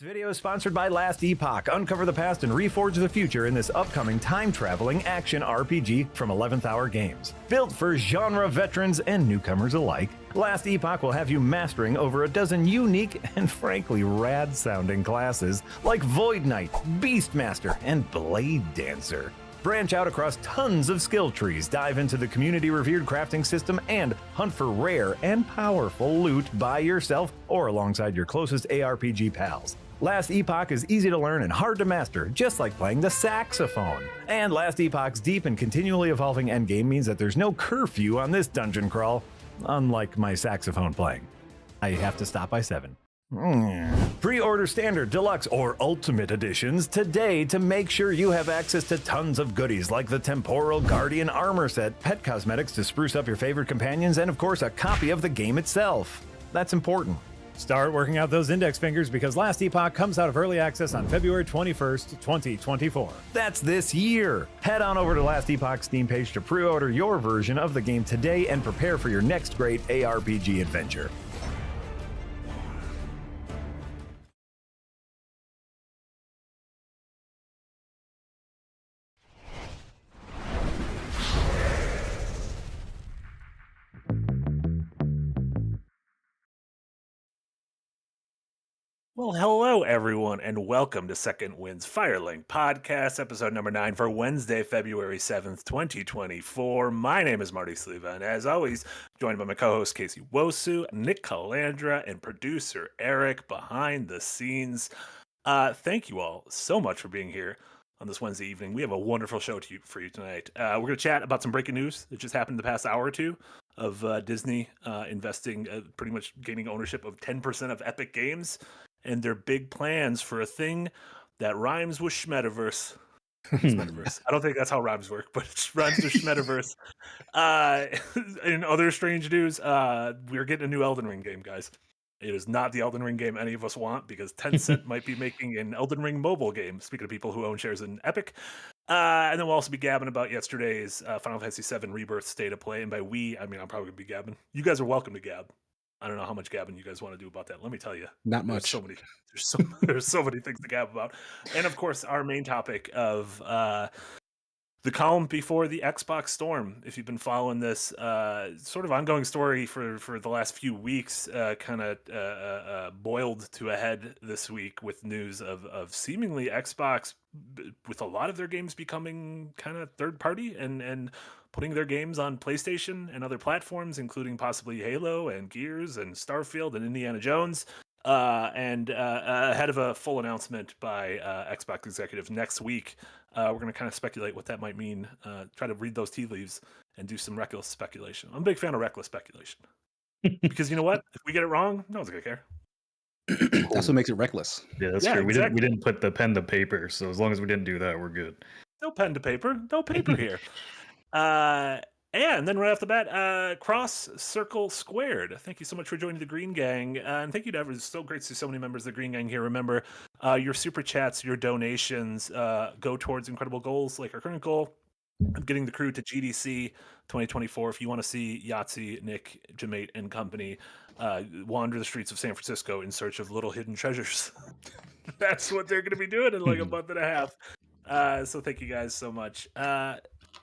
video is sponsored by Last Epoch. Uncover the past and reforge the future in this upcoming time-traveling action RPG from 11th Hour Games. Built for genre veterans and newcomers alike, Last Epoch will have you mastering over a dozen unique and frankly rad-sounding classes like Void Knight, Beastmaster, and Blade Dancer. Branch out across tons of skill trees, dive into the community-revered crafting system, and hunt for rare and powerful loot by yourself or alongside your closest ARPG pals. Last Epoch is easy to learn and hard to master, just like playing the saxophone. And Last Epoch's deep and continually evolving endgame means that there's no curfew on this dungeon crawl, unlike my saxophone playing. I have to stop by 7. Pre-order Standard, Deluxe, or Ultimate Editions today to make sure you have access to tons of goodies like the Temporal Guardian Armor Set, pet cosmetics to spruce up your favorite companions, and of course a copy of the game itself. That's important. Start working out those index fingers because Last Epoch comes out of early access on February 21st, 2024. That's this year! Head on over to Last Epoch's Steam page to pre-order your version of the game today and prepare for your next great ARPG adventure. Well, hello, everyone, and welcome to Second Wind's Firelink podcast, episode number 9 for Wednesday, February 7th, 2024. My name is Marty Sliva, and as always, joined by my co-host KC Nwosu, Nick Calandra, and producer Eric behind the scenes. Thank you all so much for being here on this Wednesday evening. We have a wonderful show for you tonight. We're going to chat about some breaking news that just happened in the past hour or two of Disney investing, pretty much gaining ownership of 10% of Epic Games, and their big plans for a thing that rhymes with Schmetaverse. Schmetaverse. I don't think that's how rhymes work, but it rhymes with Schmetaverse. In other strange news, we're getting a new Elden Ring game, guys. It is not the Elden Ring game any of us want, because Tencent might be making an Elden Ring mobile game, speaking of people who own shares in Epic. And then we'll also be gabbing about yesterday's Final Fantasy VII Rebirth State of Play. And by we, I mean I'm probably going to be gabbing. You guys are welcome to gab. I don't know how much gabbing you guys want to do about that. Let me tell you, not much. There's so many things to gab about, and of course, our main topic of the calm before the Xbox storm. If you've been following this sort of ongoing story for the last few weeks, kind of boiled to a head this week with news of seemingly Xbox, with a lot of their games becoming kind of third party and putting their games on PlayStation and other platforms, including possibly Halo and Gears and Starfield and Indiana Jones. And ahead of a full announcement by Xbox executives next week, we're going to kind of speculate what that might mean, try to read those tea leaves and do some reckless speculation. I'm a big fan of reckless speculation because you know what? If we get it wrong, no one's going to care. That's what makes it reckless. Yeah, that's true. Exactly. We didn't put the pen to paper, so as long as we didn't do that, we're good. No pen to paper. No paper here. And then right off the bat, Cross Circle Squared. Thank you so much for joining the Green Gang. And thank you to everyone. It's so great to see so many members of the Green Gang here. Remember, your super chats, your donations go towards incredible goals like our current goal of getting the crew to GDC 2024. If you want to see Yahtzee, Nick, Jamate, and company wander the streets of San Francisco in search of little hidden treasures, that's what they're going to be doing in like a month and a half. So thank you guys so much.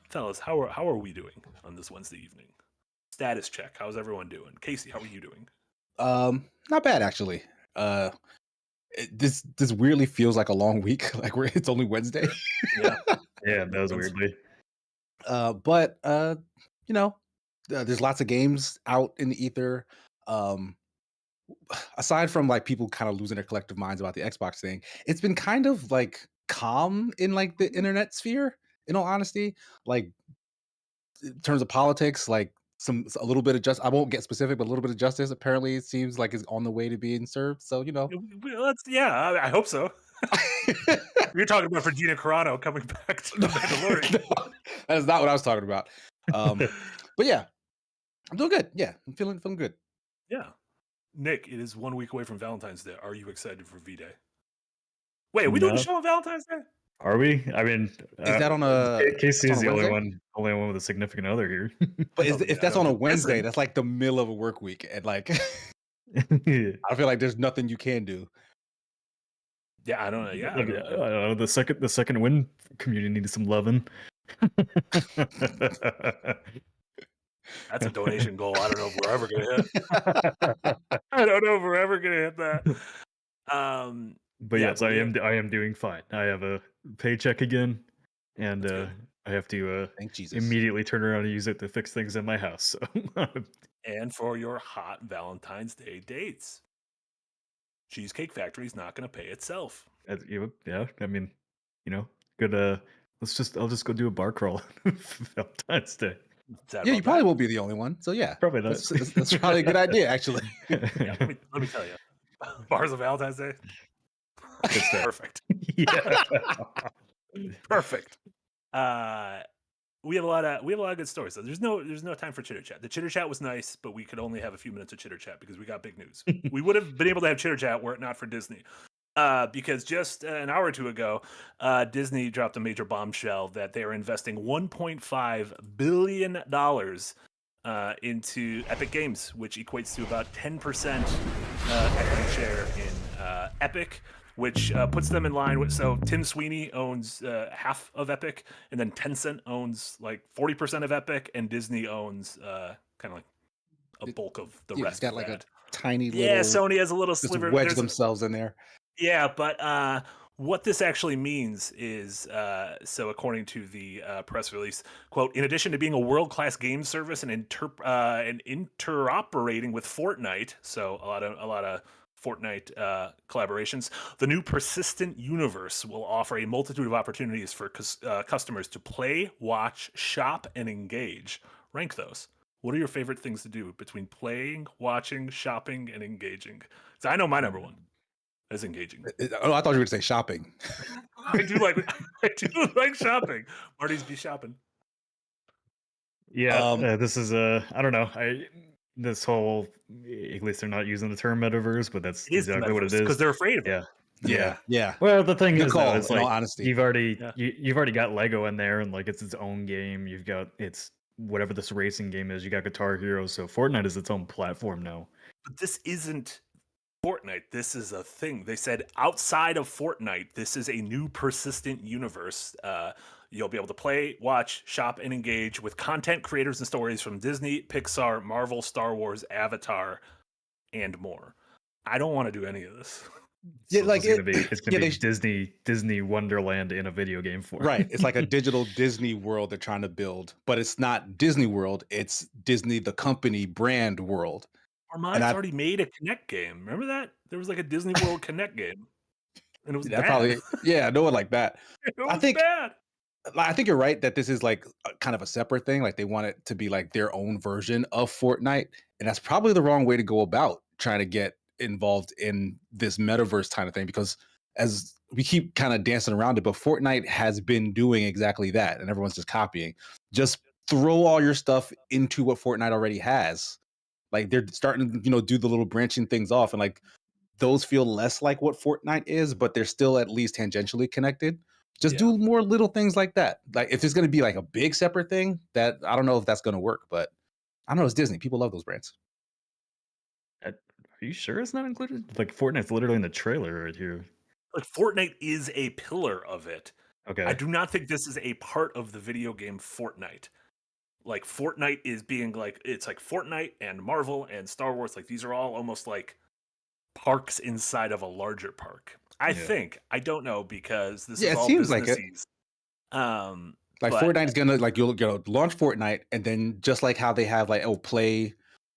Fellas, how are we doing on this Wednesday evening? Status check. How's everyone doing? Casey, how are you doing? Not bad actually. This weirdly feels like a long week. Like it's only Wednesday. Yeah, that was weirdly. But you know, there's lots of games out in the ether. Aside from like people kind of losing their collective minds about the Xbox thing, it's been kind of like calm in like the internet sphere. In all honesty, like in terms of politics, like a little bit of justice. I won't get specific, but a little bit of justice apparently it seems like is on the way to being served. So you know, I hope so. You're talking about for Gina Carano coming back to the Mandalorian. No, that is not what I was talking about. But yeah, I'm doing good. Yeah, I'm feeling good. Yeah, Nick, it is 1 week away from Valentine's Day. Are you excited for V-Day? Wait, are we doing a show on Valentine's Day? Are we? I mean, is that on a? Casey is the only one with a significant other here. But if that's on a Wednesday, that's like the middle of a work week, and like, I feel like there's nothing you can do. Yeah, I don't know. Yeah, I Like, don't know. the second win community needed some loving. That's a donation goal. I don't know if we're ever gonna hit. I don't know if we're ever gonna hit that. But Yeah, yes, but I am doing fine. I have a paycheck again, and that's good. I have to Thank Jesus. immediately turn around and use it to fix things in my house. So And for your hot Valentine's Day dates, Cheesecake Factory's not gonna pay itself. yeah, I mean, good. I'll just go do a bar crawl on Valentine's Day. Sad Yeah, you about probably that? won't be the only one. So yeah, Probably not. that's probably a good idea, actually. Yeah, let me tell you, bars of Valentine's Day, Good stuff. perfect, Yeah. perfect. We have a lot of good stories. So there's no time for chitter chat. The chitter chat was nice, but we could only have a few minutes of chitter chat because we got big news. We would have been able to have chitter chat were it not for Disney. Because just an hour or two ago, Disney dropped a major bombshell that they are investing $1.5 billion into Epic Games, which equates to about 10% equity share in Epic, which puts them in line with. So Tim Sweeney owns half of Epic, and then Tencent owns like 40% of Epic, and Disney owns kind of like a bulk of the Yeah, rest. it's got of like that. a tiny Yeah, little, Sony has a little just sliver. wedge themselves in there. Yeah, but what this actually means is, so according to the press release, quote, in addition to being a world-class game service and interoperating with Fortnite, so a lot of Fortnite collaborations, the new persistent universe will offer a multitude of opportunities for customers to play, watch, shop, and engage. Rank those. What are your favorite things to do between playing, watching, shopping, and engaging? So I know my number one is engaging. Oh, I thought you were going to say shopping. I do like shopping. Marty's be shopping. Yeah, this is I don't know. This whole, at least they're not using the term metaverse, but that's It is exactly what it is. because they're afraid of it. Yeah. Yeah. Well, the thing Good is, call, though, it's in all like honesty. you've already Yeah. you've already got Lego in there, and like it's its own game. You've got it's whatever this racing game is. You got Guitar Hero, so Fortnite is its own platform now. But this isn't Fortnite. This is a thing. They said outside of Fortnite, this is a new persistent universe. You'll be able to play, watch, shop, and engage with content creators and stories from Disney, Pixar, Marvel, Star Wars, Avatar, and more. I don't want to do any of this. Yeah, So like it's gonna be they- Disney Wonderland in a video game form. right. It's like a digital Disney World they're trying to build, but it's not Disney World. It's Disney, the company brand world. Armand's already made a Connect game. Remember that? There was like a Disney World Connect game, and it was That bad. probably, yeah, no one like that. It was I think bad. I think you're right that this is like kind of a separate thing. Like they want it to be like their own version of Fortnite, and that's probably the wrong way to go about trying to get involved in this metaverse kind of thing. Because as we keep kind of dancing around it, but Fortnite has been doing exactly that, and everyone's just copying. Just throw all your stuff into what Fortnite already has. Like they're starting to, do the little branching things off, and like those feel less like what Fortnite is, but they're still at least tangentially connected. Just do more little things like that. Like if it's going to be like a big separate thing, that I don't know if that's going to work, but I don't know. It's Disney. People love those brands. Are you sure it's not included? Like Fortnite's literally in the trailer right here. Like Fortnite is a pillar of it. Okay. I do not think this is a part of the video game Fortnite. Like Fortnite is being like, it's like Fortnite and Marvel and Star Wars. Like these are all almost like parks inside of a larger park. I think. I don't know because this is all seems like it. businessese. Like but Fortnite's gonna like you'll launch Fortnite, and then just like how they have like play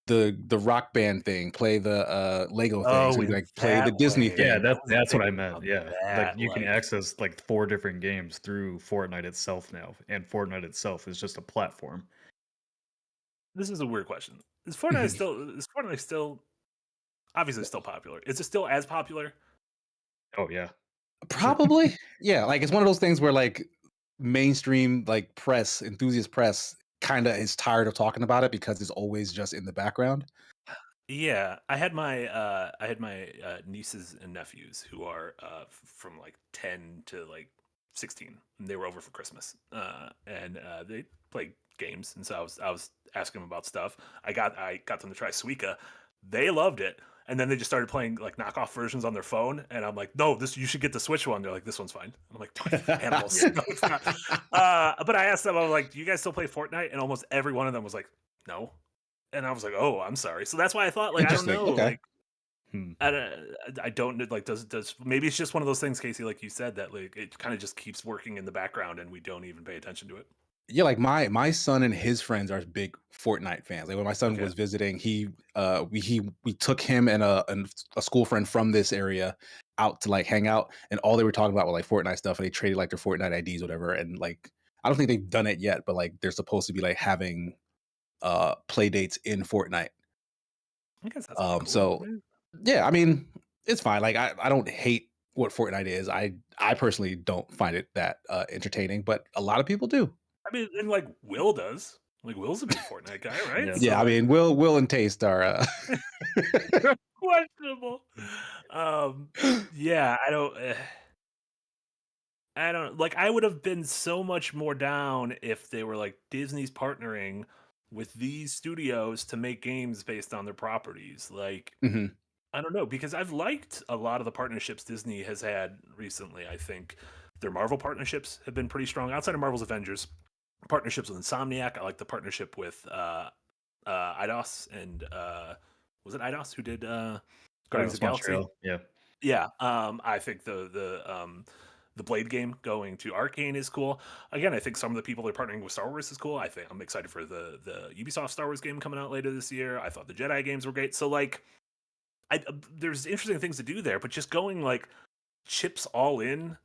the Rock Band thing, play the Lego thing, so you like play the Disney thing. Yeah, that's what I meant. of Yeah, that, like you can like- access like 4 different games through Fortnite itself now, and Fortnite itself is just a platform. This is a weird question. Is Fortnite still obviously still popular? Is it still as popular? Oh yeah. Probably. Yeah, like it's one of those things where like mainstream like press, enthusiast press kind of is tired of talking about it because it's always just in the background. Yeah, I had my nieces and nephews who are from like 10 to like 16. And they were over for Christmas, and they play games, and so I was asking them about stuff. I got them to try Suika. They loved it, And then they just started playing like knockoff versions on their phone, and I'm like, no, you should get the Switch one. They're like, this one's fine. I'm like, animals. No, it's not. But I asked them, I was like, do you guys still play Fortnite? And almost every one of them was like, no. And I was like, oh, I'm sorry. So that's why I thought, like, I don't know, Okay. like, I don't like does maybe it's just one of those things, Casey, like you said, that like it kind of just keeps working in the background and we don't even pay attention to it. Yeah, like my son and his friends are big Fortnite fans. Like when my son Okay. was visiting, we took him and a school friend from this area out to like hang out, and all they were talking about was like Fortnite stuff, and they traded like their Fortnite IDs, whatever. And like I don't think they've done it yet, but like they're supposed to be like having play dates in Fortnite. I guess that's cool. So yeah, I mean it's fine. Like I don't hate what Fortnite is. I personally don't find it that entertaining, but a lot of people do. I mean, and like Will does. Like Will's a big Fortnite guy, right? Yeah. So, Yeah, I like, mean Will and Taste are questionable. Yeah, I don't like. I would have been so much more down if they were like Disney's partnering with these studios to make games based on their properties. Like, Mhm. I don't know, because I've liked a lot of the partnerships Disney has had recently. I think their Marvel partnerships have been pretty strong outside of Marvel's Avengers. Partnerships with Insomniac. I like the partnership with Eidos and was it Eidos who did Guardians of the Galaxy? Montreal. Yeah. Yeah. I think the Blade game going to Arcane is cool. Again, I think some of the people they're partnering with Star Wars is cool. I'm excited for the Ubisoft Star Wars game coming out later this year. I thought the Jedi games were great. So like, there's interesting things to do there, but just going like chips all in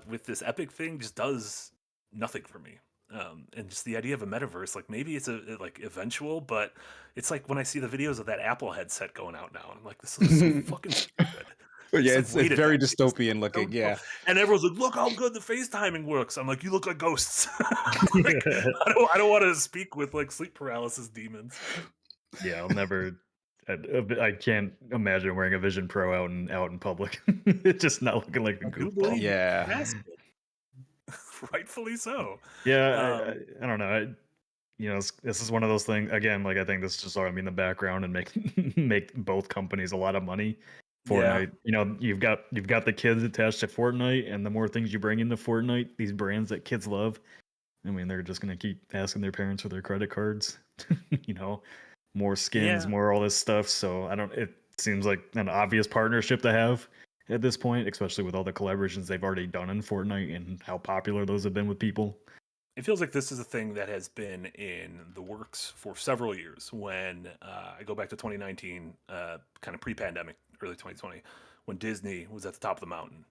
with this Epic thing just does nothing for me. And just the idea of a metaverse, like maybe it's like eventual, but it's like when I see the videos of that Apple headset going out now, and I'm like, this is so fucking stupid. But yeah, like, it's wait a very minute, it's dystopian looking. Yeah. And everyone's like, look how good the FaceTiming works. I'm like, you look like ghosts. Like, I don't want to speak with like sleep paralysis demons. Yeah, I'll never. I can't imagine wearing a Vision Pro out in public. It's just not looking like a I do goofball. believe Yeah. that's good. Rightfully so. Yeah, I don't know. This is one of those things. Again, like I think this is just already in the background and make both companies a lot of money. Fortnite, you've got the kids attached to Fortnite, and the more things you bring into Fortnite, these brands that kids love, I mean, they're just gonna keep asking their parents for their credit cards. More skins, more all this stuff. So it seems like an obvious partnership to have at this point, especially with all the collaborations they've already done in Fortnite and how popular those have been with people. It feels like this is a thing that has been in the works for several years. When I go back to 2019, kind of pre-pandemic, early 2020, when Disney was at the top of the mountain.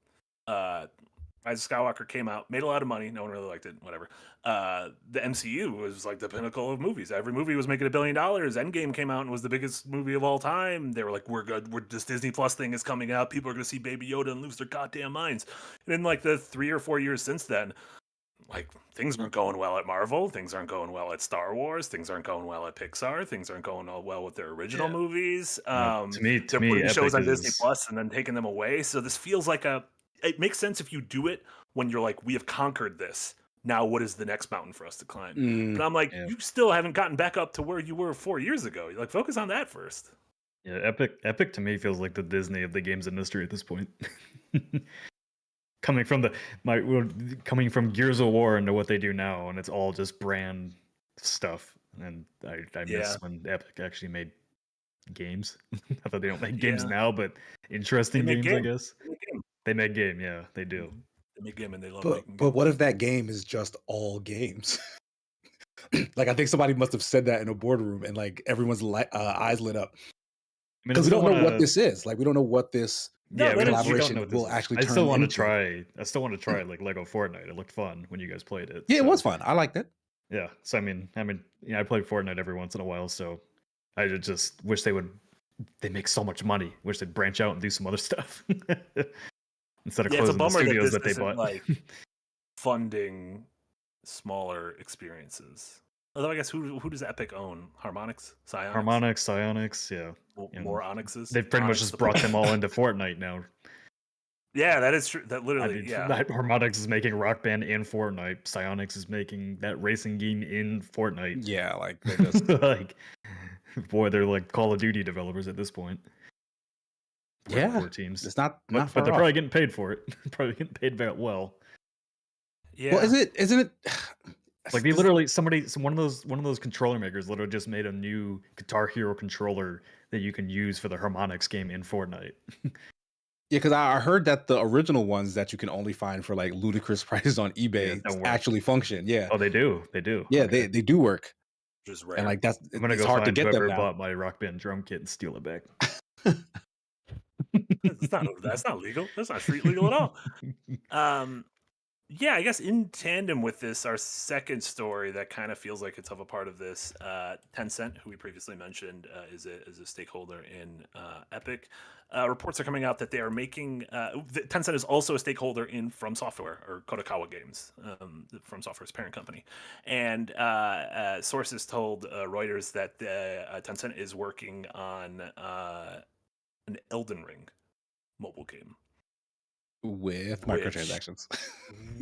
Rise of Skywalker came out, made a lot of money. No one really liked it, whatever. The MCU was like the pinnacle of movies. Every movie was making $1 billion. Endgame came out and was the biggest movie of all time. They were like, we're good. This Disney Plus thing is coming out. People are going to see Baby Yoda and lose their goddamn minds. And in like the 3 or 4 years since then, like things aren't going well at Marvel. Things aren't going well at Star Wars. Things aren't going well at Pixar. Things aren't going all well with their original movies. To me, they're putting shows on Epic Disney Plus and then taking them away. So this feels like it makes sense if you do it when you're like, we have conquered this. Now, what is the next mountain for us to climb? But I'm like, you still haven't gotten back up to where you were 4 years ago. Like, focus on that first. Yeah, Epic to me feels like the Disney of the games industry at this point. Coming from Gears of War into what they do now, and it's all just brand stuff. And I miss when Epic actually made games. I thought they don't make games now, but interesting games, I guess. They make game, yeah, they do. They make game and they love making games. But what if that game is just all games? Like I think somebody must have said that in a boardroom, and like everyone's eyes lit up because we don't know what this is. Like we don't know what this collaboration will actually turn into. I still want to try like Lego Fortnite. It looked fun when you guys played it. Yeah, it was fun. I liked it. Yeah. So I mean, I play Fortnite every once in a while, so I just wish they make so much money. Wish they'd branch out and do some other stuff. Instead of closing the studios that they bought. Like funding smaller experiences. Although I guess who does Epic own? Harmonix? Psyonix, yeah. More Onyxes? They've pretty much just brought them all into Fortnite now. Yeah, that is true. That literally, Harmonix is making Rock Band in Fortnite. Psyonix is making that racing game in Fortnite. Yeah, like they're just like, boy, they're like Call of Duty developers at this point. Yeah, core teams. it's not But far they're off. probably getting paid for it. Probably getting paid very well. Yeah. Well, isn't it Like they literally one of those controller makers literally just made a new Guitar Hero controller that you can use for the harmonics game in Fortnite. Yeah, because I heard that the original ones that you can only find for like ludicrous prices on eBay don't work. actually function. Yeah. Oh, they do. They do. Yeah, Okay. they do work. Just rare. And like I'm gonna it's go hard to find get them whoever now. bought my Rock Band drum kit and steal it back. That's not legal. That's not street legal at all. Yeah, I guess in tandem with this, our second story that kind of feels like it's of a part of this, Tencent, who we previously mentioned, is a stakeholder in Epic. Reports are coming out that they are making Tencent is also a stakeholder in From Software or Kodokawa Games, From Software's parent company, and sources told Reuters that Tencent is working on an Elden Ring mobile game. With microtransactions.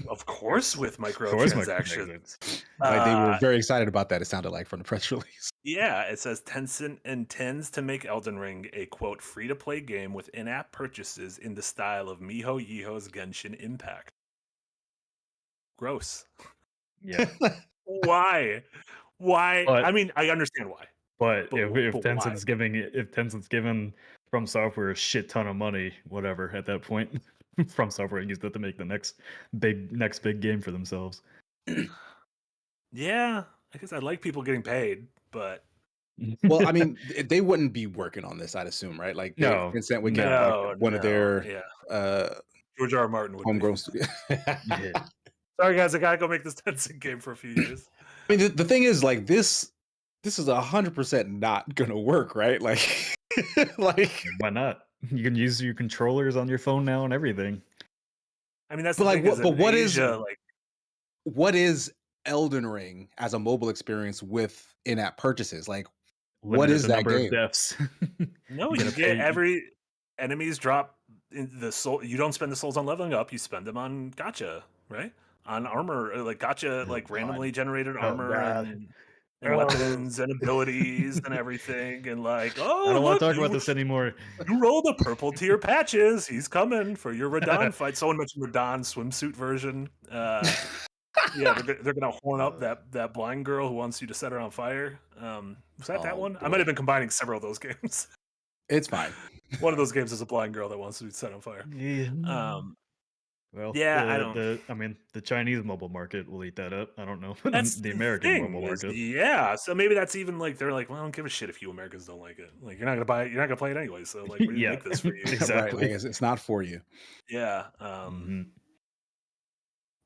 Of course, with Of course, microtransactions. Like they were very excited about that, it sounded like from the press release. Yeah, it says Tencent intends to make Elden Ring a quote free-to-play game with in-app purchases in the style of Miho Yiho's Genshin Impact. Gross. Yeah. Why? But- I mean, I understand why. But But if why? Tencent's giving From Software a shit ton of money, whatever, at that point, From Software used it to make the next big game for themselves. Yeah, I guess I like people getting paid, but Well, I mean, they wouldn't be working on this, I'd assume, right? Like No. Tencent would get no, like, one of their yeah. George R. R. Martin would be. homegrown studios. Yeah. Sorry, guys, I gotta go make this Tencent game for a few years. I mean, the thing is, like this is 100% not gonna work, right? Like, like, Why not? You can use your controllers on your phone now and everything. I mean, that's But the like, thing. what- but what is- Asia, like, what is Elden Ring as a mobile experience with in-app purchases? Like, what is the that number game? of deaths? no, You you gotta get pay- every enemies drop in the soul. You don't spend the souls on leveling up. You spend them on gacha, right? On armor, like gacha, like randomly generated armor God. and Oh. weapons and abilities and everything. And like, oh, I don't want look, to talk about this anymore. You rolled a purple tier patches. He's coming for your Radon fight. Someone mentioned Radon swimsuit version. Yeah, they're gonna horn up that blind girl who wants you to set her on fire. Was that Oh, one? I boy. might have been combining several of those games. It's fine. One of those games is a blind girl that wants to be set on fire. Well, yeah, I don't- I mean, the Chinese mobile market will eat that up. I don't know. That's the American thing, mobile is- market. Yeah, so maybe that's even like they're like, well, I don't give a shit if you Americans don't like it. Like, you're not gonna buy it. You're not gonna play it anyway. So like, we didn't Yeah. make this for you. Exactly. Right, like, it's not for you. Yeah. Mhm.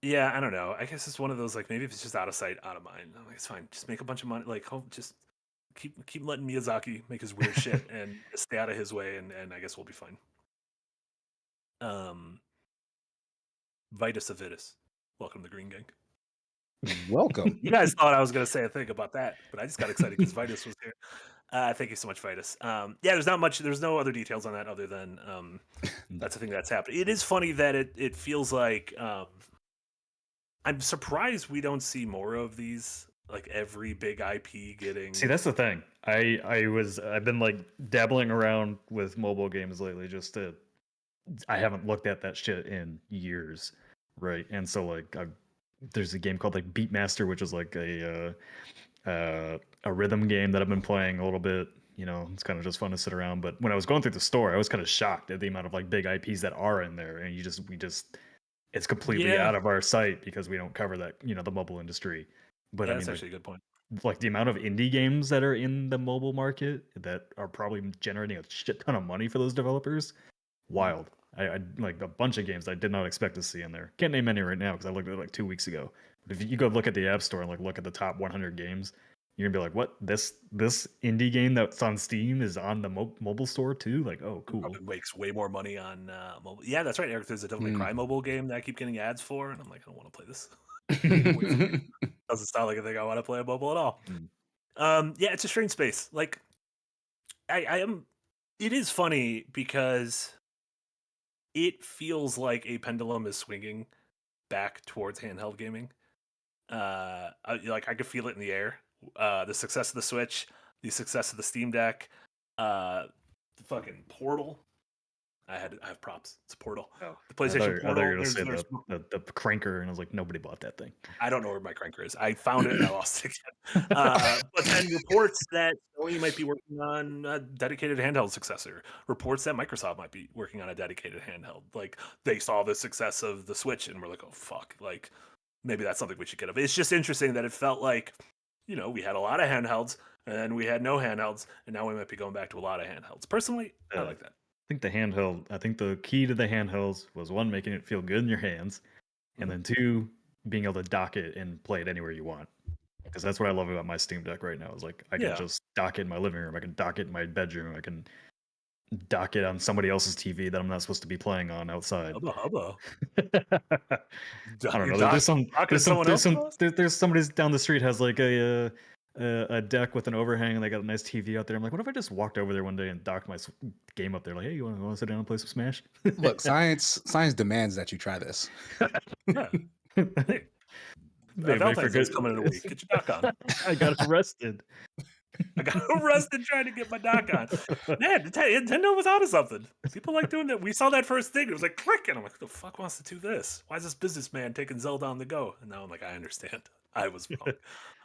Yeah, I don't know. I guess it's one of those like maybe if it's just out of sight, out of mind. I'm like, it's fine. Just make a bunch of money. Like, just keep letting Miyazaki make his weird shit and stay out of his way, and I guess we'll be fine. Vitus Avitus, welcome to the Green Gang. Welcome. You guys thought I was gonna say a thing about that, but I just got excited because Vitus was here. Thank you so much, Vitus. Yeah, there's not much. There's no other details on that other than that's the thing that's happening. It is funny that it feels like I'm surprised we don't see more of these. Like every big IP getting. See, that's the thing. I've been like dabbling around with mobile games lately. I haven't looked at that shit in years, right? And so like there's a game called like Beatmaster, which is like a rhythm game that I've been playing a little bit. You know, it's kind of just fun to sit around. But when I was going through the store, I was kind of shocked at the amount of like big IPs that are in there, and it's completely out of our sight because we don't cover that, you know, the mobile industry. But yeah, I mean, that's like, actually a good point. like the amount of indie games that are in the mobile market that are probably generating a shit ton of money for those developers, wild. I like a bunch of games I did not expect to see in there. Can't name any right now because I looked at it like 2 weeks ago. But if you go look at the App Store and like look at the top 100 games, you're gonna be like, "What? This indie game that's on Steam is on the mobile store too?" Like, oh, cool. Probably makes way more money on mobile. Yeah, that's right, Eric. There's a Devil May Cry mobile game that I keep getting ads for, and I'm like, I don't want to play this. Doesn't sound like a thing I want to play on mobile at all. Yeah, it's a strange space. Like, I am. It is funny because it feels like a pendulum is swinging back towards handheld gaming. Like I could feel it in the air. The success of the Switch, the success of the Steam Deck, the fucking Portal. I have props. It's a Portal. Oh, The PlayStation I thought you were Portal. going to say There's the cranker, and I was like, nobody bought that thing. I don't know where my cranker is. I found it and I lost it again. But then reports that Sony might be working on a dedicated handheld successor. Reports that Microsoft might be working on a dedicated handheld. Like they saw the success of the Switch and were like, oh fuck, like maybe that's something we should get of. It's just interesting that it felt like, we had a lot of handhelds and then we had no handhelds, and now we might be going back to a lot of handhelds. Personally, I like that. I think the key to the handhelds was one, making it feel good in your hands, and then two, being able to dock it and play it anywhere you want. Because that's what I love about my Steam Deck right now. Is like I can just dock it in my living room, I can dock it in my bedroom, I can dock it on somebody else's TV that I'm not supposed to be playing on outside. Hubba. I don't know. There's somebody down the street has like a deck with an overhang, and they got a nice TV out there. I'm like, what if I just walked over there one day and docked my game up there? Like, hey, you want to sit down and play some Smash? Look, science demands that you try this. Yeah. Hey, Valentine's Day's coming in a week. Get your dock on. I got arrested. I got arrested trying to get my dock on. Man, Nintendo was out of something. People like doing that. We saw that first thing. It was like click, and I'm like, who the fuck wants to do this? Why is this businessman taking Zelda on the go? And now I'm like, I understand. I was wrong.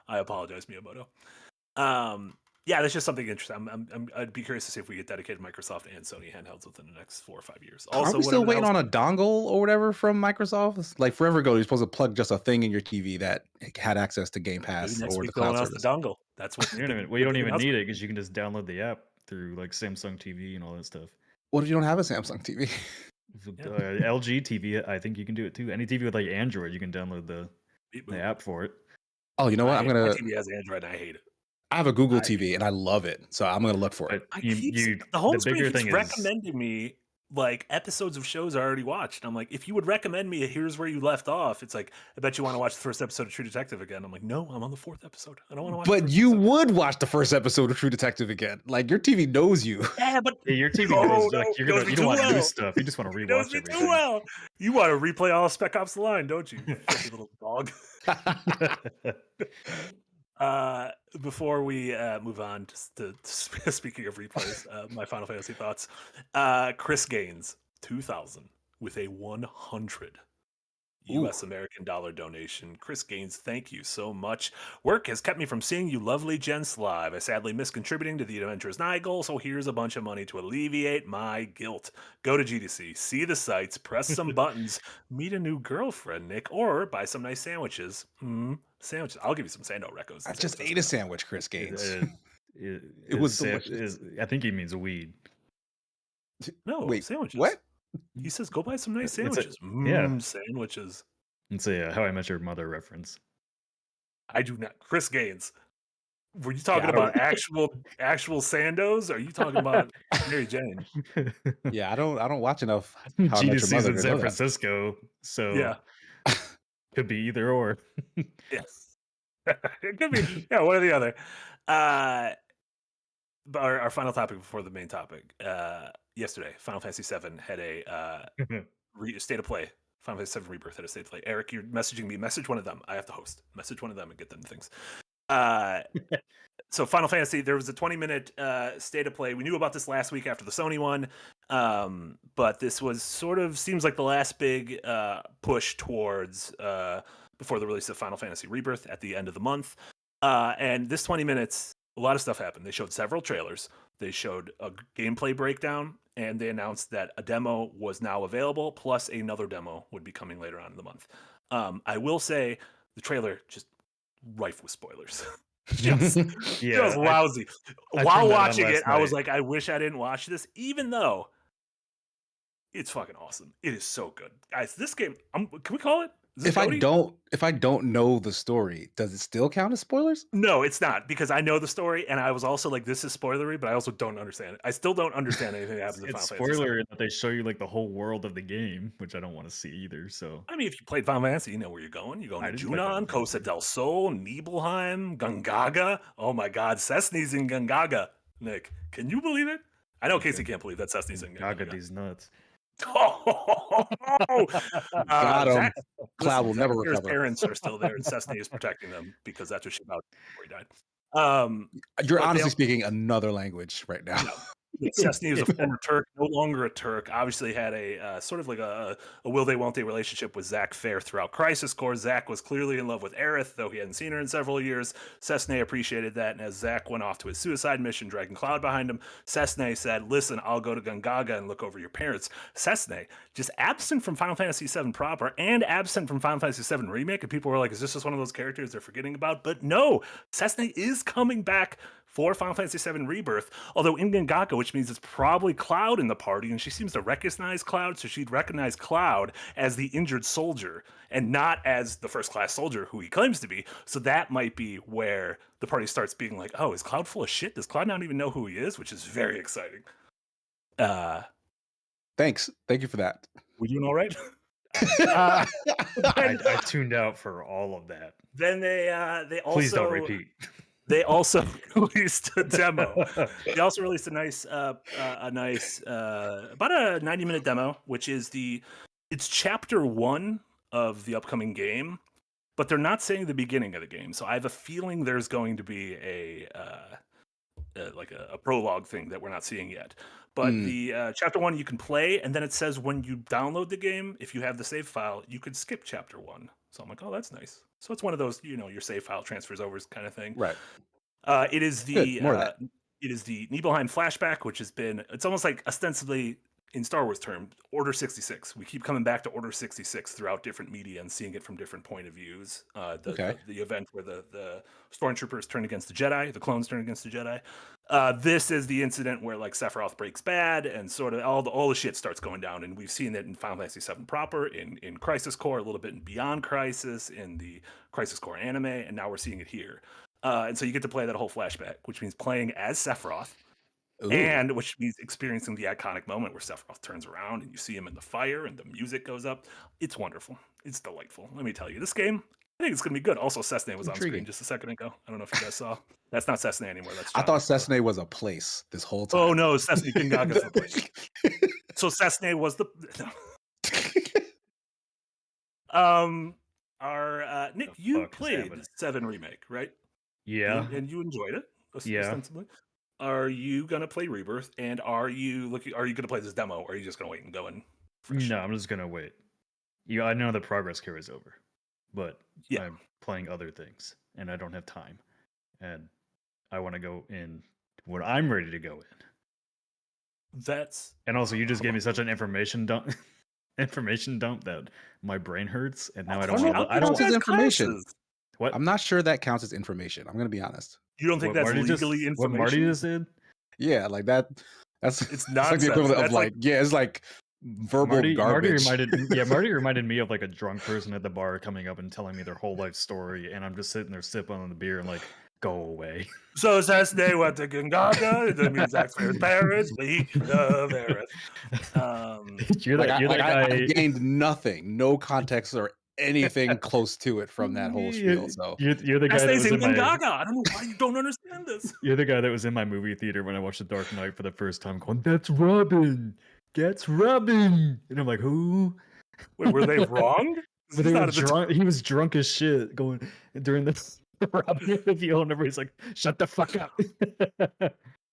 I apologize, Miyamoto. Yeah, that's just something interesting. I'd be curious to see if we get dedicated Microsoft and Sony handhelds within the next 4 or 5 years. Also, are we still waiting on a dongle or whatever from Microsoft? Like forever ago, you're supposed to plug just a thing in your TV that had access to Game Pass or the cloud service. The dongle. That's what you don't even need it because you can just download the app through like Samsung TV and all that stuff. What if you don't have a Samsung TV? LG TV, I think you can do it too. Any TV with like Android, you can download the app for it. Oh, you know what? My TV has Android and I hate it. I have a Google TV and I love it, so I'm gonna look for it. The home screen keeps recommending me like episodes of shows I already watched. And I'm like, if you would recommend me, here's where you left off. It's like, I bet you want to watch the first episode of True Detective again. I'm like, no, I'm on the 4th episode. I don't want to watch. But you would watch the first episode of True Detective again. Like your TV knows you. Yeah, but your TV knows like you don't want to do stuff. You just want to rewatch everything. Too well. You want to replay all of Spec Ops: The Line, don't you? You little dog. Before we move on, just to speaking of replays, my Final Fantasy thoughts. Chris Gaines, 2000, with a 100 US American dollar donation. Chris Gaines, thank you so much. Work has kept me from seeing you lovely gents live. I sadly miss contributing to the Adventures Night goal, so here's a bunch of money to alleviate my guilt. Go to GDC, see the sights, press some buttons, meet a new girlfriend, Nick, or buy some nice sandwiches. Sandwiches. I'll give you some Sando recos. I just ate a sandwich, Chris Gaines. It was delicious. I think he means weed. No, wait, sandwiches. What? He says, go buy some nice sandwiches. Sandwiches. It's a How I Met Your Mother reference. I do not. Chris Gaines. Were you talking about actual Sandos? Or are you talking about Mary Jane? Yeah, I don't watch enough How I Met Your Mother in San Francisco, so yeah, could be either or. Yes, it could be. Yeah, one or the other. But our final topic before the main topic. Yesterday, Final Fantasy VII had a state of play. Final Fantasy VII Rebirth had a state of play. Eric, you're messaging me. Message one of them. I have to host. Message one of them and get them things. So Final Fantasy, there was a 20-minute state of play. We knew about this last week after the Sony one, but this was sort of seems like the last big push towards before the release of Final Fantasy Rebirth at the end of the month. And this 20 minutes, a lot of stuff happened. They showed several trailers. They showed a gameplay breakdown, and they announced that a demo was now available, plus another demo would be coming later on in the month. I will say the trailer just rife with spoilers. Just lousy. While watching it, I was like, I wish I didn't watch this, even though it's fucking awesome. It is so good. Guys, this game, can we call it? If I don't know the story, does it still count as spoilers? No, it's not, because I know the story, and I was also like, this is spoilery, but I also don't understand it. I still don't understand anything that happens in Final Fantasy. It's spoiler that they show you like the whole world of the game, which I don't want to see either. So I mean, if you played Final Fantasy, you know where you're going. You're going to Junon, Costa del Sol, Nibelheim, Gungaga. Oh my God, Cessni's in Gungaga. Nick, can you believe it? I know Casey can't believe that Cessni's in Gungaga. These nuts. Got him. Cloud will never recover. His parents are still there, and Cessny is protecting them because that's what she about before he died. You're honestly speaking another language right now. Cessny is a former Turk, no longer a Turk. Obviously had a sort of like a will they won't they relationship with Zach Fair throughout Crisis Core. Zach was clearly in love with Aerith, though he hadn't seen her in several years. Cessny appreciated that, and as Zach went off to his suicide mission, dragging Cloud behind him, Cessny said, "Listen, I'll go to Gungaga and look over your parents." Cessny, just absent from Final Fantasy VII proper and absent from Final Fantasy VII Remake, and people were like, "Is this just one of those characters they're forgetting about?" But no, Cessny is coming back for Final Fantasy VII Rebirth, although in Gungaga, which means it's probably Cloud in the party, and she seems to recognize Cloud, so she'd recognize Cloud as the injured soldier and not as the first-class soldier who he claims to be. So that might be where the party starts being like, oh, is Cloud full of shit? Does Cloud not even know who he is? Which is very exciting. Thanks. Thank you for that. Were you doing all right? I tuned out for all of that. Then they also... Please don't repeat. They also released a demo. They also released a nice about a 90-minute demo, which is it's chapter 1 of the upcoming game, but they're not saying the beginning of the game. So I have a feeling there's going to be a prologue thing that we're not seeing yet. But the chapter 1 you can play, and then it says when you download the game, if you have the save file, you could skip chapter 1. So I'm like, oh, that's nice. So it's one of those, your save file transfers over kind of thing. Right. It is the Nibelheim flashback, which has been, it's almost like ostensibly in Star Wars terms, Order 66. We keep coming back to Order 66 throughout different media and seeing it from different point of views. The event where the stormtroopers turn against the Jedi, the clones turn against the Jedi. This is the incident where like Sephiroth breaks bad and sort of all the shit starts going down, and we've seen it in Final Fantasy VII proper, in Crisis Core, a little bit in Beyond Crisis, in the Crisis Core anime, and now we're seeing it here. And so you get to play that whole flashback, which means playing as Sephiroth. Ooh. And which means experiencing the iconic moment where Sephiroth turns around and you see him in the fire and the music goes up. It's wonderful. It's delightful. Let me tell you, this game, I think it's going to be good. Also, Cessny was on screen just a second ago. I don't know if you guys saw. That's not Cessny anymore. That's John. I thought Cessny was a place this whole time. Oh, no, Cessny Kingaga's the place. So Cessny was the... Nick, you played 7 Remake, right? Yeah. And you enjoyed it, yeah. Ostensibly. Are you gonna play Rebirth? And are you gonna play this demo, or are you just gonna wait and go in? No, I'm just gonna wait. I know the progress carries over, but I'm playing other things, and I don't have time, and I want to go in when I'm ready to go in. And also, you just gave me such an information dump that my brain hurts, and now I don't want to. I don't want information. What? I'm not sure that counts as information. I'm gonna be honest. You don't think that's legally information? What Marty just did? Yeah, like that. It's not like the equivalent of like it's like verbal garbage. Marty reminded me of like a drunk person at the bar coming up and telling me their whole life story, and I'm just sitting there sipping on the beer and like, go away. So Cessny went to Gungaga. That means Zach's parents. We love Aerith. I gained nothing, no context or anything close to it from that whole spiel. So you're the guy that was in Gungaga. I don't know why you don't understand this. You're the guy that was in my movie theater when I watched The Dark Knight for the first time, going, "That's Robin. That's Robin," and I'm like, "Who?" Wait, were they wrong? But they were drunk. He was drunk as shit going during the Robin interview, and everybody's like, "Shut the fuck up."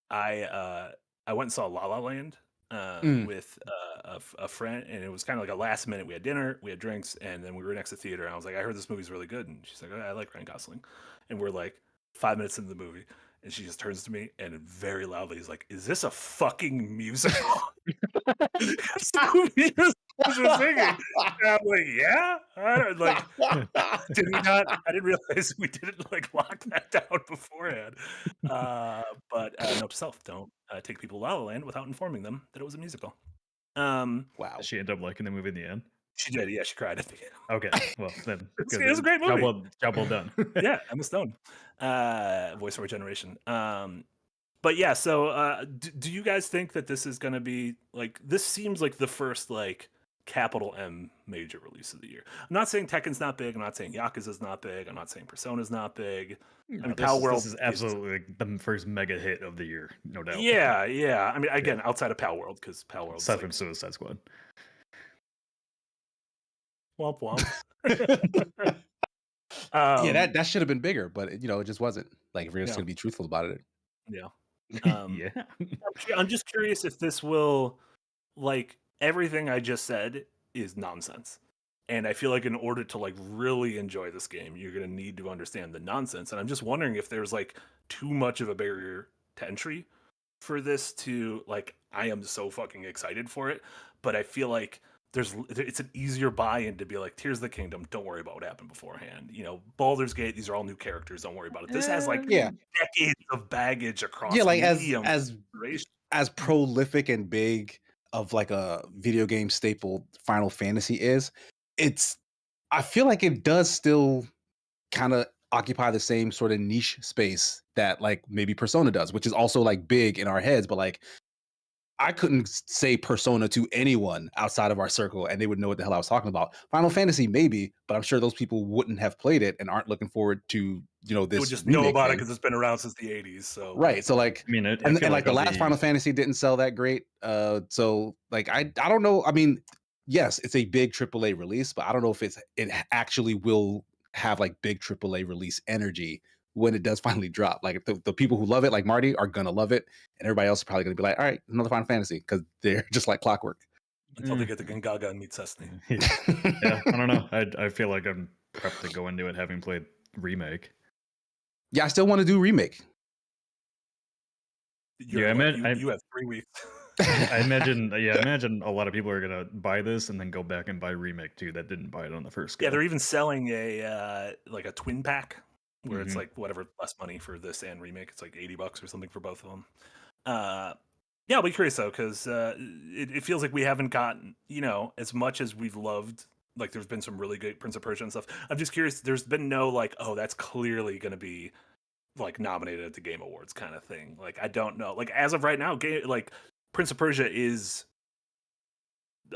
I went and saw La La Land with a friend, and it was kind of like a last minute. We had dinner, we had drinks, and then we were next to the theater. And I was like, "I heard this movie's really good," and she's like, "Oh, I like Ryan Gosling," and we're like 5 minutes into the movie. And she just turns to me and very loudly is like, "Is this a fucking musical?" Singing. And I'm like, "Yeah." Did we not? I didn't realize we didn't like lock that down beforehand. But note to self: don't take people to La La Land without informing them that it was a musical. Wow. Did she end up liking the movie in the end? She did, yeah. She cried at the end. Okay, well then it was a great movie. Job well done. Yeah, Emma Stone, voice of our generation. But yeah, so do you guys think that this is going to be like? This seems like the first like capital M major release of the year. I'm not saying Tekken's not big. I'm not saying Yakuza's not big. I'm not saying Persona's not big. I mean, this is absolutely like the first mega hit of the year, no doubt. Yeah. I mean, again, outside of Pal World, because Pal World aside from Suicide Squad. Womp womp. Yeah, that should have been bigger, but it just wasn't. Like, if we're just gonna be truthful about it. Yeah. Um, Yeah. I'm just curious if this will, like, everything I just said is nonsense. And I feel like in order to like really enjoy this game, you're gonna need to understand the nonsense. And I'm just wondering if there's like too much of a barrier to entry for this to like. I am so fucking excited for it, but I feel like it's an easier buy-in to be like, here's the kingdom. Don't worry about what happened beforehand. You know, Baldur's Gate. These are all new characters. Don't worry about it. This has like Yeah, decades of baggage yeah, across like medium. as prolific and big of like a video game staple Final Fantasy is, it's I feel like it does still kind of occupy the same sort of niche space that like maybe Persona does, which is also like big in our heads, but like I couldn't say Persona to anyone outside of our circle and they would know what the hell I was talking about. Final Fantasy, maybe, but I'm sure those people wouldn't have played it and aren't looking forward to, They would this just know remake about it thing. because it's been around since the '80s. So Right. So like, I mean, I and feel like the of last Final Fantasy didn't sell that great. So like I don't know. I mean, yes, it's a big AAA release, but I don't know if it actually will have like big AAA release energy when it does finally drop. Like the people who love it, like Marty, are gonna love it, and everybody else is probably gonna be like, all right, another Final Fantasy, because they're just like clockwork. until they get the Gungaga and meet Cessny. Yeah, I don't know. I feel like I'm prepped to go into it having played remake. Yeah, I still want to do remake. You have 3 weeks. I imagine a lot of people are gonna buy this and then go back and buy remake too that didn't buy it on the first go. Yeah, they're even selling a like a twin pack where it's Mhm. like whatever less money for this and remake. It's like $80 or something for both of them. Yeah, I'll be curious though because it feels like we haven't gotten as much as we've loved. Like there's been some really good Prince of Persia and stuff. I'm just curious. There's been no like, oh, that's clearly going to be like nominated at the Game Awards kind of thing. Like I don't know. Like as of right now, like Prince of Persia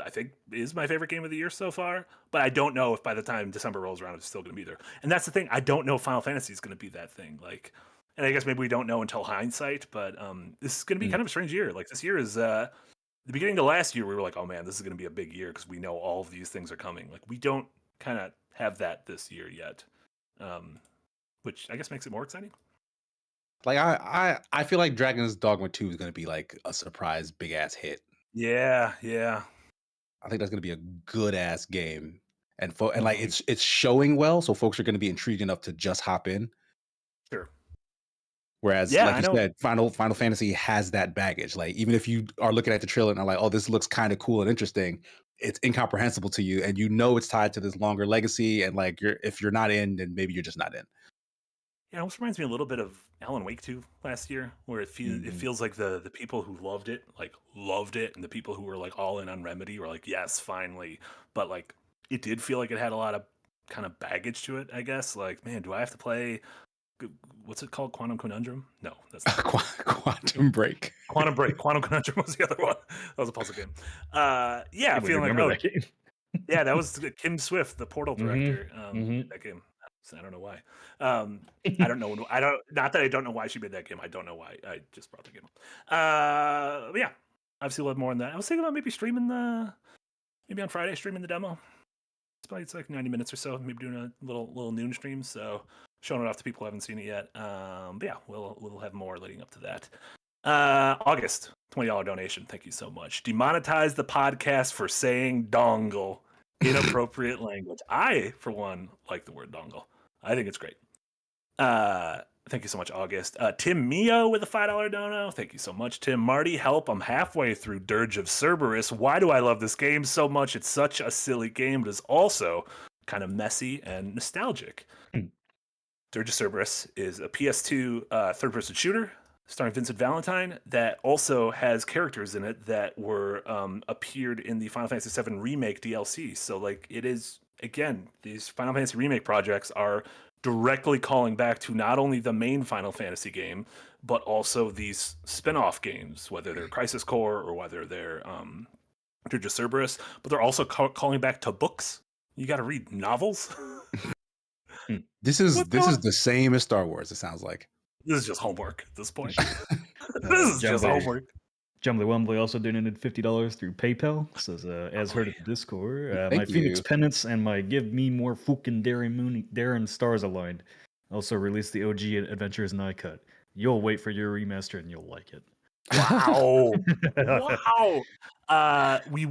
I think is my favorite game of the year so far, but I don't know if by the time December rolls around it's still going to be there. And that's the thing. I don't know if Final Fantasy is going to be that thing. Like, and I guess maybe we don't know until hindsight, but this is going to be kind of a strange year. Like this year is the beginning of last year. We were like, oh man, this is going to be a big year because we know all of these things are coming. Like we don't kind of have that this year yet, which I guess makes it more exciting. Like I feel like Dragon's Dogma 2 is going to be like a surprise big ass hit. Yeah. I think that's going to be a good ass game, and like it's showing well, so folks are going to be intrigued enough to just hop in. Sure. Whereas, like you said, Final Fantasy has that baggage. Like even if you are looking at the trailer and are like, "Oh, this looks kind of cool and interesting," it's incomprehensible to you, and it's tied to this longer legacy. And like, if you're not in, then maybe you're just not in. Yeah, it almost reminds me a little bit of Alan Wake 2 last year, where it feels like the people who loved it, and the people who were like all in on Remedy were like, yes, finally. But like, it did feel like it had a lot of kind of baggage to it, I guess. Like, man, do I have to play? What's it called? Quantum Conundrum? No, that's not Quantum Break. Quantum Break. Quantum Conundrum was the other one. That was a puzzle game. Yeah, feeling like that game. Yeah, that was Kim Swift, the Portal director. That game. I don't know why. I don't know. Not that I don't know why she made that game. I don't know why. I just brought the game up. But yeah, obviously a lot more on that. I was thinking about maybe maybe on Friday streaming the demo. It's like 90 minutes or so. Maybe doing a little noon stream. So showing it off to people who haven't seen it yet. But yeah, we'll have more leading up to that. August, $20 donation. Thank you so much. Demonetize the podcast for saying dongle. Inappropriate language. I, for one, like the word dongle. I think it's great. Thank you so much, August. Tim Mio with a $5 dono. Thank you so much, Tim. Marty, help. I'm halfway through Dirge of Cerberus. Why do I love this game so much? It's such a silly game, but it's also kind of messy and nostalgic. Dirge of Cerberus is a PS2 third-person shooter starring Vincent Valentine that also has characters in it that were appeared in the Final Fantasy VII Remake DLC. So, like, it is, again, these Final Fantasy Remake projects are directly calling back to not only the main Final Fantasy game, but also these spin-off games, whether they're Crisis Core or whether they're Dirge of Cerberus, but they're also calling back to books. You got to read novels. This is the same as Star Wars, it sounds like. This is just homework at this point. This is just homework. Jumbly Wumbly also donated $50 through PayPal. Says, as heard at the Discord, my Phoenix Penance and my Give Me More Fucking Darren Stars aligned. Also released the OG Adventures and I Cut. You'll wait for your remaster and you'll like it. Wow. Wow. We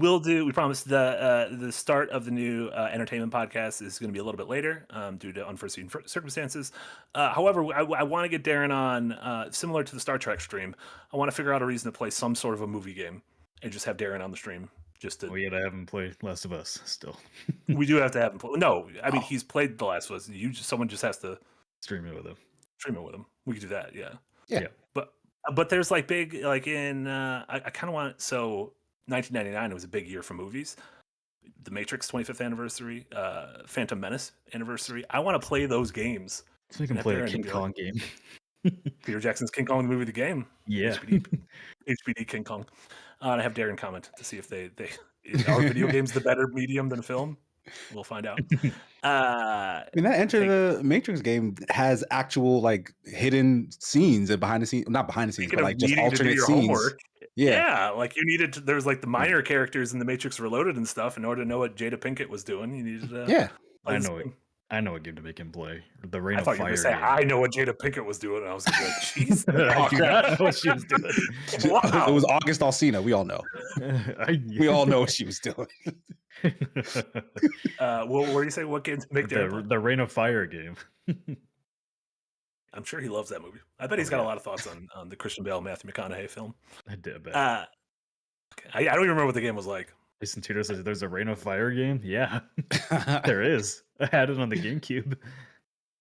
promised the start of the new entertainment podcast is going to be a little bit later due to unforeseen circumstances. However, I want to get Darren on, similar to the Star Trek stream. I want to figure out a reason to play some sort of a movie game and just have Darren on the stream. Just to, We gotta have him play Last of Us still. we do have to have him play. No, I mean, he's played The Last of Us. Someone just has to Stream it with him. stream it with him. We could do that, yeah. Yeah. But there's like big, like in, I kind of want, so 1999, it was a big year for movies. The Matrix 25th anniversary, Phantom Menace anniversary. I want to play those games. So we can play a King Kong game. Peter Jackson's King Kong, the movie, the game. Yeah. HBD King Kong. And I have Darren comment to see if they are video games the better medium than film. We'll find out. I mean, that Enter the Matrix game has actual like hidden scenes and behind the scenes, not behind the scenes, but like just alternate scenes. Homework, yeah, like you needed to, there was like the minor characters in the Matrix Reloaded and stuff. In order to know what Jada Pinkett was doing, you needed to yeah. I know what game to make him play. The Reign I of thought you were Fire. Say, I know what Jada Pinkett was doing, and I was like, "Jeez, I do not know what she was doing." Wow. It was August Alsina. We all know. We all know what she was doing. What do you say? What game to make the Reign of Fire game? I'm sure he loves that movie. I bet he's got a lot of thoughts on the Christian Bale, Matthew McConaughey film. I did bet. Okay. I don't even remember what the game was like. Jason Tudor says there's a Reign of Fire game. Yeah, there is. I had it on the GameCube.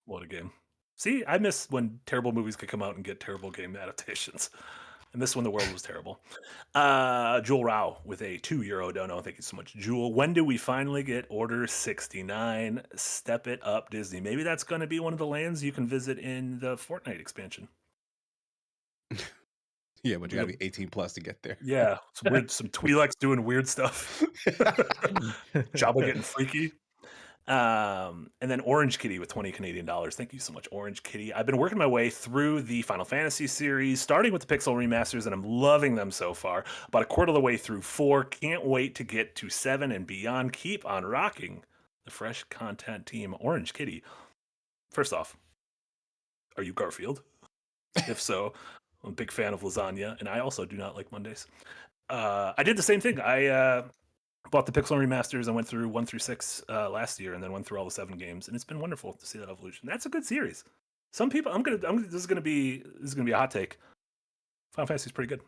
What a game. See, I miss when terrible movies could come out and get terrible game adaptations. I miss when the world was terrible. Jewel Rao with a €2 dono. Thank you so much, Jewel. When do we finally get Order 69? Step it up, Disney. Maybe that's going to be one of the lands you can visit in the Fortnite expansion. Yeah, but you gotta be 18 plus to get there. Yeah, some Twi'leks doing weird stuff. Jabba getting freaky. And then Orange Kitty with 20 Canadian dollars. Thank you so much, Orange Kitty. I've been working my way through the Final Fantasy series, starting with the Pixel remasters, and I'm loving them so far. About a quarter of the way through 4. Can't wait to get to 7 and beyond. Keep on rocking the fresh content team, Orange Kitty. First off, are you Garfield? If so, I'm a big fan of lasagna, and I also do not like Mondays. I did the same thing. I bought the Pixel remasters and went through 1 through 6 last year, and then went through all the 7 games, and it's been wonderful to see that evolution. That's a good series. Some people, this is gonna be a hot take. Final Fantasy is pretty good.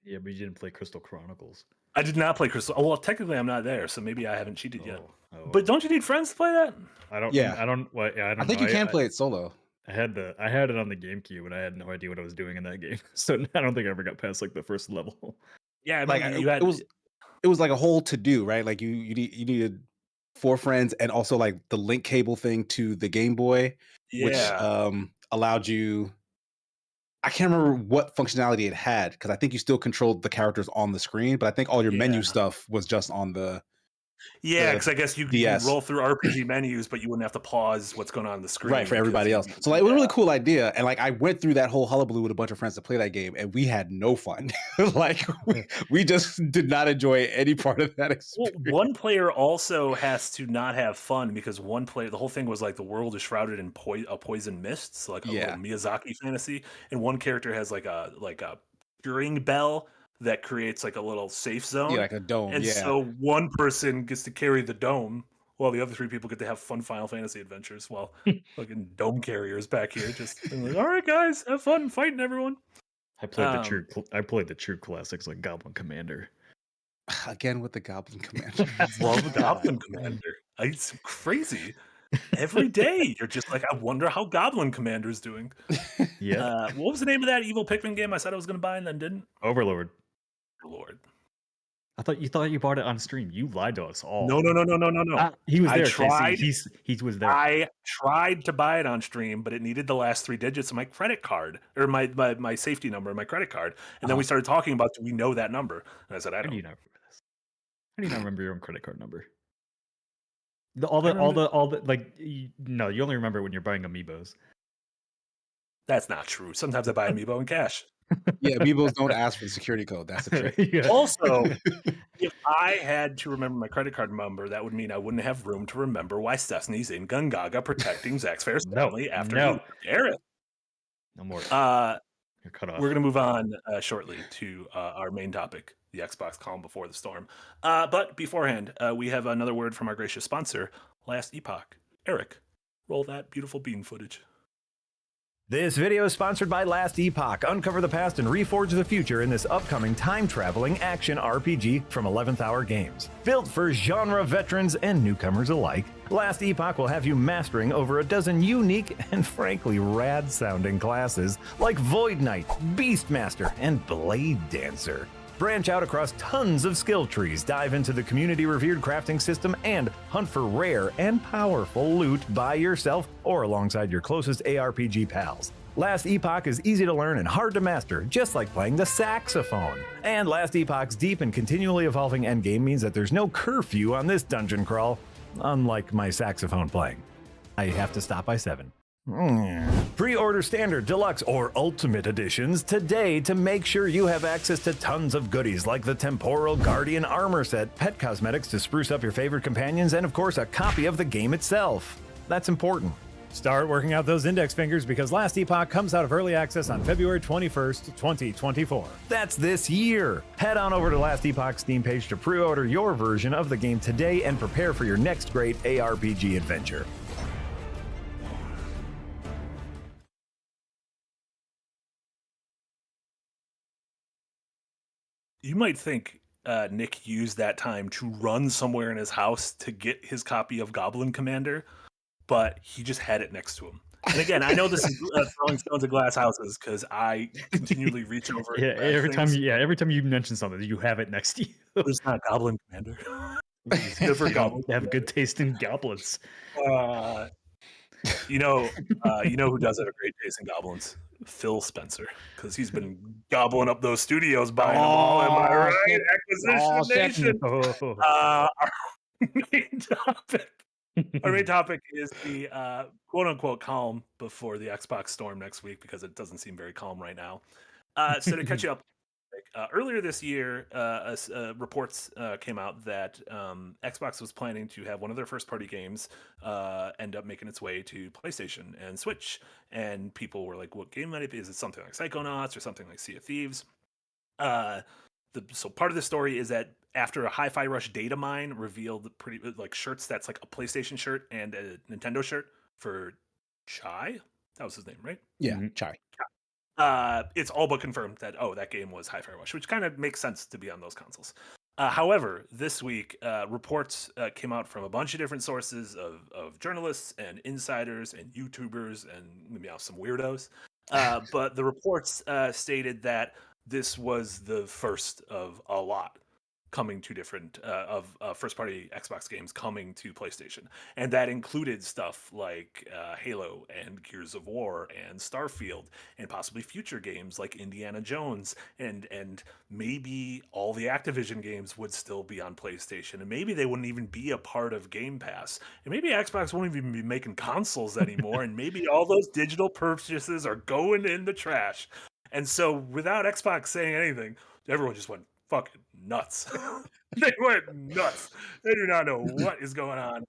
Yeah, but you didn't play Crystal Chronicles. I did not play Crystal. Oh, well, technically, I'm not there, so maybe I haven't cheated yet. Oh. But don't you need friends to play that? I don't. Yeah. I don't. Well, yeah, I don't. I think know. you can play it solo. I had it on the GameCube, and I had no idea what I was doing in that game. So I don't think I ever got past like the first level. Yeah, Like it was like a whole to do, right? Like you needed 4 friends and also like the link cable thing to the Game Boy, which allowed you. I can't remember what functionality it had because I think you still controlled the characters on the screen, but I think all your menu stuff was just on the. Yeah, because I guess you roll through RPG menus, but you wouldn't have to pause what's going on the screen. Right, for everybody else. So like, it was a really cool idea. And like I went through that whole hullabaloo with a bunch of friends to play that game, and we had no fun. Like we just did not enjoy any part of that experience. Well, one player also has to not have fun because one player, the whole thing was like the world is shrouded in a poison mist, so like a little Miyazaki fantasy, and one character has like a curing bell that creates like a little safe zone. Yeah, like a dome. And so one person gets to carry the dome while the other 3 people get to have fun Final Fantasy adventures while fucking dome carriers back here just like, all right, guys, have fun fighting everyone. I played the true classics like Goblin Commander. Again with the Goblin Commander. Love Goblin Commander. It's crazy. Every day you're just like, I wonder how Goblin Commander's doing. Yeah. What was the name of that evil Pikmin game I said I was going to buy and then didn't? Overlord. Lord. I thought you bought it on stream. You lied to us all. No. He was there. I tried. He was there. I tried to buy it on stream, but it needed the last 3 digits of my credit card or my safety number, my credit card. And then we started talking about, do we know that number? And I said, I don't. How do you not remember this? How do you not remember your own credit card number? You only remember when you're buying amiibos. That's not true. Sometimes I buy amiibo in cash. Yeah, amiibos don't ask for the security code. That's the trick. Yeah. Also, if I had to remember my credit card number, that would mean I wouldn't have room to remember why Stephanie's in Gungaga protecting Zax Fair's family after he Gareth. No more. You're cut off. We're going to move on shortly to our main topic, the Xbox calm before the storm. But beforehand, we have another word from our gracious sponsor, Last Epoch. Eric, roll that beautiful bean footage. This video is sponsored by Last Epoch. Uncover the past and reforge the future in this upcoming time-traveling action RPG from 11th Hour Games. Built for genre veterans and newcomers alike, Last Epoch will have you mastering over a dozen unique and frankly rad-sounding classes like Void Knight, Beastmaster, and Blade Dancer. Branch out across tons of skill trees, dive into the community-revered crafting system, and hunt for rare and powerful loot by yourself or alongside your closest ARPG pals. Last Epoch is easy to learn and hard to master, just like playing the saxophone. And Last Epoch's deep and continually evolving endgame means that there's no curfew on this dungeon crawl, unlike my saxophone playing. I have to stop by 7. Pre-order standard, deluxe, or ultimate editions today to make sure you have access to tons of goodies like the Temporal Guardian armor set, pet cosmetics to spruce up your favorite companions, and of course a copy of the game itself. That's important. Start working out those index fingers because Last Epoch comes out of early access on February 21st, 2024. That's this year. Head on over to Last Epoch's Steam page to pre-order your version of the game today and prepare for your next great ARPG adventure. You might think Nick used that time to run somewhere in his house to get his copy of Goblin Commander, but he just had it next to him. And again, I know this is throwing stones at glass houses because I continually reach over. Every time you mention something, you have it next to you. It's not Goblin Commander. It's good for goblins. They have good taste in goblins. You know who does have a great taste in goblins? Phil Spencer, because he's been gobbling up those studios, buying them all. Am I right? Acquisition Nation. Our main topic is the quote-unquote calm before the Xbox storm next week, because it doesn't seem very calm right now. So to catch you up, earlier this year, reports came out that Xbox was planning to have one of their first-party games end up making its way to PlayStation and Switch. And people were like, what game might it be? Is it something like Psychonauts or something like Sea of Thieves? So part of the story is that after a Hi-Fi Rush data mine revealed pretty like shirts that's like a PlayStation shirt and a Nintendo shirt for Chai. That was his name, right? Yeah, Chai. It's all but confirmed that that game was Hi-Fi Rush, which kind of makes sense to be on those consoles. However, this week reports came out from a bunch of different sources of journalists and insiders and YouTubers and maybe some weirdos. But the reports stated that this was the first of a lot coming to different of first-party Xbox games coming to PlayStation, and that included stuff like Halo and Gears of War and Starfield, and possibly future games like Indiana Jones, and maybe all the Activision games would still be on PlayStation, and maybe they wouldn't even be a part of Game Pass, and maybe Xbox won't even be making consoles anymore, and maybe all those digital purchases are going in the trash. And so, without Xbox saying anything, everyone just went fucking nuts. They went nuts. They do not know what is going on.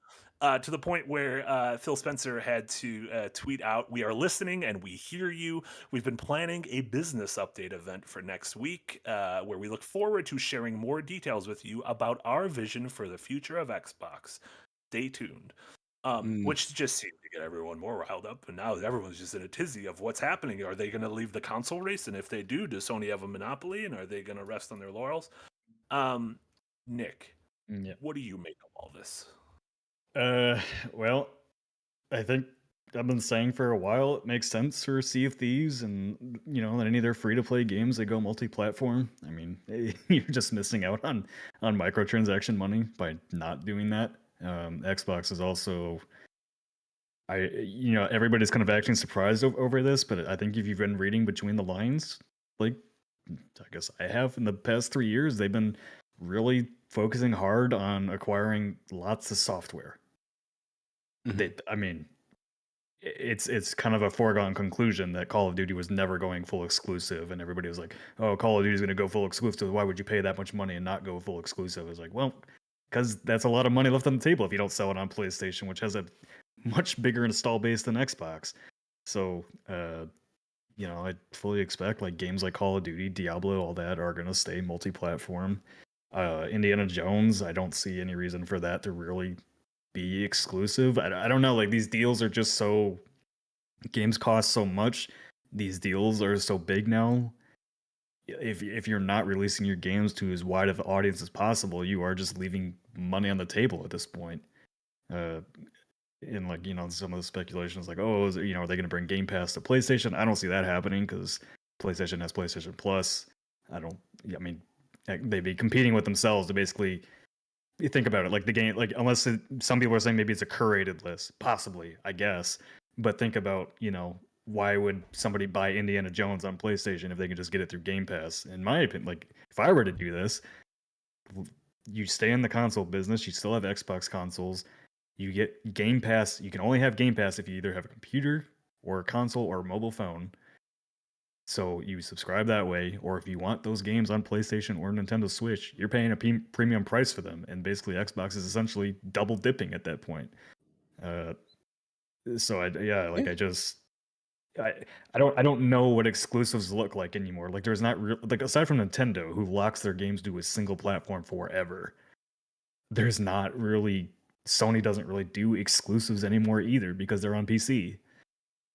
To the point where Phil Spencer had to tweet out, "We are listening and we hear you. We've been planning a business update event for next week where we look forward to sharing more details with you about our vision for the future of Xbox. Stay tuned." Which just seemed to get everyone more riled up, and now everyone's just in a tizzy of what's happening. Are they going to leave the console race? And if they do, does Sony have a monopoly? And are they going to rest on their laurels? Nick, what do you make of all this? Well, I think I've been saying for a while it makes sense for Sea of Thieves and any of their free-to-play games that go multi-platform. I mean, you're just missing out on microtransaction money by not doing that. Xbox is also, everybody's kind of acting surprised over this, but I think if you've been reading between the lines, like I guess I have in the past 3 years, they've been really focusing hard on acquiring lots of software. Mm-hmm. It's kind of a foregone conclusion that Call of Duty was never going full exclusive, and everybody was like, "Oh, Call of Duty is going to go full exclusive. Why would you pay that much money and not go full exclusive?" It's like, well, because that's a lot of money left on the table if you don't sell it on PlayStation, which has a much bigger install base than Xbox. So, I fully expect like games like Call of Duty, Diablo, all that are gonna stay multi-platform. Indiana Jones, I don't see any reason for that to really be exclusive. I don't know, like these deals are just so games cost so much. These deals are so big now. If you're not releasing your games to as wide of an audience as possible, you are just leaving money on the table at this point. Uh, and like some of the speculations, like are they going to bring Game Pass to PlayStation? I don't see that happening because PlayStation has PlayStation Plus. I mean, they'd be competing with themselves to basically. You think about it, like the game, like some people are saying maybe it's a curated list, possibly, I guess. But think about, why would somebody buy Indiana Jones on PlayStation if they can just get it through Game Pass? In my opinion, like if I were to do this, you stay in the console business, you still have Xbox consoles, you get Game Pass. You can only have Game Pass if you either have a computer or a console or a mobile phone. So you subscribe that way, or if you want those games on PlayStation or Nintendo Switch, you're paying a premium price for them, and basically Xbox is essentially double dipping at that point. So I don't know what exclusives look like anymore. Like there's not like aside from Nintendo, who locks their games to a single platform forever, there's not really Sony doesn't really do exclusives anymore either because they're on PC.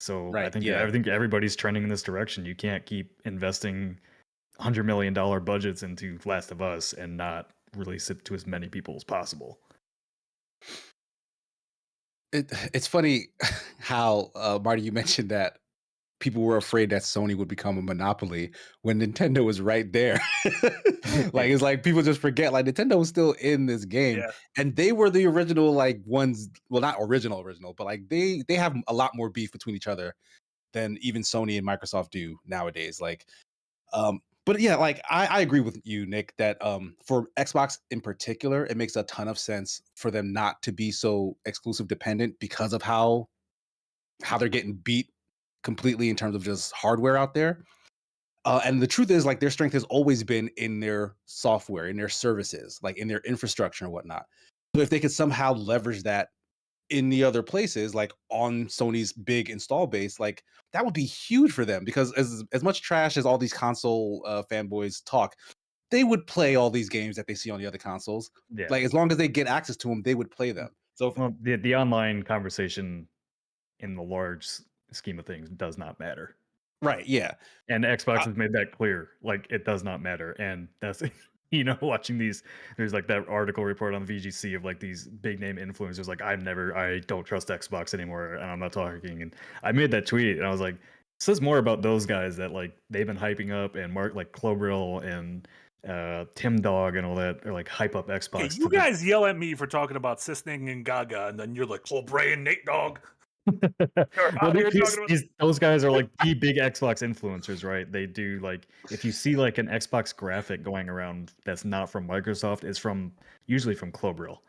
So Right, I think yeah. I think everybody's trending in this direction. You can't keep investing $100 million budgets into Last of Us and not release it to as many people as possible. It's funny how Marty, you mentioned that people were afraid that Sony would become a monopoly when Nintendo was right there. Like it's like people just forget like Nintendo was still in this game, Yeah. and they were the original like ones. Well, not original, but like they have a lot more beef between each other than even Sony and Microsoft do nowadays. Like, but yeah, like I agree with you, Nick, that for Xbox in particular, it makes a ton of sense for them not to be so exclusive dependent because of how they're getting beat completely in terms of just hardware out there. And the truth is, like, their strength has always been in their software, in their services, like in their infrastructure and whatnot. So if they could somehow leverage that in the other places, like on Sony's big install base, like that would be huge for them. Because as much trash as all these console fanboys talk, they would play all these games that they see on the other consoles. Yeah. Like as long as they get access to them, they would play them. So Well, the online conversation in the large scheme of things does not matter. right, yeah. And Xbox has made that clear. Like it does not matter. And that's watching these, there's like that article report on VGC of like these big name influencers like I don't trust Xbox anymore and I'm not talking. And I made that tweet and I was like, it says more about those guys that like they've been hyping up, and Mark like Clobril and Tim Dog and all that are like hype up Xbox. Hey, you guys yell at me for talking about Sisning and Gaga, and then you're like, "Oh, Bray and Nate Dogg." Well, those guys are like the big Xbox influencers, right? They do like if you see like an Xbox graphic going around that's not from Microsoft, it's usually from Clobril,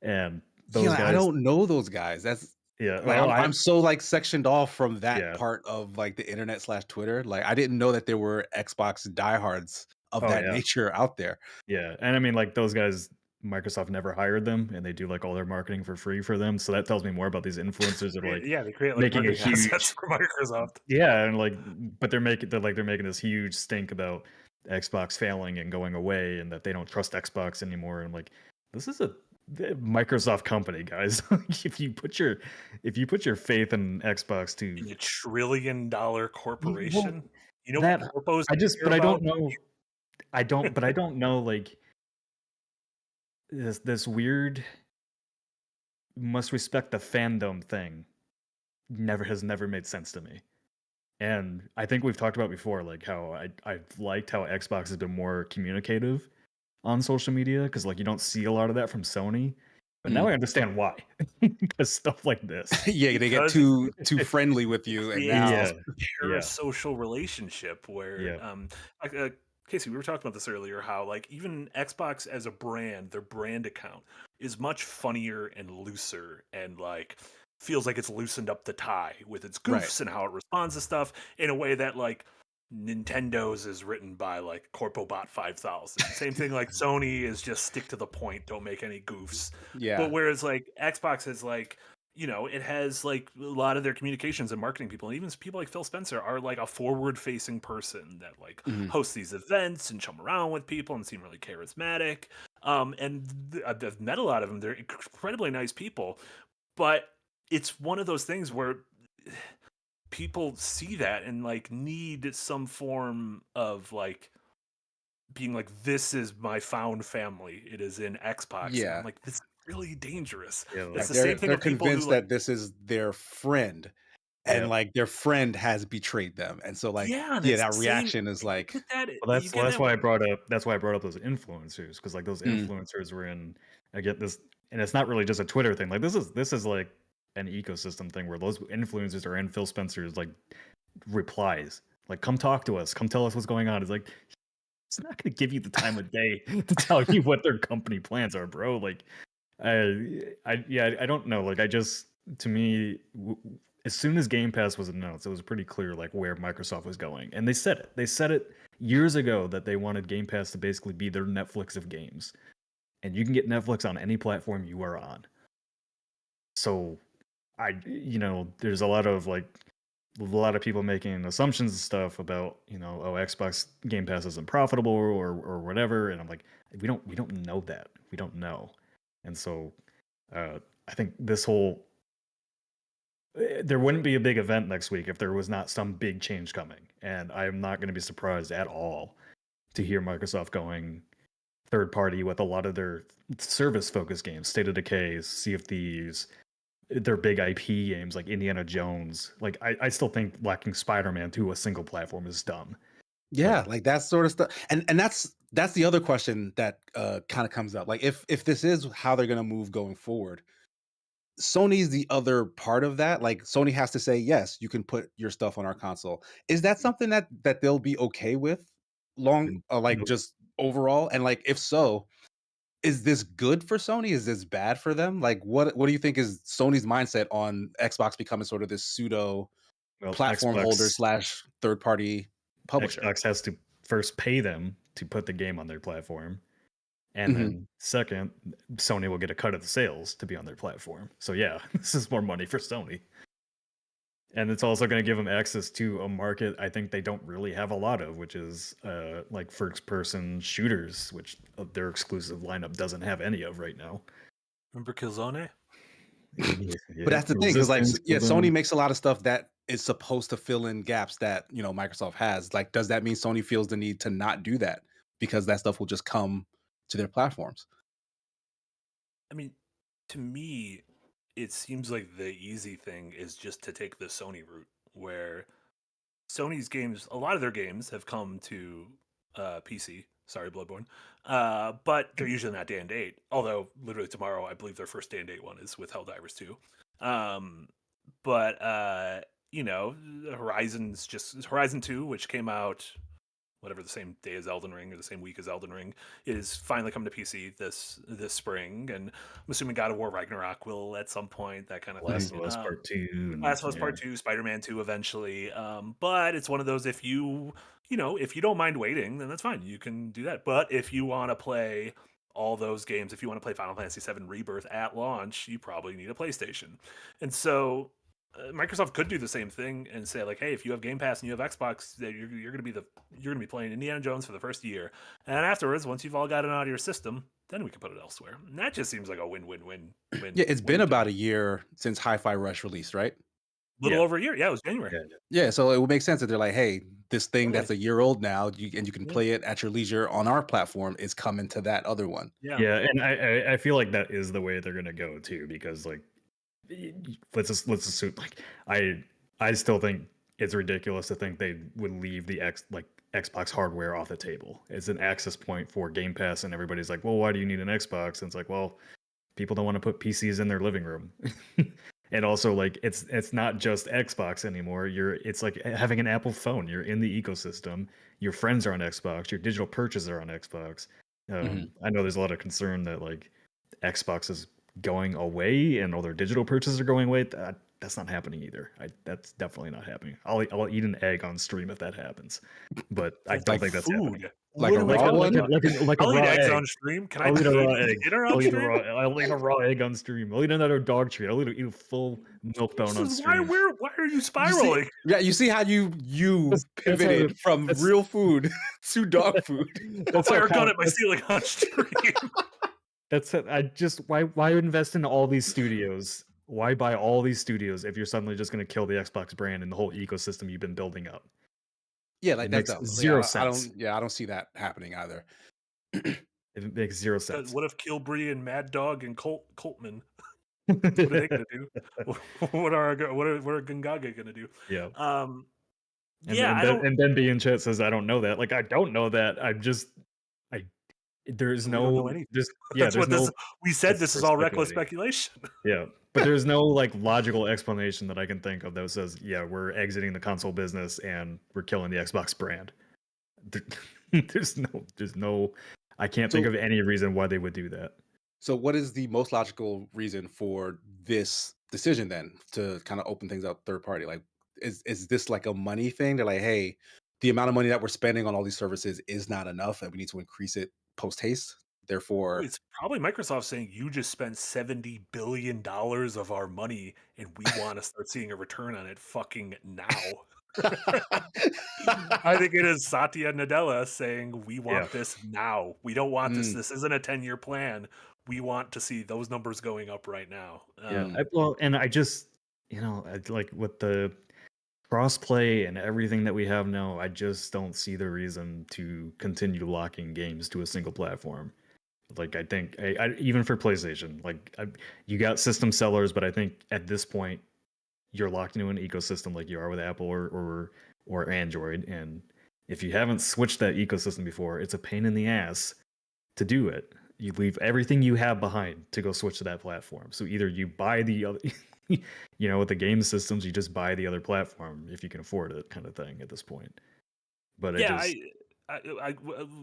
and those guys. I don't know those guys. That's like, I'm so like sectioned off from that part of like the internet / Twitter. Like I didn't know that there were Xbox diehards of that nature out there. Yeah, and I mean like those guys. Microsoft never hired them, and they do like all their marketing for free for them. So that tells me more about these influencers that are like they create like making a huge assets for Microsoft. Yeah, and like, but they're making this huge stink about Xbox failing and going away, and that they don't trust Xbox anymore. And like, this is a Microsoft company, guys. if you put your faith in Xbox to $1 trillion corporation, that what corpos I don't know. I don't know like. This weird must respect the fandom thing has never made sense to me. And I think we've talked about before like how I've liked how Xbox has been more communicative on social media because like you don't see a lot of that from Sony. But now I understand why. Because stuff like this. Yeah, they get too friendly with you, and a parasocial relationship where Casey, we were talking about this earlier, how like even Xbox as a brand, their brand account is much funnier and looser and like feels like it's loosened up the tie with its goofs and how it responds to stuff in a way that like Nintendo's is written by like Corpobot 5000. Same thing like Sony is just stick to the point, don't make any goofs. Yeah. But whereas like Xbox is like, it has like a lot of their communications and marketing people, and even people like Phil Spencer are like a forward-facing person that like Mhm. hosts these events and chum around with people and seem really charismatic. And I've met a lot of them. They're incredibly nice people, but it's one of those things where people see that and like need some form of like being like, this is my found family. It is in Xbox, and I'm Yeah. like, this is really dangerous. Yeah, It's Like the they're same thing they're with people who convinced like, that this is their friend, and yeah, like their friend has betrayed them. And so like, yeah, and yeah, it's that the same. reaction is You like, get that. well, You get that's that. why I brought up those influencers, because like those mm, influencers were in. I get this, and it's not really just a Twitter thing. Like this is like an ecosystem thing where those influencers are in Phil Spencer's like replies, like come talk to us, come tell us what's going on. It's like it's not going to give you the time of day to tell you what their company plans are, bro. Like, I don't know. Like, to me, as soon as Game Pass was announced, it was pretty clear like where Microsoft was going, and they said it. They said it years ago that they wanted Game Pass to basically be their Netflix of games, and you can get Netflix on any platform you are on. So, there's a lot of people making assumptions and stuff about, oh, Xbox Game Pass isn't profitable or whatever, and I'm like, we don't know that. We don't know. And so I think there wouldn't be a big event next week if there was not some big change coming. And I'm not going to be surprised at all to hear Microsoft going third party with a lot of their service focused games, State of Decay, Sea of Thieves, their big IP games like Indiana Jones. Like I still think lacking Spider-Man to a single platform is dumb. yeah, like that sort of stuff. And that's the other question that kind of comes up. Like if this is how they're gonna move going forward, Sony's the other part of that. Like Sony has to say, yes, you can put your stuff on our console. Is that something that they'll be okay with long, And, like just overall? And like if so, is this good for Sony? Is this bad for them? Like what do you think is Sony's mindset on Xbox becoming sort of this pseudo well, platform holder slash third party publisher? Xbox has to first pay them to put the game on their platform. And Mhm. then second, Sony will get a cut of the sales to be on their platform. So yeah, this is more money for Sony. And it's also going to give them access to a market I think they don't really have a lot of, which is like first-person shooters, which their exclusive lineup doesn't have any of right now. Remember Killzone? But that's the thing, because like Resistance, yeah, Killzone. Sony makes a lot of stuff that is supposed to fill in gaps that Microsoft has. Like, does that mean Sony feels the need to not do that because that stuff will just come to their platforms? I mean, to me, it seems like the easy thing is just to take the Sony route, where Sony's games, a lot of their games have come to PC. Sorry, Bloodborne. But they're usually not day and date. Although, literally tomorrow, I believe their first day and date one is with Helldivers 2. Um, but, Horizon 2, which came out whatever the same day as Elden Ring or the same week as Elden Ring, is finally coming to PC this spring, and I'm assuming God of War Ragnarok will at some point, that kind of Last thing. of Us Part 2. Last of Us Part 2, Spider-Man 2 eventually. But it's one of those, if you don't mind waiting, then that's fine. You can do that. But if you want to play all those games, if you want to play Final Fantasy VII Rebirth at launch, you probably need a PlayStation. And so Microsoft could do the same thing and say like, hey, if you have Game Pass and you have Xbox, you're going to be playing Indiana Jones for the first year, and afterwards, once you've all got it out of your system, then we can put it elsewhere. And that just seems like a win-win-win. Yeah, it's been about a year since Hi-Fi Rush released, right? Little Yeah. over a year. Yeah, it was January. Yeah, so it would make sense that they're like, hey, this thing Totally. that's a year old now, you can Yeah. play it at your leisure on our platform, is coming to that other one. Yeah, and I feel like that is the way they're gonna go too, because like let's assume like I still think it's ridiculous to think they would leave the Xbox hardware off the table. It's an access point for Game Pass, and everybody's like, well, why do you need an Xbox? And it's like, well, people don't want to put PCs in their living room. And also like it's not just Xbox anymore. It's like having an Apple phone. You're in the ecosystem. Your friends are on Xbox. Your digital purchases are on Xbox. I know there's a lot of concern that like Xbox is going away and all their digital purchases are going away. that's not happening either. That's definitely not happening. I'll eat an egg on stream if that happens, but I don't think that's happening. Like a raw one? Like a I'll eat raw eggs egg. on stream. Can I I'll eat a raw eat egg. dinner on I'll eat a stream? raw egg on stream. I'll eat another dog treat. I'll eat a full milk bone on Why stream. why are you spiraling? You see how you That's pivoted from real food to dog food. That's fire gun at my ceiling on stream. That's it. Why invest in all these studios? Why buy all these studios if you're suddenly just going to kill the Xbox brand and the whole ecosystem you've been building up? Yeah, like It that's makes dumb. zero I sense. don't see that happening either. It makes zero sense. What if Kilbree and Mad Dog and Coltman? What are they gonna do? What are Gungaga gonna do? Yeah. And then B in chat says, "I don't know that." Like, I don't know that. There's we don't know no, anything. there's no. We said this is all reckless speculating. speculation. Yeah, but there's no like logical explanation that I can think of that says, "Yeah, we're exiting the console business and we're killing the Xbox brand." There's no. I can't think of any reason why they would do that. So, what is the most logical reason for this decision then to kind of open things up third party? Like, is this like a money thing? They're like, hey, the amount of money that we're spending on all these services is not enough, and we need to increase it post haste. Therefore, it's probably Microsoft saying you just spent $70 billion of our money, and we want to start seeing a return on it fucking now. I think it is Satya Nadella saying we want this now. We don't want this. This isn't a 10-year plan. We want to see those numbers going up right now. And I just, like with the crossplay and everything that we have now, I just don't see the reason to continue locking games to a single platform. Like, I think even for PlayStation, you got system sellers, but I think at this point you're locked into an ecosystem like you are with Apple or Android. And if you haven't switched that ecosystem before, it's a pain in the ass to do it. You leave everything you have behind to go switch to that platform. So either you buy the other, with the game systems, you just buy the other platform if you can afford it, kind of thing at this point. But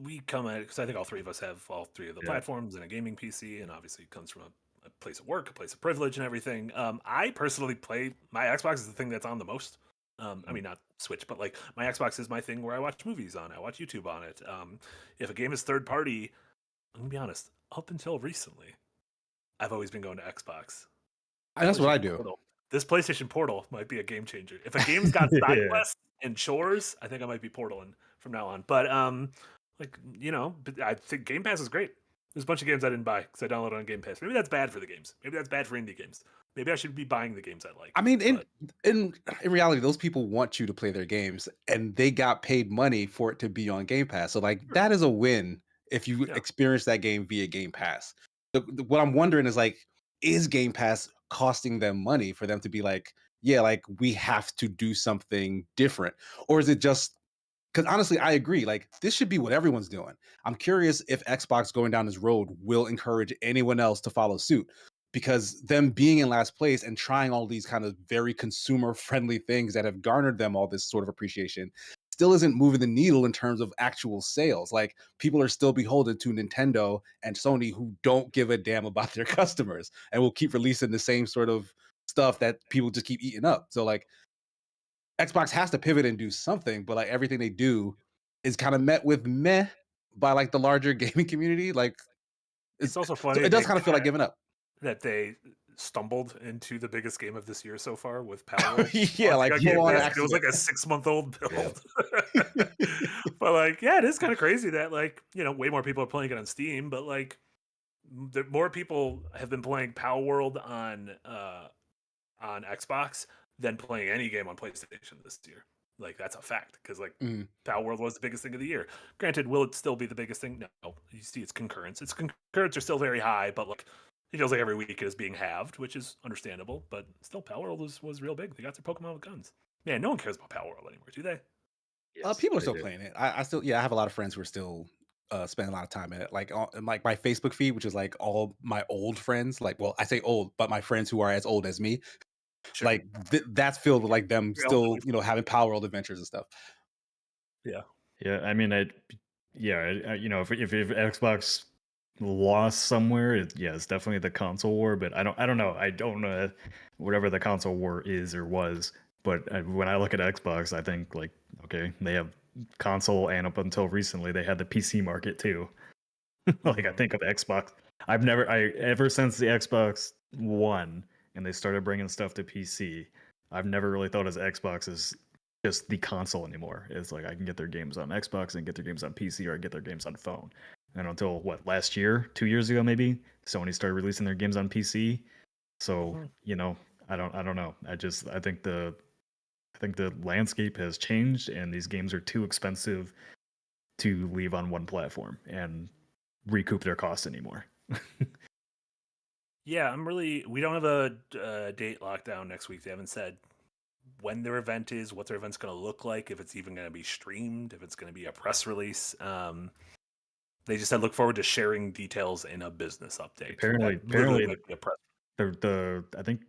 we come at it because I think all three of us have all three of the platforms and a gaming PC, and obviously it comes from a place of work, a place of privilege, and everything. I personally play my Xbox is the thing that's on the most. I mean, not Switch, but like my Xbox is my thing where I watch movies on it, I watch YouTube on it. If a game is third party, I'm gonna be honest. Up until recently, I've always been going to Xbox. And that's what I do. Portal. This PlayStation Portal might be a game changer. If a game's got side quests and chores, I think I might be portaling from now on. But I think Game Pass is great. There's a bunch of games I didn't buy because I downloaded on Game Pass. Maybe that's bad for the games. Maybe that's bad for indie games. Maybe I should be buying the games I like. I mean, in reality, those people want you to play their games, and they got paid money for it to be on Game Pass. So, that is a win if you experience that game via Game Pass. What I'm wondering is Game Pass costing them money for them to be like, we have to do something different? Or is it just because honestly, I agree. This should be what everyone's doing. I'm curious if Xbox going down this road will encourage anyone else to follow suit, because them being in last place and trying all these kind of very consumer friendly things that have garnered them all this sort of appreciation still isn't moving the needle in terms of actual sales. People are still beholden to Nintendo and Sony, who don't give a damn about their customers and will keep releasing the same sort of stuff that people just keep eating up. So Xbox has to pivot and do something, but everything they do is kind of met with meh by the larger gaming community. It's also funny. So it does kind of feel like giving up. That they stombled into the biggest game of this year so far with Power. Yeah, it was like a 6-month-old build. Yeah. But it is kind of crazy that way more people are playing it on Steam, but more people have been playing Power World on Xbox than playing any game on PlayStation this year. That's a fact, because Power World was the biggest thing of the year. Granted, will it still be the biggest thing? No. You see, its concurrence are still very high, but it feels like every week it is being halved, which is understandable. But still, Power World was real big. They got their Pokemon with guns. Man, no one cares about Power World anymore, do they? Yes, people are still playing it. I still, I have a lot of friends who are still spending a lot of time in it. My Facebook feed, which is all my old friends. I say old, but my friends who are as old as me. Sure. That's filled with them still, having Power World adventures and stuff. Yeah. Yeah. I mean, if Xbox lost somewhere. It's definitely the console war, but I don't know. I don't know whatever the console war is or was. But when I look at Xbox, I think like, okay, they have console, and up until recently, they had the PC market too. Like I think of Xbox. Ever since the Xbox One and they started bringing stuff to PC, I've never really thought as Xbox as just the console anymore. It's like I can get their games on Xbox and get their games on PC, or I get their games on phone. And until what, last year, 2 years ago maybe, Sony started releasing their games on PC. So I don't know. I think the landscape has changed, and these games are too expensive to leave on one platform and recoup their costs anymore. Yeah, we don't have a date lockdown next week. They haven't said when their event is, what their event's going to look like, if it's even going to be streamed, if it's going to be a press release. They just said look forward to sharing details in a business update. Apparently, I think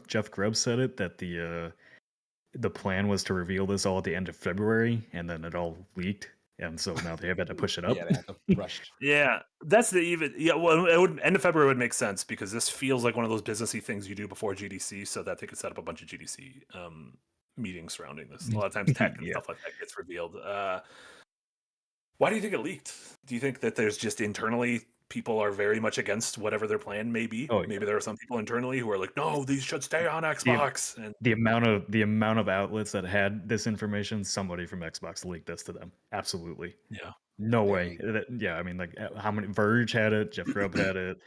Jeff Grubb said it, that the plan was to reveal this all at the end of February, and then it all leaked, and so now they have had to push it up. Yeah, they had to rush. Yeah, well, end of February would make sense because this feels like one of those businessy things you do before GDC, so that they could set up a bunch of GDC meetings surrounding this. A lot of times, tech and stuff like that gets revealed. Why do you think it leaked? Do you think that there's just internally people are very much against whatever their plan may be? Maybe there are some people internally who are like, no, these should stay on Xbox. And the amount of outlets that had this information, somebody from Xbox leaked this to them. Absolutely. Yeah. No way. Yeah, I mean, like, how many? Verge had it. Jeff Grubb had it.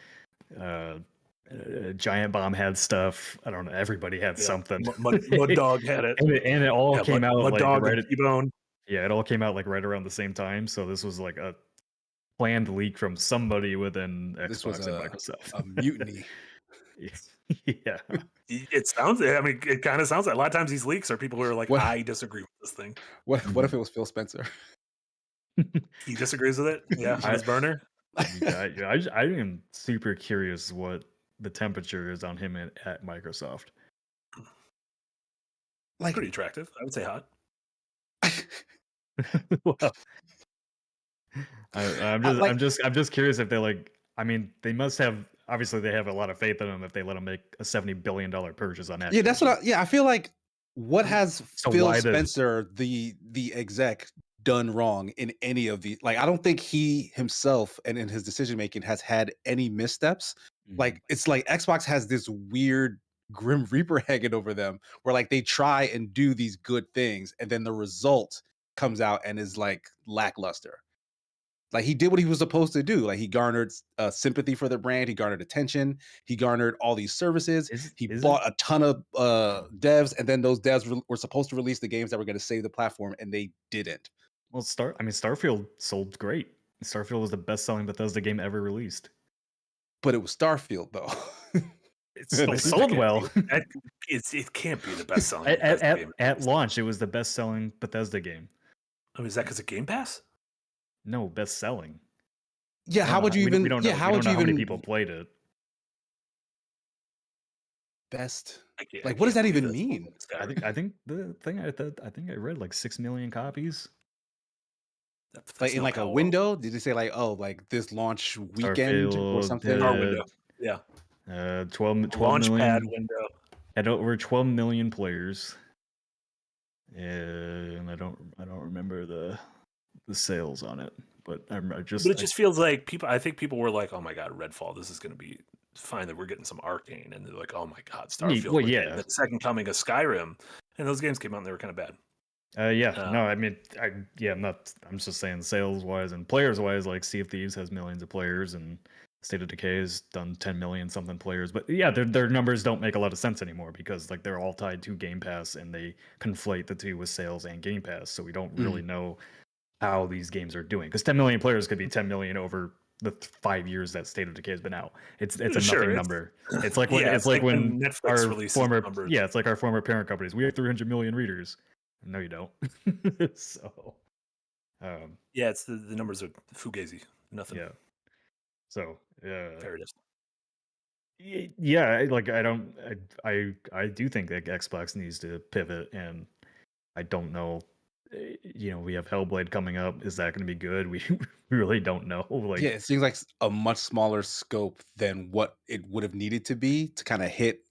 Giant Bomb had stuff. I don't know. Everybody had something. Mud Dog had it, and it all came out like right at T-Bone. Yeah, it all came out like right around the same time. So this was like a planned leak from somebody within Xbox and Microsoft. A mutiny. Yeah. It sounds. I mean, it kind of sounds like a lot of times these leaks are people who are like, I disagree with this thing. What if it was Phil Spencer? He disagrees with it. Yeah, Heinz Burner. I am super curious what the temperature is on him at Microsoft. Like, pretty attractive. I would say hot. Well, I'm just curious if they like. I mean, they must have. Obviously, they have a lot of faith in him if they let him make a $70 billion purchase on that. Yeah, that's what. I feel like what has Phil Spencer, the exec, done wrong in any of these? Like, I don't think he himself and in his decision making has had any missteps. Like, it's like Xbox has this weird Grim Reaper hanging over them, where like they try and do these good things, and then the result comes out and is like lackluster. Like, he did what he was supposed to do. Like, he garnered sympathy for the brand. He garnered attention. He garnered all these services. He bought a ton of devs, and then those devs were supposed to release the games that were going to save the platform, and they didn't. Well, Starfield sold great. Starfield was the best-selling Bethesda game ever released. But it was Starfield, though. It sold well. It can't be the best-selling at launch. It was the best-selling Bethesda game. Oh, is that because of Game Pass? No, best-selling. Yeah, how would you even? We don't know, how many people played it. Best. Like, what does that even mean? I think I read like 6 million copies. Like in like a window? Did they say like, oh, like this launch weekend or something? Our window. Yeah. 12 launch million, pad window. Had over 12 million players. And I don't remember the sales on it, but it just feels like people. I think people were like, "Oh my god, Redfall! This is going to be fine. That we're getting some Arcane," and they're like, "Oh my god, Starfield!" Well, yeah, the second coming of Skyrim, and those games came out and they were kind of bad. No, I mean, I'm just saying, sales wise and players wise, like Sea of Thieves has millions of players, and State of Decay has done 10 million something players, but yeah, their numbers don't make a lot of sense anymore because like they're all tied to Game Pass and they conflate the two with sales and Game Pass, so we don't really know how these games are doing, because 10 million players could be 10 million over the 5 years that State of Decay has been out. It's a nothing number. It's like when when Netflix releases numbers. Yeah, it's like our former parent companies. We have 300 million readers. No, you don't. So, yeah, it's the numbers are fugazi. Nothing. Yeah. So, there it is. Yeah, like I do think that Xbox needs to pivot, and I don't know we have Hellblade coming up. Is that going to be good? We really don't know. Like, Yeah, it seems like a much smaller scope than what it would have needed to be to kind of hit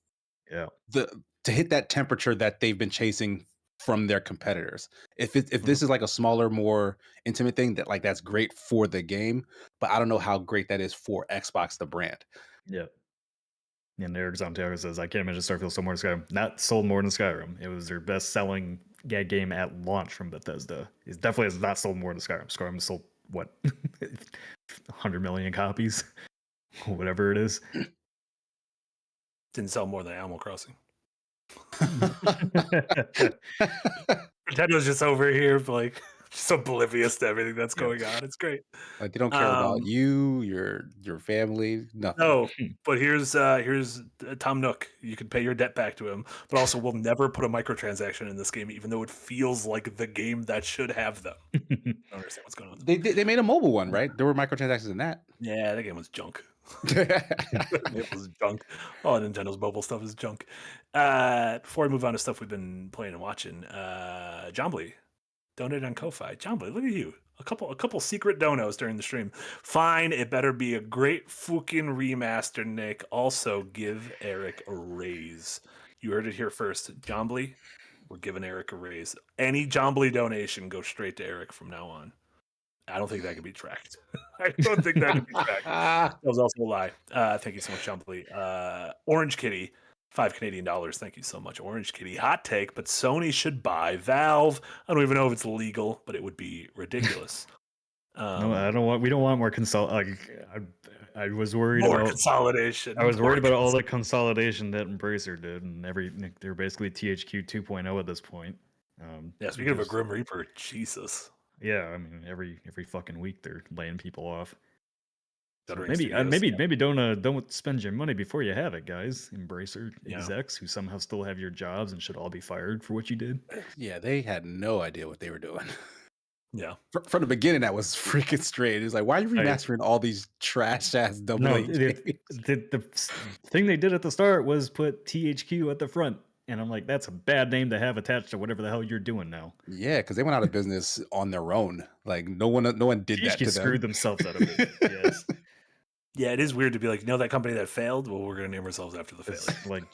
yeah, that temperature that they've been chasing from their competitors. If this is like a smaller, more intimate thing, that's great for the game, but I don't know how great that is for Xbox, the brand. yeah. And Eric Santiago says, I can't imagine Starfield sold more than Skyrim. Not sold more than Skyrim. It was their best selling game at launch from Bethesda. It definitely has not sold more than Skyrim. Skyrim sold, what, 100 million copies? Whatever it is. Didn't sell more than Animal Crossing. Nintendo's just over here, like, just oblivious to everything that's going on. It's great. Like they don't care about you, your family, nothing. No, but here's Tom Nook. You can pay your debt back to him, but also we'll never put a microtransaction in this game, even though it feels like the game that should have them. I don't understand what's going on. They made a mobile one, right? There were microtransactions in that. Yeah, that game was junk. It was junk. All Nintendo's mobile stuff is junk. Before we move on to stuff we've been playing and watching, Jombly donated on Ko-Fi. Jombly, look at you. A couple secret donos during the stream. Fine, it better be a great fucking remaster, Nick. Also, give Eric a raise. You heard it here first. Jombly, we're giving Eric a raise. Any Jombly donation goes straight to Eric from now on. I don't think that can be tracked. I don't think that can be tracked. That was also a lie. Thank you so much, Jumbly. Orange Kitty, $5 Canadian. Thank you so much, Orange Kitty. Hot take, but Sony should buy Valve. I don't even know if it's legal, but it would be ridiculous. No, I don't want. We don't want more I was worried more about consolidation. I was worried about all the consolidation that Embracer did, and they're basically THQ 2.0 at this point. Yeah, speaking of a Grim Reaper, Jesus. Yeah, I mean every fucking week they're laying people off. So Guttering maybe Studios, maybe don't spend your money before you have it, guys. Embracer execs who somehow still have your jobs and should all be fired for what you did. Yeah, they had no idea what they were doing. Yeah, from the beginning, that was freaking straight. It was like, why are you remastering all these trash ass double A games? The thing they did at the start was put THQ at the front. And I'm like, that's a bad name to have attached to whatever the hell you're doing now. Yeah, because they went out of business on their own. Like no one did that to them. Screwed themselves out of it. Yes. Yeah, it is weird to be like, that company that failed? Well, we're going to name ourselves after the failure. Like,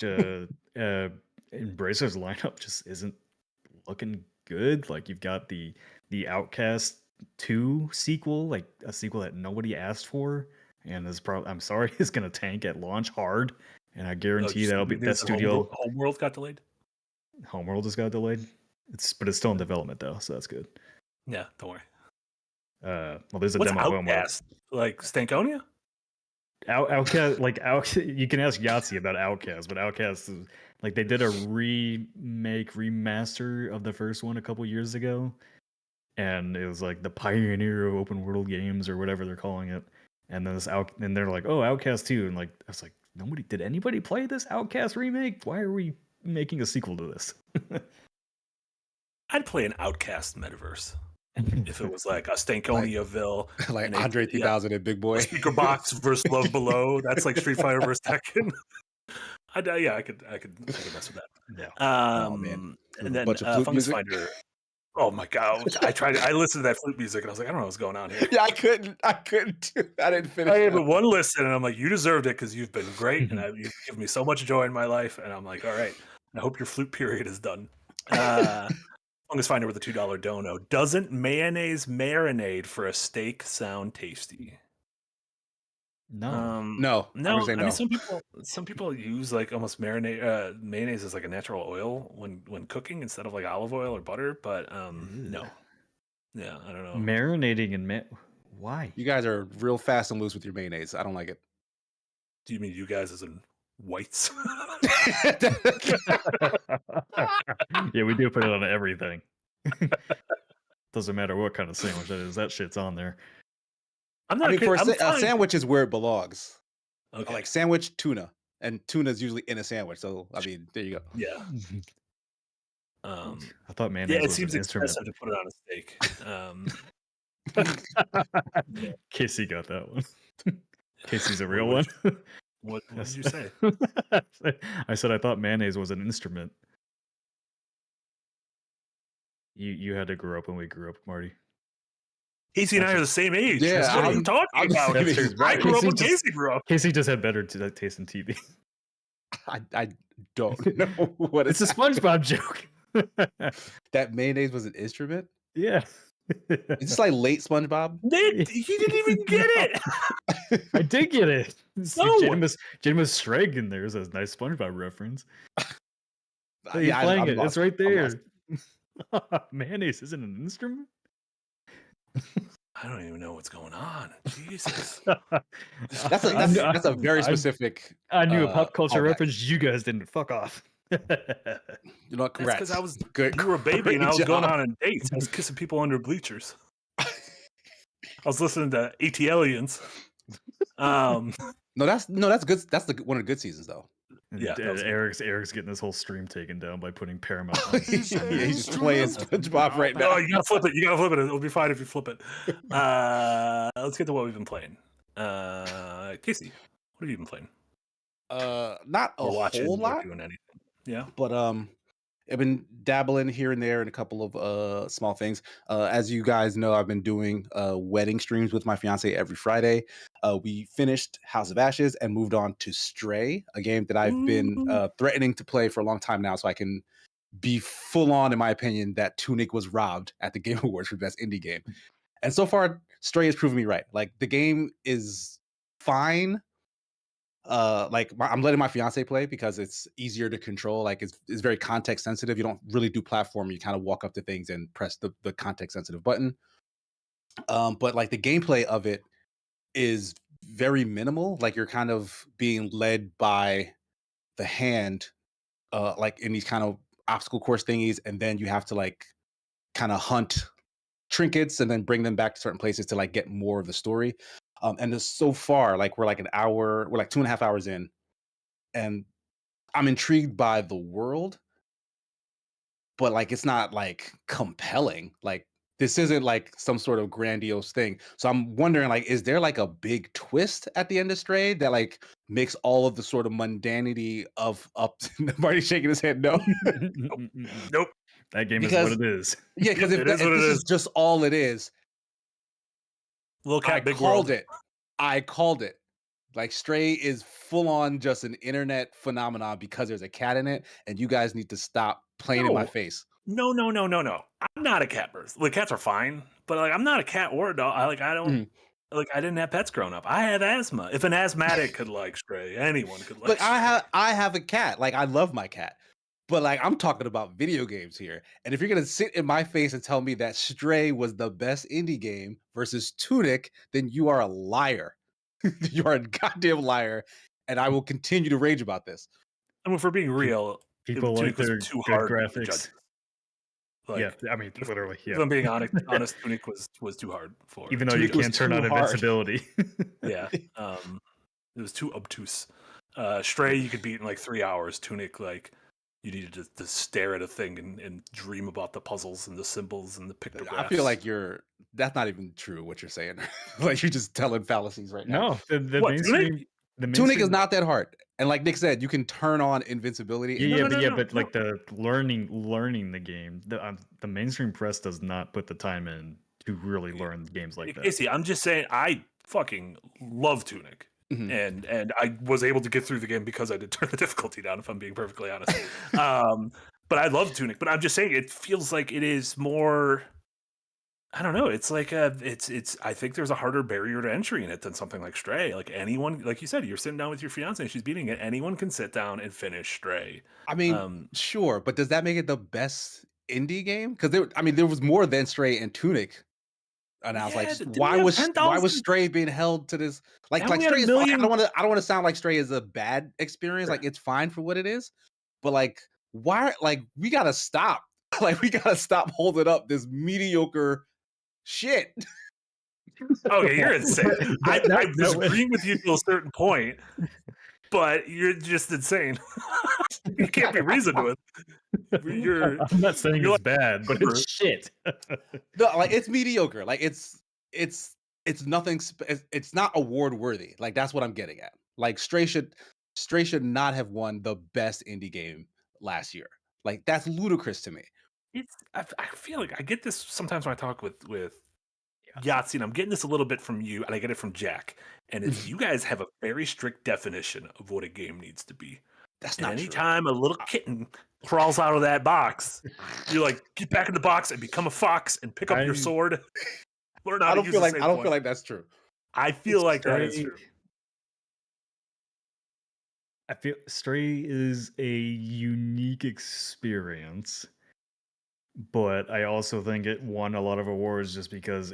Embracer's lineup just isn't looking good. Like, you've got the Outcast 2 sequel, like a sequel that nobody asked for, and is probably, I'm sorry, is going to tank at launch hard. And I guarantee that'll be that studio. Homeworld got delayed. Homeworld just got delayed. But it's still in development though, so that's good. Yeah, don't worry. Well, there's a What's demo. Outcast? Like Stankonia? Outcast, you can ask Yahtzee about Outcast, but Outcast is like they did a remaster of the first one a couple years ago, and it was like the pioneer of open world games or whatever they're calling it. And then and they're like, oh, Outcast 2, and like I was like, did anybody play this Outcast remake? Why are we making a sequel to this? I'd play an Outcast metaverse if it was like a Stankoniaville, like Andre 3000 and Big Boy, Speaker Box versus Love Below. That's like Street Fighter versus Tekken. I could mess with that. Yeah. Oh man. And then Fungus Finder. Oh my god! I listened to that flute music and I was like, I don't know what's going on here. Yeah, I couldn't. I didn't finish. I gave it one listen and I'm like, you deserved it because you've been great and you've given me so much joy in my life. And I'm like, all right, I hope your flute period is done. Fungus Finder with a $2 dono. Doesn't mayonnaise marinade for a steak sound tasty? No. No. I mean, some people use like almost mayonnaise as like a natural oil when cooking instead of like olive oil or butter, but no. Yeah, I don't know. Marinating and why? You guys are real fast and loose with your mayonnaise. I don't like it. Do you mean you guys as in whites? Yeah, we do put it on everything. Doesn't matter what kind of sandwich it is. That shit's on there. A sandwich is where it belongs. Okay. Like sandwich tuna, and tuna is usually in a sandwich. So I mean, there you go. Yeah. I thought mayonnaise. Yeah, it was seems an expensive instrument. to put it on a steak. Casey got that one. Casey's a real one. What did you say? I said I thought mayonnaise was an instrument. You had to grow up when we grew up, Marty. Casey and I are the same age. Yeah, What are you talking I'm the about? same age as I Brian. grew up Casey when just- Casey grew up. Casey just had better taste in TV. I don't know what It's a SpongeBob joke. that mayonnaise was an instrument. Yeah. Is this like late SpongeBob? Nick, he didn't even get it. I did get it. No. James Streg in there is a nice SpongeBob reference. You're Yeah, playing I'm it. It's lost. right I'm lost. there. Mayonnaise isn't an instrument. I don't even know what's going on. Jesus. That's a very specific. I knew a pop culture callback. reference. You guys didn't. Fuck off. You know what? That's Congrats. because I was good. you were a baby and I Great was going job. on dates. I was kissing people under bleachers. I was listening to AT Aliens. No, that's good. That's one of the good seasons though. Yeah, that was- Eric's getting this whole stream taken down by putting Paramount. On. Yeah, he's just playing SpongeBob right now. No, you gotta flip it. You gotta flip it. It'll be fine if you flip it. Let's get to what we've been playing. Casey, what have you been playing? Not a Or watching? whole or lot, doing anything? Yeah. but I've been dabbling here and there in a couple of small things. As you guys know, I've been doing wedding streams with my fiance every Friday. We finished House of Ashes and moved on to Stray, a game that I've been threatening to play for a long time now, so I can be full on, in my opinion, that Tunic was robbed at the Game Awards for Best Indie Game. And so far, Stray has proven me right. Like, the game is fine. I'm letting my fiance play because it's easier to control. Like, it's very context sensitive. You don't really do platform. You kind of walk up to things and press the context sensitive button. But like the gameplay of it is very minimal. Like, you're kind of being led by the hand, like in these kind of obstacle course thingies, and then you have to like kind of hunt trinkets and then bring them back to certain places to like get more of the story. And so far, like we're like 2.5 hours in, and I'm intrigued by the world, but like it's not like compelling. Like, this isn't like some sort of grandiose thing. So I'm wondering, like, is there like a big twist at the end of Stray that like makes all of the sort of mundanity of up? Marty's shaking his head no. Nope. That game Because- is what it is. Yeah, because if It is what it this is. is just all it is, Little cat, I big called world. it. I called it. Like, Stray is full on just an internet phenomenon because there's a cat in it, and you guys need to stop playing in my No. face. No. I'm not a cat person. Like, cats are fine, but like I'm not a cat or a dog. I don't like. I didn't have pets growing up. I had asthma. If an asthmatic could like Stray, anyone could like. But I have a cat. Like, I love my cat. But like, I'm talking about video games here. And if you're gonna sit in my face and tell me that Stray was the best indie game versus Tunic, then you are a liar. You are a goddamn liar. And I will continue to rage about this. I mean, for being real, People Tunic like was their too good hard to graphics. judge. Like, Yeah, I mean, literally, If yeah. I'm being honest, Tunic was too hard for. Even though Tunic you was can't turn too on hard. invincibility. Yeah, it was too obtuse. Stray you could beat in like 3 hours. Tunic, like, you needed to stare at a thing and dream about the puzzles and the symbols and the pictographs. I feel like that's not even true what you're saying. Like, you're just telling fallacies right now. No, the What, mainstream. The Tunic mainstream- is not that hard. And like Nick said, you can turn on invincibility. Yeah, and but like the learning the game, the mainstream press does not put the time in to really learn games like that. Casey, I'm just saying, I fucking love Tunic. Mhm. And I was able to get through the game because I did turn the difficulty down, if I'm being perfectly honest. But I love Tunic. But I'm just saying, it feels like it is more. I don't know. It's like it's. I think there's a harder barrier to entry in it than something like Stray. Like, anyone, like you said, you're sitting down with your fiance and she's beating it. Anyone can sit down and finish Stray. I mean, sure, but does that make it the best indie game? Because there was more than Stray and Tunic. And I was Yeah, like, didn't why we have was 10,000? Stray being held to this? Like And we had Stray a is fine. I million- don't want to sound like Stray is a bad experience. Sure. Like, it's fine for what it is. But like, why? Like, we gotta stop. Like, we gotta stop holding up this mediocre shit. Okay, you're insane. I That was was- agreeing with you to a certain point, but you're just insane. You can't be reasoned with. You're I'm not saying you're it's bad, but Cooper. it's shit. No, like, it's mediocre. Like, it's nothing. It's not award worthy. Like, that's what I'm getting at. Like, Stray should not have won the best indie game last year. Like, that's ludicrous to me. I feel like I get this sometimes when I talk with Yahtzee, and I'm getting this a little bit from you, and I get it from Jack. And it's you guys have a very strict definition of what a game needs to be. That's And not true. anytime a little kitten crawls out of that box, you're like, get back in the box and become a fox and pick up your sword. Learn how I to don't use feel the like save I don't point. feel like that's true. I feel like that is true. I feel Stray is a unique experience, but I also think it won a lot of awards just because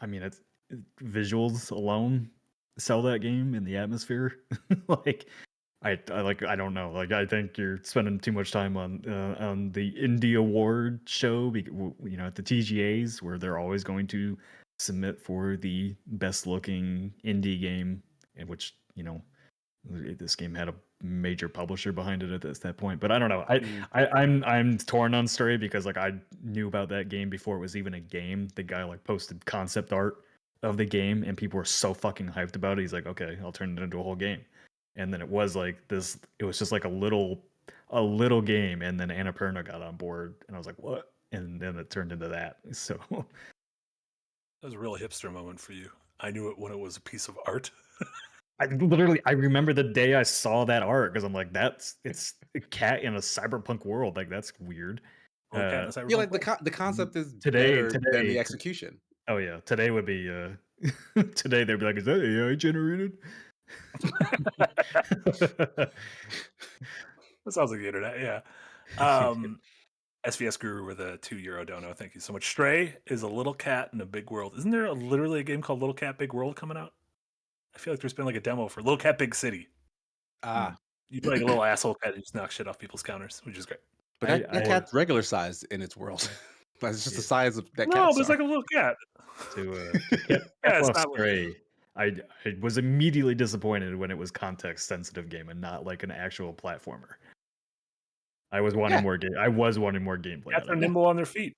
I mean it's visuals alone sell that game in the atmosphere. Like I don't know. Like I think you're spending too much time on the indie award show, at the TGAs where they're always going to submit for the best looking indie game, in which this game had a major publisher behind it at that point. But I don't know. I'm torn on Stray because like I knew about that game before it was even a game. The guy like posted concept art of the game and people were so fucking hyped about it. He's like, okay, I'll turn it into a whole game. And then it was like this. It was just like a little game, and then Annapurna got on board, and I was like, what? And then it turned into that. So that was a real hipster moment for you. I knew it when it was a piece of art. I remember the day I saw that art because I'm like, it's a cat in a cyberpunk world. Like that's weird. Yeah, like the concept is today better than the execution. Oh yeah, today would be today they'd be like, is that AI generated? That sounds like the internet, yeah. SVS Guru with a €2 dono. Thank you so much. Stray is a little cat in a big world. Isn't there literally a game called Little Cat Big World coming out? I feel like there's been like a demo for Little Cat Big City. You play like a little asshole cat who just knocks shit off people's counters, which is great. But that cat's regular size in its world. But it's just the size of that cat. No, but it's like a little cat. It's not Stray. I was immediately disappointed when it was context sensitive game and not like an actual platformer. I was wanting more game. I was wanting more gameplay. Cats are nimble on their feet.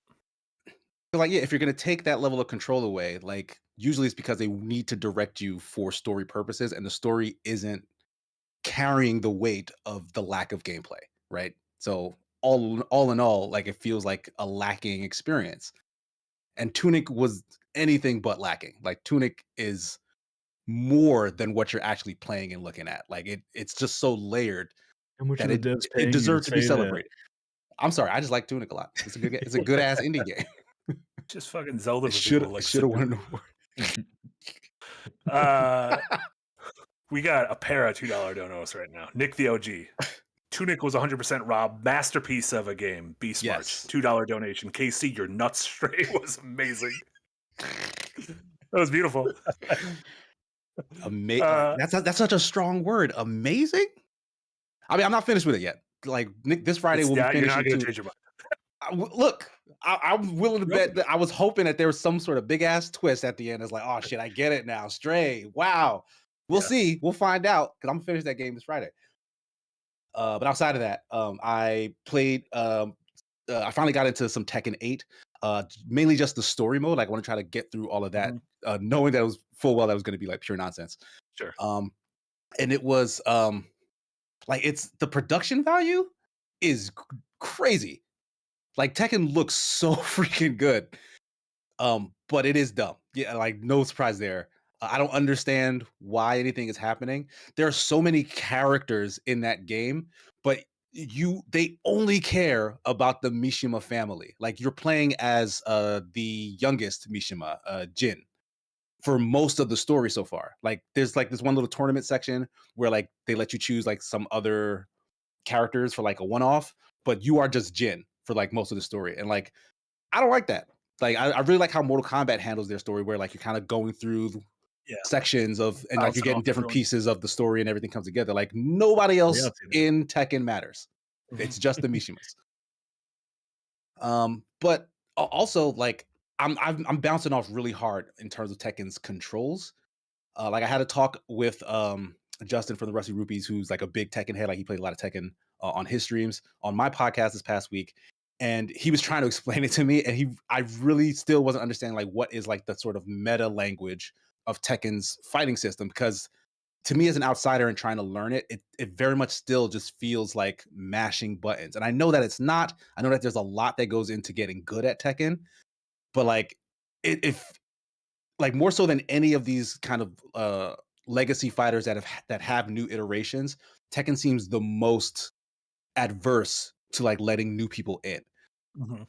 Like, yeah, if you're gonna take that level of control away, like usually it's because they need to direct you for story purposes, and the story isn't carrying the weight of the lack of gameplay, right? So all in all, like it feels like a lacking experience. And Tunic was anything but lacking. Like Tunic is more than what you're actually playing and looking at. Like it's just so layered that it deserves to be celebrated. I'm sorry, I just like Tunic a lot. It's a good ass indie game. Just fucking Zelda. It should have won an award. We got a pair of $2 donos right now. Nick the OG. Tunic was 100% Rob. Masterpiece of a game. Beast March. $2 donation. KC, your nuts Stray was amazing. That was beautiful. Amazing. That's such a strong word. Amazing. I mean, I'm not finished with it yet. Like Nick, this Friday we'll be finishing. You're not going to change your mind. Look, I'm willing to bet that I was hoping that there was some sort of big ass twist at the end. It's like, oh shit, I get it now. Stray. Wow. We'll see. We'll find out because I'm gonna finish that game this Friday. But outside of that, I played. I finally got into some Tekken 8. Mainly just the story mode. Like I want to try to get through all of that, knowing that it was full well that was going to be like pure nonsense. Sure. And it was like it's the production value is crazy. Like Tekken looks so freaking good. But it is dumb. Yeah, like no surprise there. I don't understand why anything is happening. There are so many characters in that game, but they only care about the Mishima family. Like you're playing as the youngest Mishima, Jin, for most of the story so far. Like there's like this one little tournament section where like they let you choose like some other characters for like a one-off, but you are just Jin for like most of the story. And like I don't like that. Like I really like how Mortal Kombat handles their story, where like you're kind of going through sections of and like you're getting different pieces of the story and everything comes together. Like nobody else in Tekken matters. It's just the Mishimas. But also like I'm bouncing off really hard in terms of Tekken's controls. Like I had a talk with Justin from the Rusty Rupees, who's like a big Tekken head. Like he played a lot of Tekken on his streams on my podcast this past week. And he was trying to explain it to me, and I really still wasn't understanding like what is like the sort of meta language of Tekken's fighting system, because to me as an outsider and trying to learn it, it very much still just feels like mashing buttons. And I know that it's not. I know that there's a lot that goes into getting good at Tekken, but like if like more so than any of these kind of legacy fighters that have new iterations, Tekken seems the most adverse to like letting new people in. Mhm.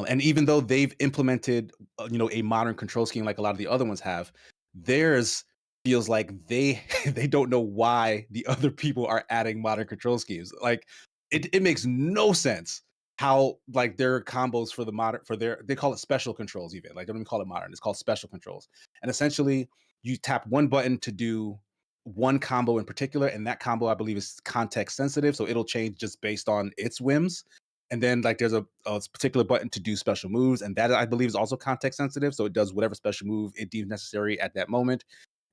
And even though they've implemented, a modern control scheme like a lot of the other ones have, theirs feels like they they don't know why the other people are adding modern control schemes. Like it makes no sense how like their combos for the modern they call it special controls even. Like they don't even call it modern. It's called special controls. And essentially you tap one button to do one combo in particular, and that combo I believe is context sensitive, so it'll change just based on its whims. And then like there's a particular button to do special moves, and that I believe is also context sensitive, so it does whatever special move it deems necessary at that moment.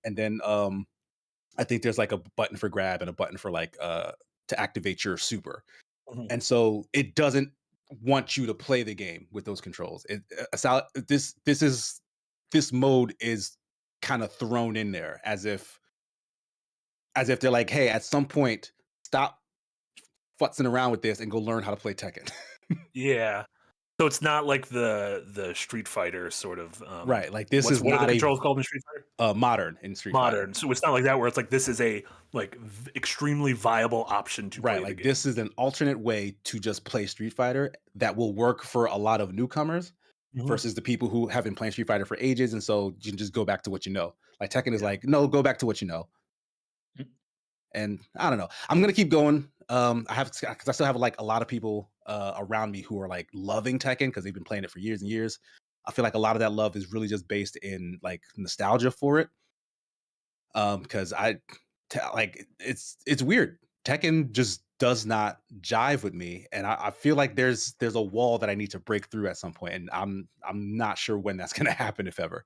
And then I think there's like a button for grab and a button for like to activate your super. Mhm. And so it doesn't want you to play the game with those controls. This mode is kind of thrown in there as if they're like, hey, at some point, stop futzing around with this and go learn how to play Tekken. Yeah. So it's not like the Street Fighter sort of Right. Like this is what are the not controls called in Street Fighter? Modern in Street Fighter. Modern. So it's not like that where it's like this is a like extremely viable option to play Right. the Like game. this is an alternate way to just play Street Fighter that will work for a lot of newcomers Mhm. versus the people who have been playing Street Fighter for ages. And so you can just go back to what you know. Like Tekken is Yeah. like, no, go back to what you know. Mm. And I don't know. I'm gonna keep going. Because I still have like a lot of people around me who are like loving Tekken because they've been playing it for years and years. I feel like a lot of that love is really just based in like nostalgia for it. Because like it's weird. Tekken just does not jive with me, and I feel like there's a wall that I need to break through at some point, and I'm not sure when that's gonna happen, if ever.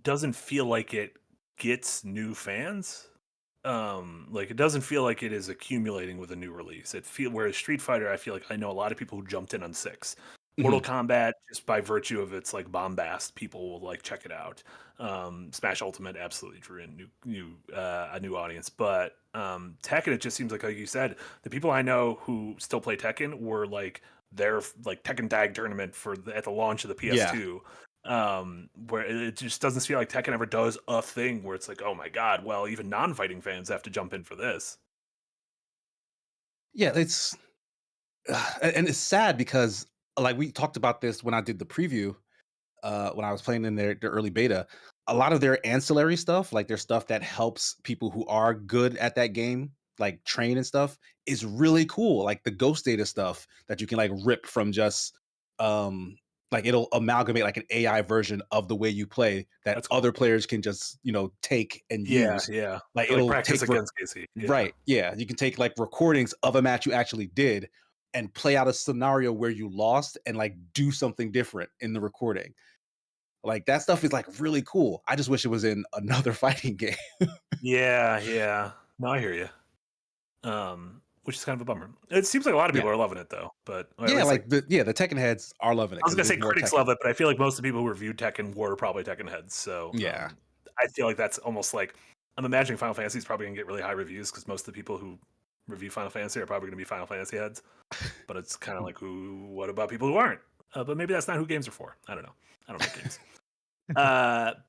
Doesn't feel like it gets new fans. Like it doesn't feel like it is accumulating with a new release. Whereas Street Fighter, I feel like I know a lot of people who jumped in on 6. Mortal Kombat, just by virtue of its like bombast, people will like check it out. Smash Ultimate absolutely drew in a new audience, but Tekken, it just seems like you said, the people I know who still play Tekken were like their like Tekken Tag tournament at the launch of the PS2. Where it just doesn't feel like Tekken ever does a thing where it's like, oh my god, well, even non-fighting fans have to jump in for this. Yeah, and it's sad because like we talked about this when I did the preview, when I was playing in the early beta. A lot of their ancillary stuff, like their stuff that helps people who are good at that game, like train and stuff, is really cool. Like the ghost data stuff that you can like rip from just like it'll amalgamate like an AI version of the way you play that That's cool. other players can just take and use. Yeah. Like To, it'll practice take against Casey. Yeah. right. Yeah. You can take like recordings of a match you actually did and play out a scenario where you lost and like do something different in the recording. Like that stuff is like really cool. I just wish it was in another fighting game. Yeah. No, I hear you. Which is kind of a bummer. It seems like a lot of people Yeah. are loving it though, but or at Yeah, least, like the Tekken heads are loving it. I was 'cause gonna it say is more critics Tekken. love it, but I feel like most of the people who reviewed Tekken were probably Tekken heads. So Yeah. I feel like that's almost like I'm imagining Final Fantasy is probably gonna get really high reviews because most of the people who review Final Fantasy are probably gonna be Final Fantasy heads. But it's kind of like, what about people who aren't? But maybe that's not who games are for. I don't know. I don't make games.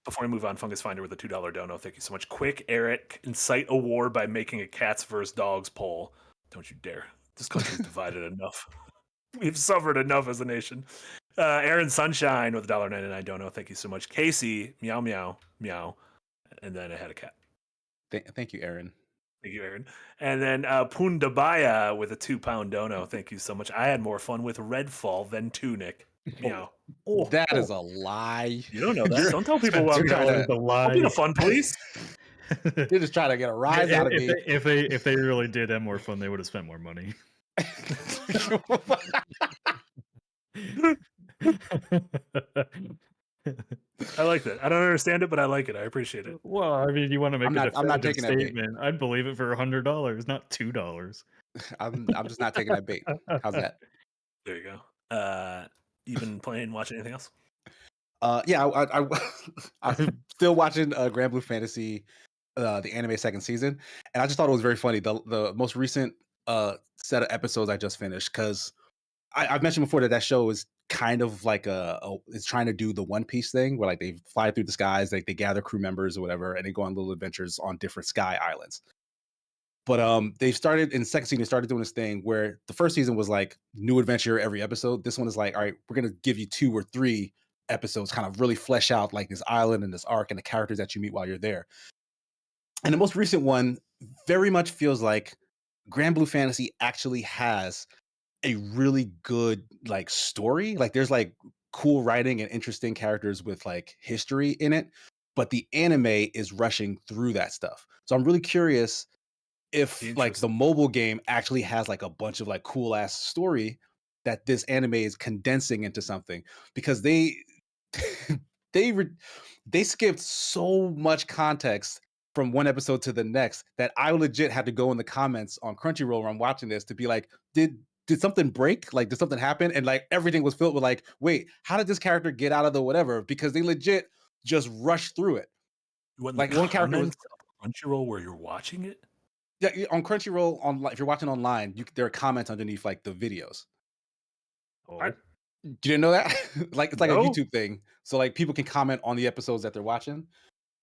Before we move on, Fungus Finder with a $2 dono. Thank you so much. Quick, Eric, incite a war by making a cats versus dogs poll. Don't you dare. This country's divided enough. We've suffered enough as a nation. Aaron Sunshine with a $1.99 dono. Thank you so much. Casey, meow, meow, meow. And then I had a cat. Thank you, Aaron. Thank you, Aaron. And then Pundabaya with a £2 dono. Thank you so much. I had more fun with Redfall than Tunic. Meow. That is a lie. You don't know that. Don't tell people You're I'm trying telling to- the Don't be lie. the fun police. You're just trying to get a rise out of me. If they really did have more fun, they would have spent more money. I like that. I don't understand it, but I like it. I appreciate it. Well, I mean, you want to make I'm a not definitive taking that bait. statement. I'd believe it for $100, not $2. I'm just not taking that bait. How's that? There you go. You been watching anything else? Yeah, I'm still watching Grand Blue Fantasy. the anime second season, and I just thought it was very funny. The most recent set of episodes I just finished, because I've mentioned before that show is kind of like it's trying to do the One Piece thing where like they fly through the skies, like they gather crew members or whatever, and they go on little adventures on different sky islands. But they've started in the second season, they started doing this thing where the first season was like new adventure every episode. This one is like, all right, we're gonna give you 2 or 3 episodes, kind of really flesh out like this island and this arc and the characters that you meet while you're there. And the most recent one very much feels like Grand Blue Fantasy actually has a really good like story. Like there's like cool writing and interesting characters with like history in it, but the anime is rushing through that stuff. So I'm really curious if like the mobile game actually has like a bunch of like cool ass story that this anime is condensing into something, because they they skipped so much context from one episode to the next that I legit had to go in the comments on Crunchyroll where I'm watching this to be like, did something break? Like, did something happen? And like everything was filled with like, wait, how did this character get out of the whatever? Because they legit just rushed through it. Like one character was Crunchyroll where you're watching it. Yeah, on Crunchyroll, if you're watching online, there are comments underneath like the videos. Oh. You didn't know that? Like it's like a YouTube thing, so like people can comment on the episodes that they're watching.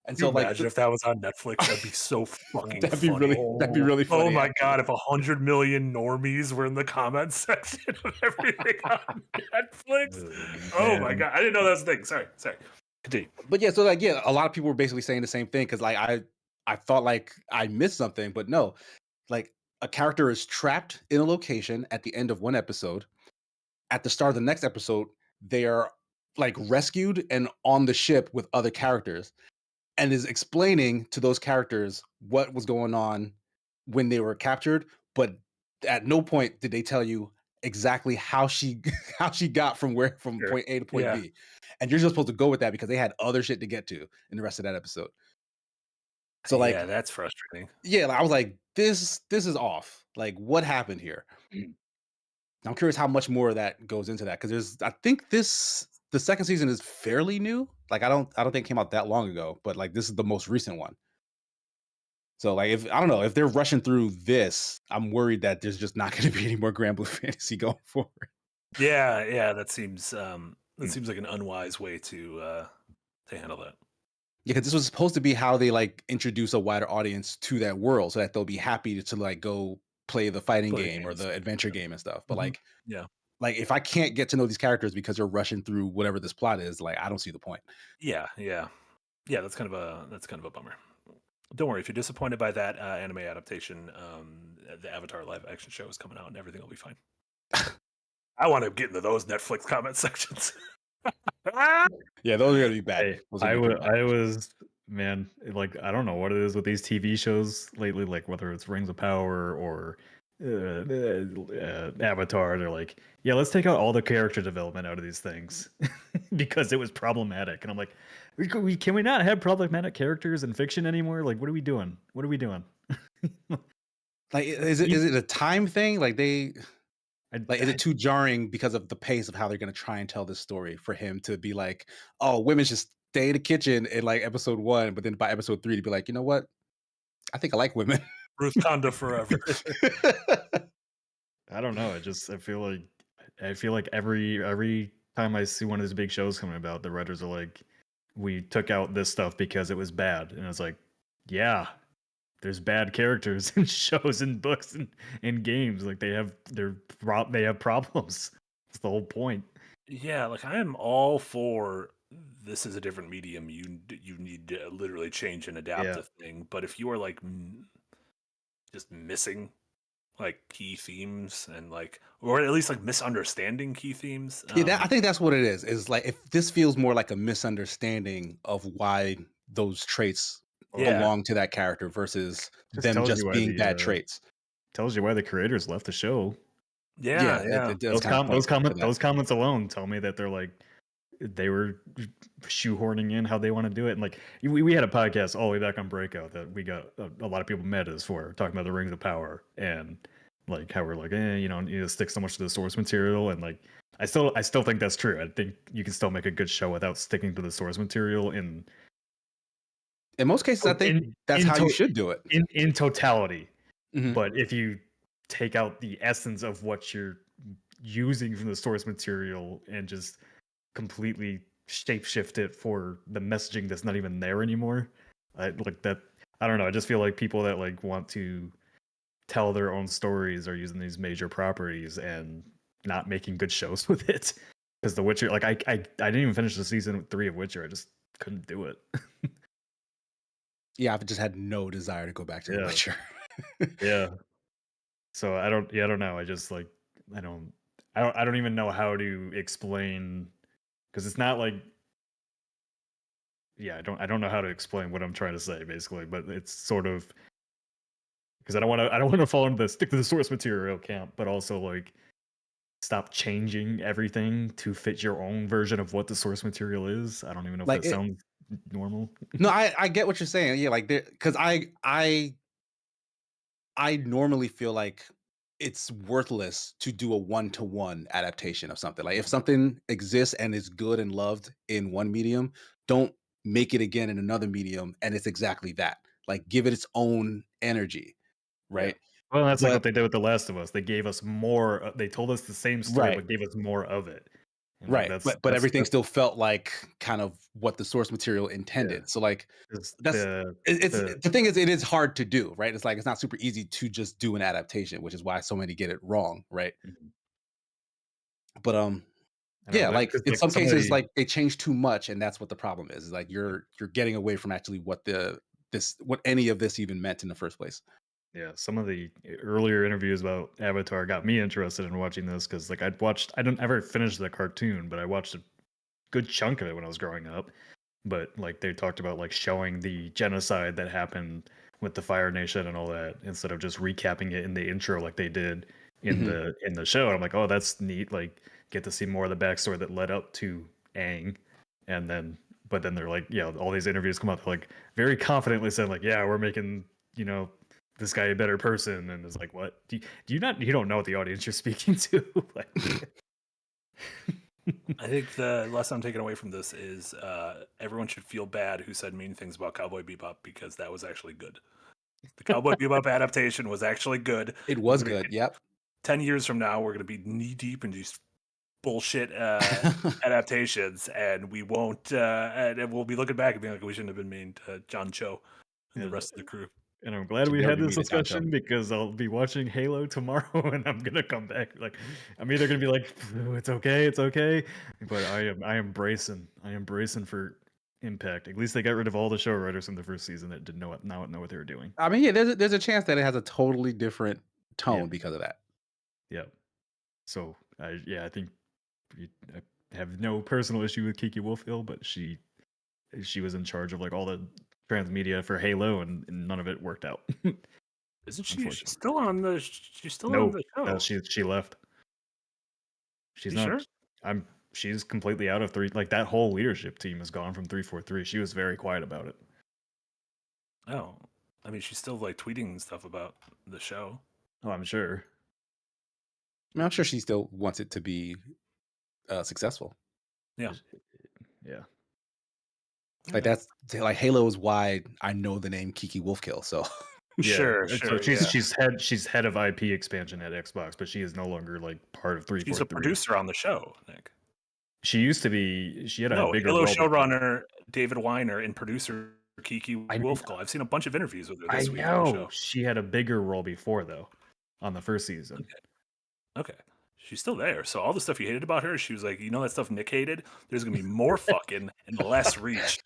And so, like, imagine if that was on Netflix, that'd be so fucking that'd be funny. that'd be really funny. Oh my god, if 100 million normies were in the comments section of everything on Netflix. Oh my god, I didn't know that was a thing. Sorry. Continue. But yeah, so like a lot of people were basically saying the same thing, because like I thought like I missed something, but no, like a character is trapped in a location at the end of one episode. At the start of the next episode, they are like rescued and on the ship with other characters, and is explaining to those characters what was going on when they were captured. But at no point did they tell you exactly how she got from point A to point B. And you're just supposed to go with that because they had other shit to get to in the rest of that episode. So like, yeah, that's frustrating. Yeah, I was like, this is off. Like, what happened here? I'm curious how much more of that goes into that, because I think the second season is fairly new. Like I don't think it came out that long ago, but like this is the most recent one. So like I don't know if they're rushing through this, I'm worried that there's just not going to be any more Grand Blue Fantasy going forward. Yeah, that seems like an unwise way to handle that. Yeah, because this was supposed to be how they like introduce a wider audience to that world, so that they'll be happy to like go play the fighting game or the adventure game and stuff. But like if I can't get to know these characters because they're rushing through whatever this plot is, like I don't see the point. Yeah. That's kind of a bummer. Don't worry if you're disappointed by that anime adaptation. The Avatar live action show is coming out and everything will be fine. I want to get into those Netflix comment sections. Yeah, those are gonna be bad. I was man, like I don't know what it is with these TV shows lately, like whether it's Rings of Power or Avatar. They're like, yeah, let's take out all the character development out of these things because it was problematic. And I'm like, can we not have problematic characters in fiction anymore? Like, what are we doing? Like, is it a time thing? Like is it too jarring because of the pace of how they're going to try and tell this story for him to be like, oh, women should stay in the kitchen in like episode 1, but then by episode 3 to be like, you know what? I think I like women. Ruth Conda forever. I don't know. I feel like every time I see one of these big shows coming about, the writers are like, we took out this stuff because it was bad. And it's like, yeah, there's bad characters in shows and books and games. Like they have problems. That's the whole point. Yeah, like I am all for this is a different medium. You need to literally change and adapt the thing. But if you are like just missing like key themes and like, or at least like misunderstanding key themes. I think that's what it is. Is like if this feels more like a misunderstanding of why those traits belong to that character versus them just being bad traits. Tells you why the creators left the show. Yeah. Those comments alone tell me that they're like they were shoehorning in how they want to do it. And like we had a podcast all the way back on Breakout that we got a lot of people met us for talking about the Rings of Power and like how we're like, you need to stick so much to the source material. And like I still think that's true. I think you can still make a good show without sticking to the source material in In most cases, I think that's how you should do it. In totality. Mhm. But if you take out the essence of what you're using from the source material and just completely shapeshift it for the messaging that's not even there anymore, I like that. I don't know. I just feel like people that like want to tell their own stories are using these major properties and not making good shows with it. Because The Witcher, like I didn't even finish the season 3 of Witcher. I just couldn't do it. Yeah, I've just had no desire to go back to The Yeah. Witcher. Yeah. So I don't know. I just like I don't even know how to explain, because it's not like, yeah, I don't know how to explain what I'm trying to say basically, but it's sort of because I don't want to fall into the stick to the source material camp, but also like stop changing everything to fit your own version of what the source material is. I don't even know if Like that sounds normal. No, I get what you're saying. Yeah, like because I normally feel like it's worthless to do a one-to-one adaptation of something. Like if something exists and is good and loved in one medium, don't make it again in another medium and it's exactly that. Like give it its own energy, Yeah. right? Well, that's like But what they did with The Last of Us. They gave us more. They told us the same story, right, but gave us more of it. And like right. But everything that's still felt like kind of what the source material yeah. intended. So like It's that's it's the the thing is it is hard to do, right? It's like it's not super easy to just do an adaptation, which is why so many get it wrong, right? Mhm. But I don't yeah, know like because in like some cases, somebody like they change too much, and that's what the problem is. Is like you're getting away from actually what any of this even meant in the first place. yeah, some of the earlier interviews about Avatar got me interested in watching this because like I didn't ever finish the cartoon, but I watched a good chunk of it when I was growing up. But like they talked about like showing the genocide that happened with the Fire Nation and all that instead of just recapping it in the intro like they did Mhm. in the show. And I'm like, oh, that's neat. Like get to see more of the backstory that led up to Aang, and then but then they're like, yeah, all these interviews come out, they're like very confidently saying like, yeah, we're making this guy a better person, and it's like, what? Do you don't know what the audience you're speaking to? Like, I think the lesson I'm taking away from this is everyone should feel bad who said mean things about Cowboy Bebop because that was actually good. The Cowboy Bebop adaptation was actually good. It was good. Yep. 10 years from now, we're going to be knee deep in these bullshit adaptations, and we won't, and we'll be looking back and being like, we shouldn't have been mean to John Cho and the and, rest of the crew. and I'm glad Should we never had be this mean to John Cho. discussion because I'll be watching Halo tomorrow, and I'm gonna come back like I'm either gonna be like, it's okay, but I am bracing for impact. At least they got rid of all the show writers from the first season that didn't know what they were doing. I mean, yeah, there's a chance that it has a totally different Yeah, tone because of that. yeah. So I think I have no personal issue with Kiki Wolfhill, but she was in charge of like all the transmedia for Halo, and none of it worked out. Isn't she Unfortunately, still on the? She's still on no, the show. no, she left. She's You not. sure? She's completely out of three. Like that whole leadership team is gone from 343. She was very quiet about it. Oh, I mean, she's still like tweeting stuff about the show. Oh, I'm sure. I mean, I'm sure she still wants it to be successful. Yeah. Yeah. Like that's like Halo is why I know the name Kiki Wolfkill. So Sure, So sure. she's head of IP expansion at Xbox, but she is no longer like part of 343. She's a producer on the show, Nick. She used to be. She had a No, bigger Halo role before. showrunner David Weiner and producer Kiki I Wolfkill. I've seen a bunch of interviews with her I this week on the know show. she had a bigger role before though, on the first season. Okay. She's still there. So all the stuff you hated about her, she was like, you know that stuff Nick hated? There's gonna be more fucking and less reach.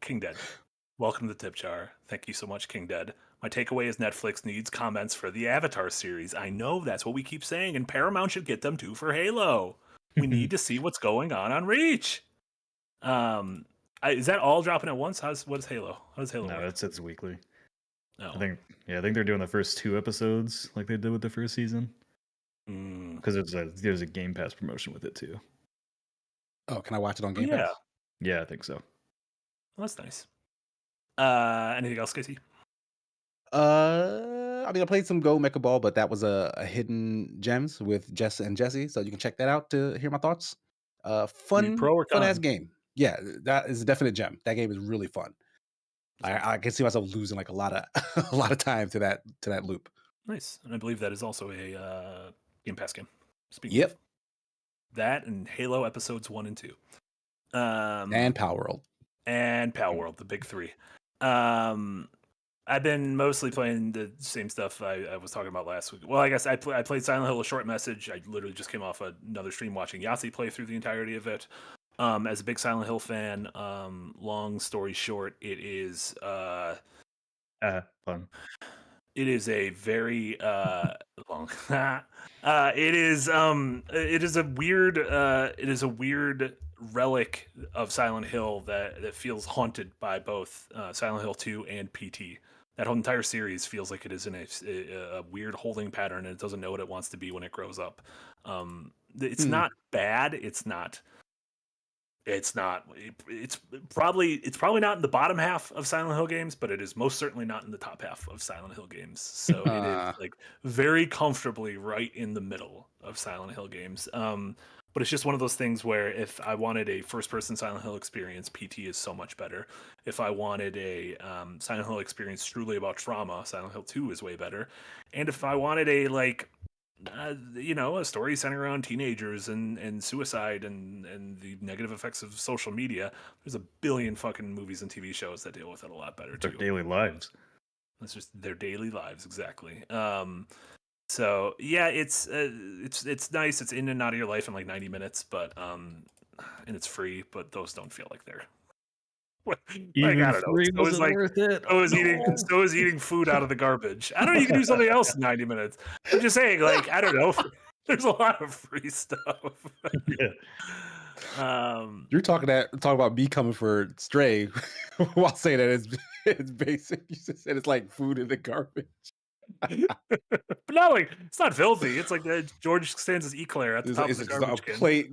King Dead. Welcome to the tip jar. Thank you so much, King Dead. My takeaway is Netflix needs comments for the Avatar series. I know that's what we keep saying, and Paramount should get them too for Halo. We need to see what's going on Reach. Is that all dropping at once? What is Halo? How does Halo No, work? it's weekly. No. I think they're doing the first 2 episodes like they did with the first season because there's a Game Pass promotion with it too. Oh, can I watch it on Game yeah. Pass? Yeah, I think so. Well, that's nice. Anything else, Casey? I mean, I played some Go Mecha Ball, but that was a hidden gems with Jess and Jesse, so you can check that out to hear my thoughts. Fun pro or ass con? game. Yeah, that is a definite gem. That game is really fun. I can see myself losing like a lot of a lot of time to that loop. Nice. And I believe that is also a Game Pass game. Speaking of Yep. that, and Halo episodes 1 and 2. And Power World. And Pal World, the big three. I've been mostly playing the same stuff I was talking about last week. Well, I guess I played Silent Hill: A Short Message. I literally just came off another stream watching Yahtzee play through the entirety of it. As a big Silent Hill fan, long story short, it is fun. it is a very long. It is a weird relic of Silent Hill that feels haunted by both Silent Hill 2 and PT. That whole entire series feels like it is in a weird holding pattern, and it doesn't know what it wants to be when it grows up. It's not bad. It's not. It's probably not in the bottom half of Silent Hill games, but it is most certainly not in the top half of Silent Hill games. So it is like very comfortably right in the middle of Silent Hill games. But it's just one of those things where if I wanted a first-person Silent Hill experience, PT is so much better. If I wanted a Silent Hill experience truly about trauma, Silent Hill 2 is way better. And if I wanted a a story centered around teenagers and suicide and the negative effects of social media, there's a billion fucking movies and TV shows that deal with it a lot better too. Their daily lives. That's just their daily lives, exactly. So yeah, it's nice. It's in and out of your life in like 90 minutes, but and it's free, but those don't feel like they're Even I don't know. free So wasn't worth it. So is eating food out of the garbage. I don't know. You can do something else in 90 minutes. I'm just saying, like, I don't know. There's a lot of free stuff. Yeah. You're talking about me coming for Stray while saying that it's basic. You just said it's like food in the garbage. But not like it's not filthy. It's like George Costanza's eclair at the top of the It's garbage a can. plate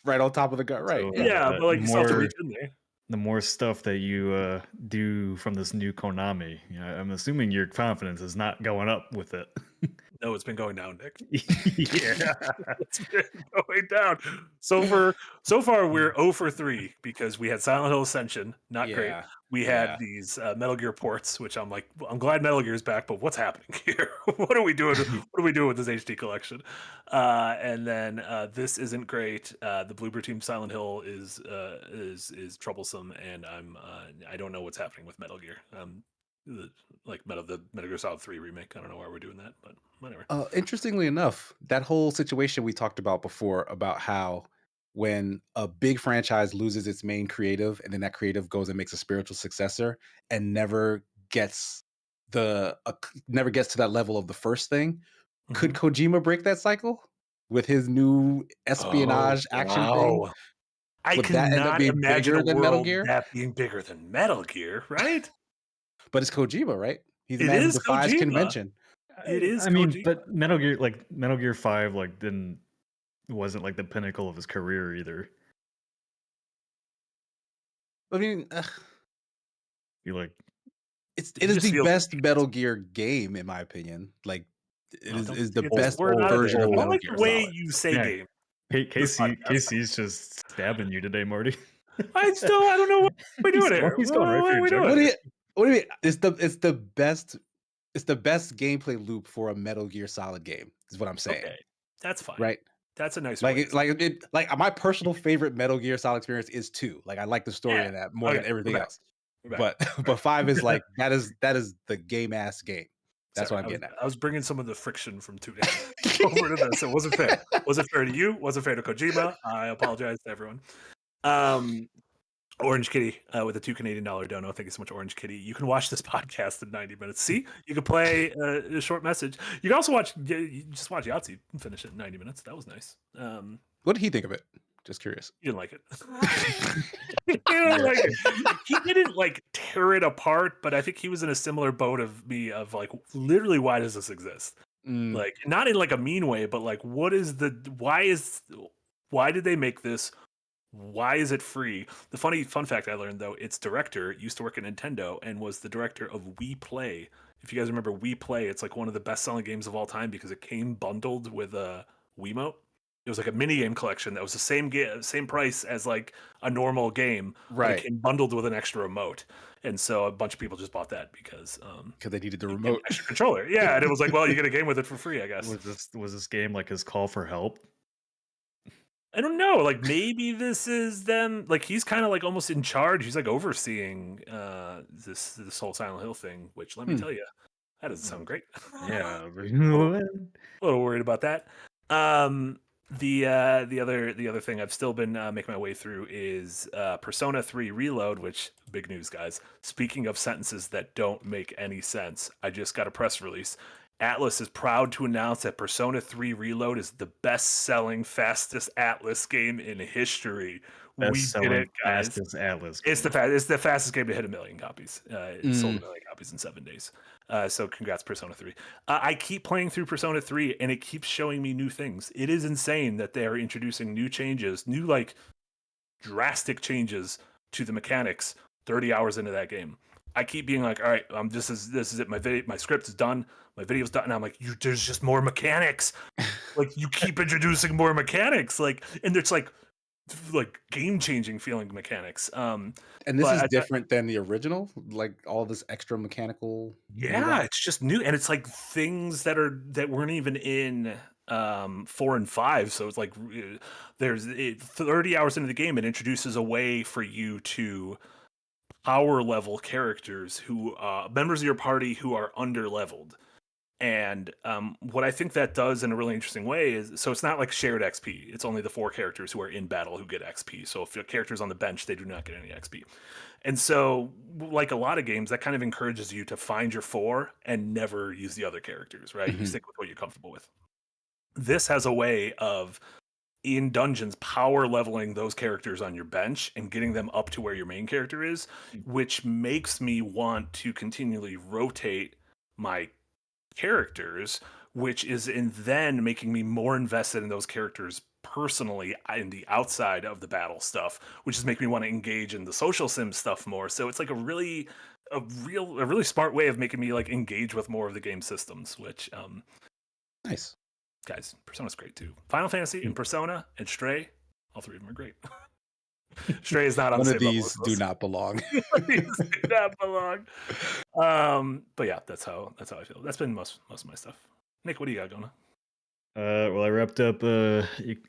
right on top of the garbage. Right. So, Yeah, but like you still have to reach in there. The more stuff that you do from this new Konami, I'm assuming your confidence is not going up with it. No, it's been going down, Nick. Yeah. It's been going down. So far we're 0 for 3 because we had Silent Hill Ascension, not great. We had these Metal Gear ports, which I'm glad Metal Gear's back, but what's happening here? What are we doing? What are we doing with this HD collection? And then this isn't great. The Bloober Team Silent Hill is troublesome, and I don't know what's happening with Metal Gear. The Metal Gear Solid 3 remake. I don't know why we're doing that, but whatever. Interestingly enough, that whole situation we talked about before about how when a big franchise loses its main creative and then that creative goes and makes a spiritual successor and never gets to that level of the first thing, could Kojima break that cycle with his new espionage action thing? I Would that end up cannot being imagine bigger a than Metal world Gear? that being bigger than Metal Gear, right? But it's Kojima, right? He's a It man who is defies Kojima. convention. It is. I mean, Kojima. but Metal Gear 5 wasn't like the pinnacle of his career either. I mean, You it is the best Metal Gear game in my opinion. Like it is the best version of Metal Gear. The way you say game. KC's just stabbing you today, Marty. I don't know what we're doing here. He's going right for your What do you mean? It's the best gameplay loop for a Metal Gear Solid game. Is what I'm saying. Okay, that's fine. Right. That's a nice like my personal favorite Metal Gear Solid experience is 2. Like I like the story of that more than everything else. But 5 is like that is the game ass game. That's what I'm getting at. I was bringing some of the friction from 2 days over to this. It wasn't fair. Wasn't fair to you. Wasn't fair to Kojima. I apologize to everyone. Orange Kitty with a $2 Canadian dono. Thank you so much, Orange Kitty. You can watch this podcast in 90 minutes. See, you can play a short message. You can also watch Yahtzee and finish it in 90 minutes. That was nice. What did he think of it? Just curious. He didn't like it. He didn't tear it apart, but I think he was in a similar boat of me of literally, why does this exist? Like, not in a mean way, but why did they make this? Why is it free? The fun fact I learned, though, its director used to work at Nintendo and was the director of Wii Play. If you guys remember Wii Play, it's one of the best-selling games of all time because it came bundled with a Wiimote. It was like a mini game collection that was the same price as like a normal game, but Right. it came bundled with an extra remote. And so a bunch of people just bought that because they needed the you get an remote. extra controller. Yeah, and it was like, well, you get a game with it for free, I guess. Was this game like his call for help? I don't know. Like maybe this is them. Like he's kind of like almost in charge. He's like overseeing this whole Silent Hill thing. Which let me tell you, that doesn't sound great. Yeah. A little worried about that. The other thing I've still been making my way through is Persona 3 Reload, which big news, guys. Speaking of sentences that don't make any sense, I just got a press release. Atlas is proud to announce that Persona 3 Reload is the best-selling, fastest Atlas game in history. We did it, guys. Fastest Atlas game. It's the fastest game to hit 1 million copies. It sold 1 million copies in 7 days. So congrats, Persona 3. I keep playing through Persona 3, and it keeps showing me new things. It is insane that they are introducing new changes, new like drastic changes to the mechanics 30 hours into that game. I keep being like, all right, this is it. My script is done. My video's done. And I'm like, there's just more mechanics. Like you keep introducing more mechanics. Like, and it's like game changing feeling mechanics. And this is different than the original. Like all this extra mechanical. Yeah, it's just new, and it's like things that weren't even in 4 and 5. So it's like there's 30 hours into the game, it introduces a way for you to power level characters who members of your party who are under leveled. And what I think that does in a really interesting way is, so it's not like shared XP. It's only the 4 characters who are in battle who get XP. So if your character's on the bench, they do not get any XP. And so, like a lot of games, that kind of encourages you to find your 4 and never use the other characters, right? You stick with what you're comfortable with. This has a way of, in dungeons, power leveling those characters on your bench and getting them up to where your main character is, which makes me want to continually rotate my characters, which is then making me more invested in those characters personally in the outside of the battle stuff, which is making me want to engage in the social sim stuff more. So it's like a really smart way of making me like engage with more of the game systems, which nice. Guys, Persona's great too. Final Fantasy and Persona and Stray, all 3 of them are great. Stray is not on one the of same these do not belong. These do not belong. But yeah, that's how I feel. That's been most of my stuff. Nick, what do you got going on? Well, I wrapped up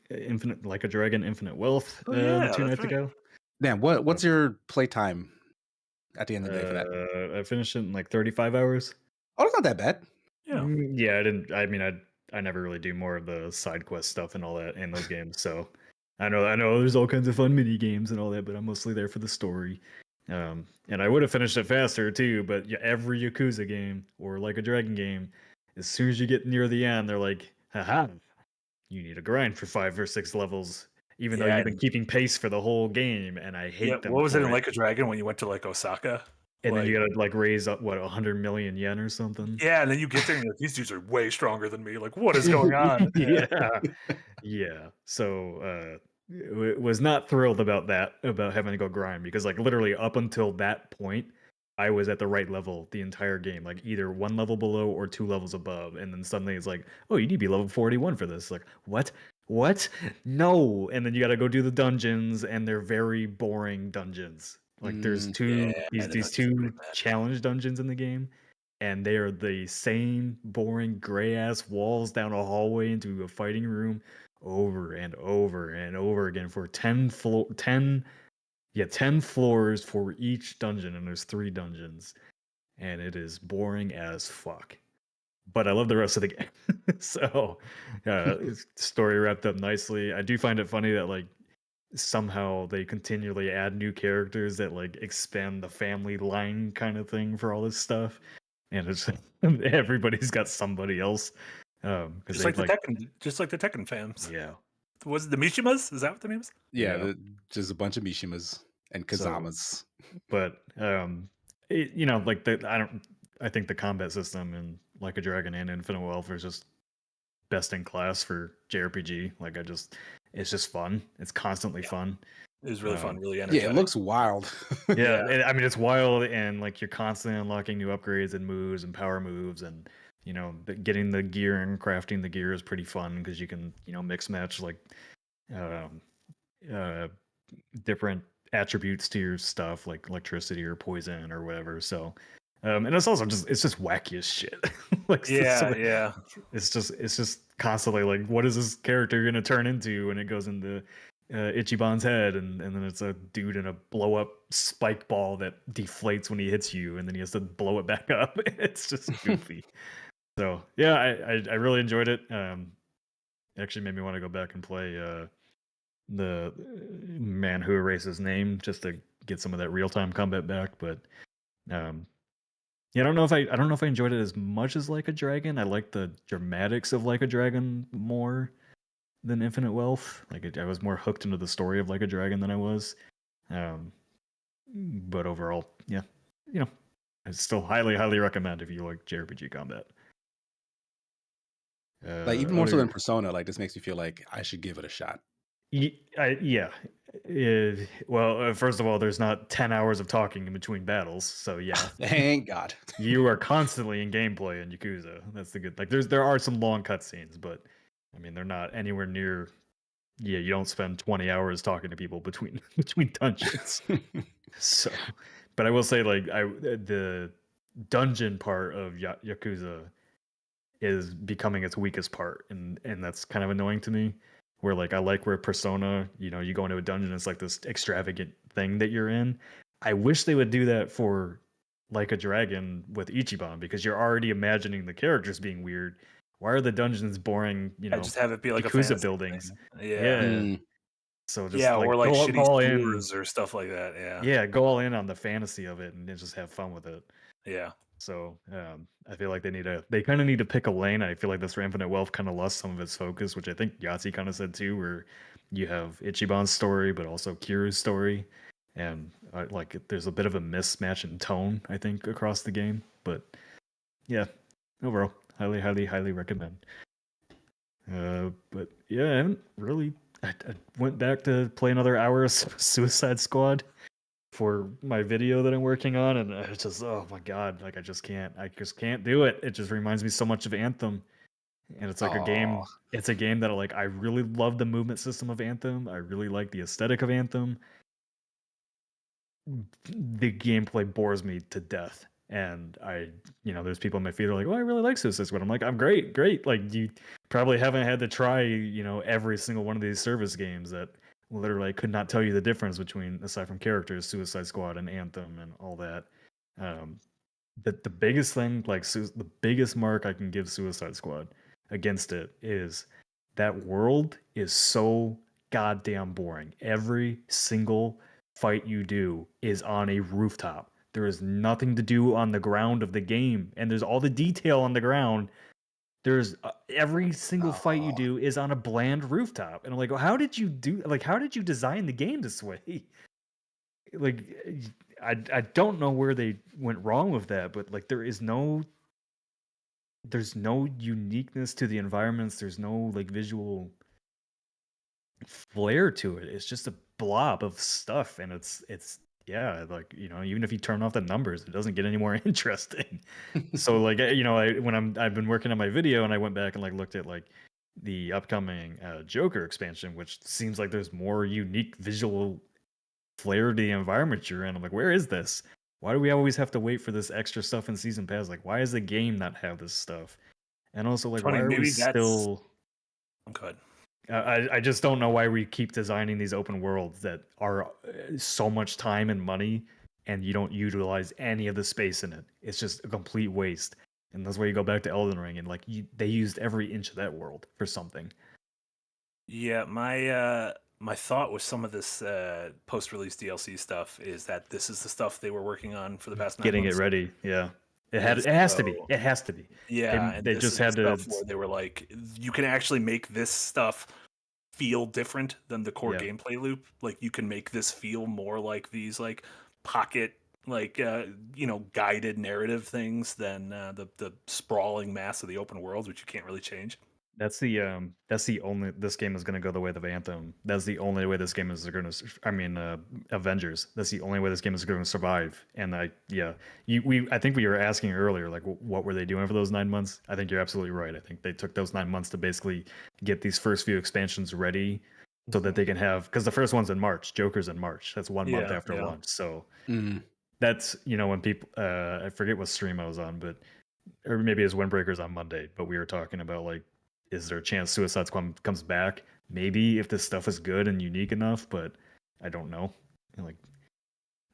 Infinite Like a Dragon, Infinite Wealth 2 nights ago. Man, what's your playtime at the end of the day for that? I finished it in like 35 hours. Oh, it's not that bad. Yeah. Yeah, I never really do more of the side quest stuff and all that in those games. So I know there's all kinds of fun mini games and all that, but I'm mostly there for the story. And I would have finished it faster too, but every Yakuza game or Like a Dragon game, as soon as you get near the end, they're like, haha, you need to grind for 5 or 6 levels, even though you've been keeping pace for the whole game, and I hate them. What was it in Like a Dragon when you went to like Osaka? And then you gotta like raise up 100 million yen or something. Yeah, and then you get there and you're like, these dudes are way stronger than me. Like, what is going on? Yeah. So was not thrilled about having to go grind, because like literally up until that point, I was at the right level the entire game, like either 1 level below or 2 levels above, and then suddenly it's like, oh, you need to be level 41 for this. Like, what? No. And then you gotta go do the dungeons, and they're very boring dungeons. Like there's these 2 challenge dungeons in the game, and they are the same boring gray ass walls down a hallway into a fighting room over and over and over again for 10 floors for each dungeon, and there's 3 dungeons, and it is boring as fuck. But I love the rest of the game. So story wrapped up nicely. I do find it funny that like somehow they continually add new characters that like expand the family line kind of thing for all this stuff, and it's everybody's got somebody else. Just like the Tekken fams. Yeah. Was it the Mishimas? Is that what the name is? Yeah. Just a bunch of Mishimas and Kazamas. But I think the combat system in Like a Dragon and Infinite Wealth is just best in class for JRPG. Like it's just fun. It's constantly fun. It was really fun, really energetic. Yeah, it looks wild. I mean, it's wild, and like you're constantly unlocking new upgrades and moves and power moves, and getting the gear and crafting the gear is pretty fun because you can mix match like um, uh, different attributes to your stuff like electricity or poison or whatever. So and it's also just wacky as shit. Like Yeah. it's just constantly like, what is this character gonna turn into when it goes into Ichiban's head, and then it's a dude in a blow up spike ball that deflates when he hits you, and then he has to blow it back up. It's just goofy. So yeah, I really enjoyed it. It actually made me want to go back and play the Man Who Erased His Name just to get some of that real time combat back. But yeah, I don't know if I enjoyed it as much as Like a Dragon. I like the dramatics of Like a Dragon more than Infinite Wealth. Like I was more hooked into the story of Like a Dragon than I was. But overall, yeah, I still highly recommend if you like JRPG combat. Like even more so than Persona, like this makes me feel like I should give it a shot. Yeah. Well, first of all, there's not 10 hours of talking in between battles, so yeah. Thank God. You are constantly in gameplay in Yakuza. That's the good. Like, there are some long cutscenes, but I mean, they're not anywhere near. Yeah, you don't spend 20 hours talking to people between dungeons. So, but I will say, like, the dungeon part of Yakuza is becoming its weakest part, and that's kind of annoying to me. Where like I like where Persona, you go into a dungeon, it's like this extravagant thing that you're in. I wish they would do that for Like a Dragon with Ichiban, because you're already imagining the characters being weird. Why are the dungeons boring? Just have it be like Yakuza a buildings. thing. Yeah. So just or like go shitty all in sewers or stuff like that. Yeah. Yeah, go all in on the fantasy of it and then just have fun with it. Yeah. So I feel like they kind of need to pick a lane. I feel like this Infinite Wealth kind of lost some of its focus, which I think Yahtzee kind of said too, where you have Ichiban's story, but also Kiru's story. And there's a bit of a mismatch in tone, I think, across the game. But yeah, overall, highly recommend. But yeah, I haven't really. I went back to play another hour of Suicide Squad for my video that I'm working on, and it's just, oh my god, like I just can't do it. It just reminds me so much of Anthem, and it's like a game. It's a game that I really love the movement system of Anthem. I really like the aesthetic of Anthem. The gameplay bores me to death, and there's people on my feed are like, oh, I really like Suicide Squad. I'm like, I'm great. Like, you probably haven't had to try every single one of these service games that literally I could not tell you the difference between, aside from characters, Suicide Squad and Anthem and all that. The biggest thing, the biggest mark I can give Suicide Squad against it is that world is so goddamn boring. Every single fight you do is on a rooftop. There is nothing to do on the ground of the game, and there's all the detail on the ground. There's every single fight you do is on a bland rooftop, and I'm like, how did you design the game this way? Like, I don't know where they went wrong with that, but like there's no uniqueness to the environments. There's no like visual flair to it. It's just a blob of stuff, and it's even if you turn off the numbers, it doesn't get any more interesting. So like I've been working on my video, and I went back and looked at the upcoming Joker expansion, which seems like there's more unique visual flair to the environment you're in. I'm like, where is this? Why do we always have to wait for this extra stuff in season pass? Like, why does the game not have this stuff? And also, like, why are we still? Good. I just don't know why we keep designing these open worlds that are so much time and money, and you don't utilize any of the space in it. It's just a complete waste. And that's why you go back to Elden Ring, and they used every inch of that world for something. Yeah, my thought with some of this post-release DLC stuff is that this is the stuff they were working on for the past 9 months. Getting it ready, yeah. It has to be. It has to be. Yeah, they just had to. Where they were like, you can actually make this stuff feel different than the core gameplay loop. Like, you can make this feel more like these pocket guided narrative things than the sprawling mass of the open world, which you can't really change. That's the only this game is going to go the way of Anthem. That's the only way this game is going to. I mean, Avengers. That's the only way this game is going to survive. And I think we were asking earlier, like, what were they doing for those 9 months? I think you're absolutely right. I think they took those 9 months to basically get these first few expansions ready, so that they can have, because the first one's in March. Joker's in March. That's 1 month after launch. So that's when people. I forget what stream I was on, but or maybe it's Windbreakers on Monday. But we were talking about, like, is there a chance Suicide Squad comes back? Maybe, if this stuff is good and unique enough, but I don't know.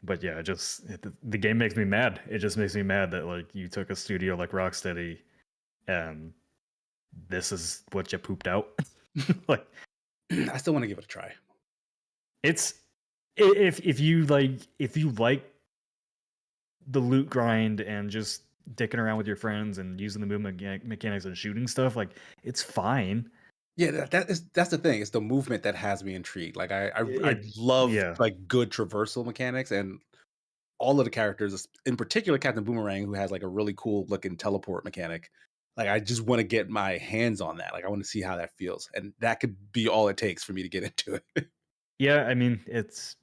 But yeah, the game makes me mad. It just makes me mad that, like, you took a studio like Rocksteady, and this is what you pooped out. Like, I still want to give it a try. It's if you like the loot grind and just dicking around with your friends and using the movement mechanics and shooting stuff, like, it's fine. Yeah, that's the thing. It's the movement that has me intrigued. Like, I love like good traversal mechanics, and all of the characters, in particular Captain Boomerang, who has like a really cool looking teleport mechanic. Like, I just want to get my hands on that. Like, I want to see how that feels, and that could be all it takes for me to get into it. Yeah, I mean, it's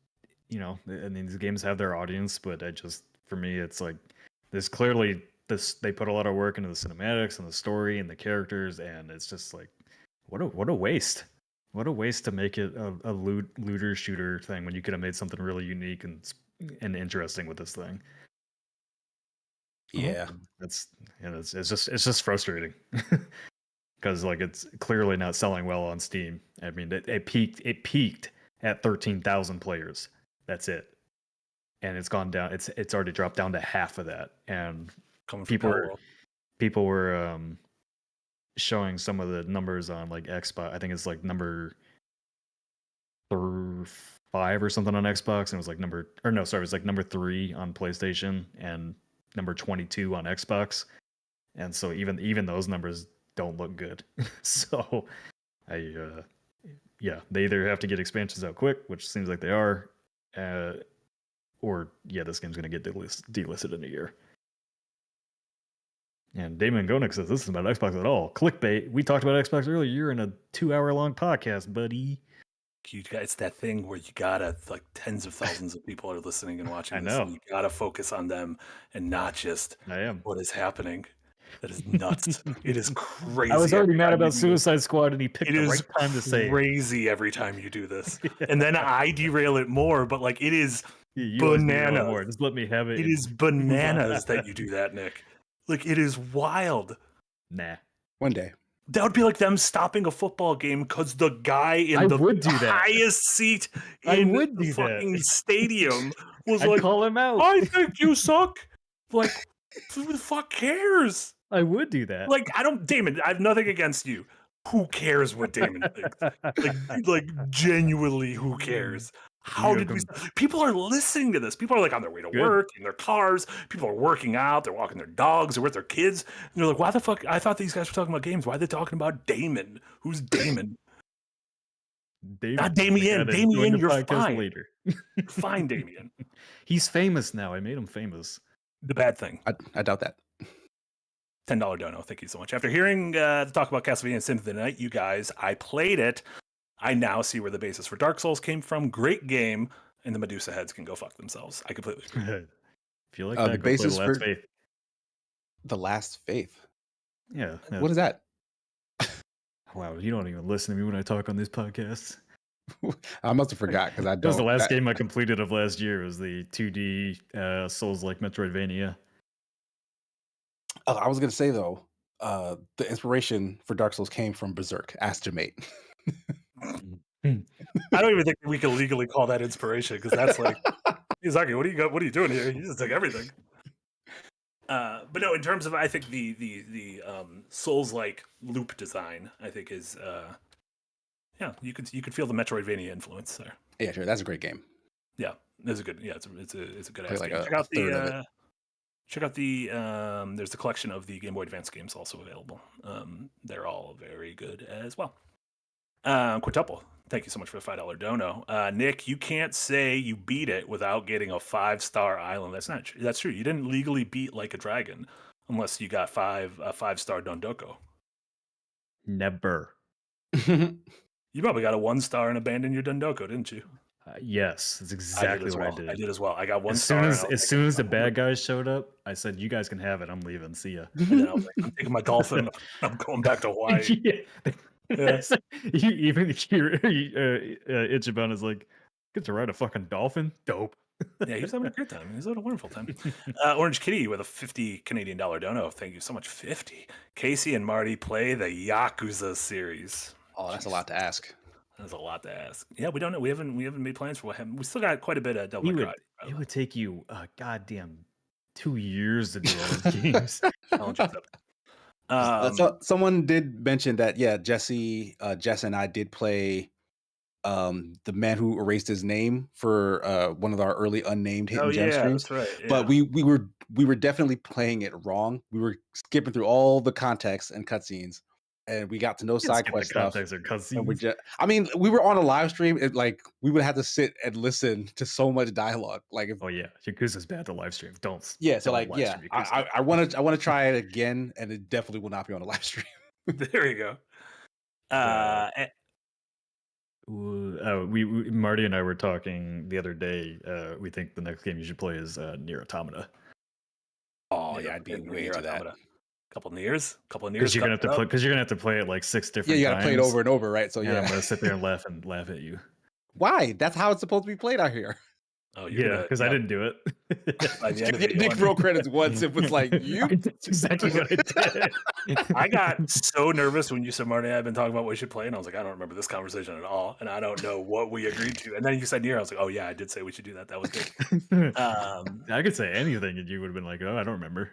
these games have their audience, but for me, it's like, there's clearly they put a lot of work into the cinematics and the story and the characters, and it's just like, what a waste. What a waste to make it a looter shooter thing when you could have made something really unique and interesting with this thing. Yeah, it's just frustrating because, like, it's clearly not selling well on Steam. I mean, it peaked at 13,000 players. That's it, and it's gone down. It's already dropped down to half of that, and people were showing some of the numbers on, like, Xbox. I think it's like number 5 or something on Xbox, and it was like it was like number 3 on PlayStation and number 22 on Xbox. And so even those numbers don't look good. So they either have to get expansions out quick, which seems like they are, or this game's gonna get delisted in a year. And Damon Gonick says this is about Xbox at all. Clickbait. We talked about Xbox earlier. You're in a 2-hour-long podcast, buddy. It's that thing where you gotta, like, tens of thousands of people are listening and watching this, and you gotta focus on them and not just what is happening. That is nuts. It is crazy. I was already mad about Suicide Squad, and he picked the right time to say it. Crazy every time you do this. And then I derail it more, but, like, it is bananas. Just let me have it. It is bananas that you do that, Nick. Like, it is wild. Nah. One day. That would be like them stopping a football game because the guy in the highest seat in the fucking stadium was like, call him out. I think you suck. Like, who the fuck cares? I would do that. Like, Damon, I have nothing against you. Who cares what Damon thinks? Like, genuinely, who cares? How did we? People are listening to this. People are, like, on their way to work, in their cars. People are working out. They're walking their dogs. They're with their kids. And they're like, why the fuck? I thought these guys were talking about games. Why are they talking about Damon? Who's Damon? Not Damien. Damien, you're fine. Later. You're fine, Damien. He's famous now. I made him famous. The bad thing. I doubt that. $10 dono. Thank you so much. After hearing the talk about Castlevania Symphony of the Night, you guys, I played it. I now see where the basis for Dark Souls came from. Great game, and the Medusa heads can go fuck themselves. I completely agree. Feel like that, the basis for The Last Faith. Yeah. What is that? Wow, you don't even listen to me when I talk on these podcasts. I must have forgot because I don't. That was the last game I completed of last year. It was the 2D Souls-like Metroidvania. I was gonna say though, the inspiration for Dark Souls came from Berserk. Astimate. I don't even think we can legally call that inspiration because that's like, exactly. What do you got? What are you doing here? You just took everything. But no, in terms of, I think the Souls-like loop design, I think is you could feel the Metroidvania influence there. Yeah, sure. That's a great game. Yeah, it's a good. Yeah, it's a good ass like game. Check out the there's the collection of the Game Boy Advance games also available. They're all very good as well. Quintuple, thank you so much for the $5 dono. Nick, you can't say you beat it without getting a 5-star island. That's not true. That's true. You didn't legally beat Like a Dragon unless you got a 5-star Dondoko. Never. You probably got a 1-star and abandoned your Dundoku, didn't you? Yes, that's exactly what I did. I did as well. I got 1 As star. soon as the bad guys showed up, I said, "You guys can have it. I'm leaving. See ya." And then I was like, I'm taking my dolphin. I'm going back to Hawaii. Yes. Even Ichiban is like, get to ride a fucking dolphin. Dope. Yeah, he was having a great time. He was having a wonderful time. Orange Kitty with a $50 Canadian dono. Thank you so much. 50. Casey and Marty play the Yakuza series. Oh, that's a lot to ask. That's a lot to ask. Yeah, we don't know. We haven't made plans for what happened. We still got quite a bit of Devil May Cry. It would take you goddamn 2 years to do all those games. So someone did mention that, yeah, Jess and I did play the man who erased his name for one of our early unnamed hidden gem streams. That's right. Yeah. But we were definitely playing it wrong. We were skipping through all the context and cutscenes, and we got to know side quest stuff. Context or cutscenes. And we were on a live stream. We would have to sit and listen to so much dialogue. Like, Yakuza's bad to live stream. Don't. Yeah, so like, yeah, I want to try it again, and it definitely will not be on a live stream. There you go. Marty and I were talking the other day. We think the next game you should play is Nier Automata. Oh yeah, I'd be way into that. Couple of years. Because you're gonna have to play it like 6 different times. Yeah, you gotta play it over and over, right? So yeah, I'm gonna sit there and laugh at you. Why? That's how it's supposed to be played out here. Oh yeah, because I didn't do it. Nick roll credits once. It was like you. That's exactly what I did. I got so nervous when you said, Marty, I've been talking about what we should play, and I was like, I don't remember this conversation at all, and I don't know what we agreed to. And then you said Nier, I was like, oh yeah, I did say we should do that. That was good. I could say anything, and you would have been like, oh, I don't remember.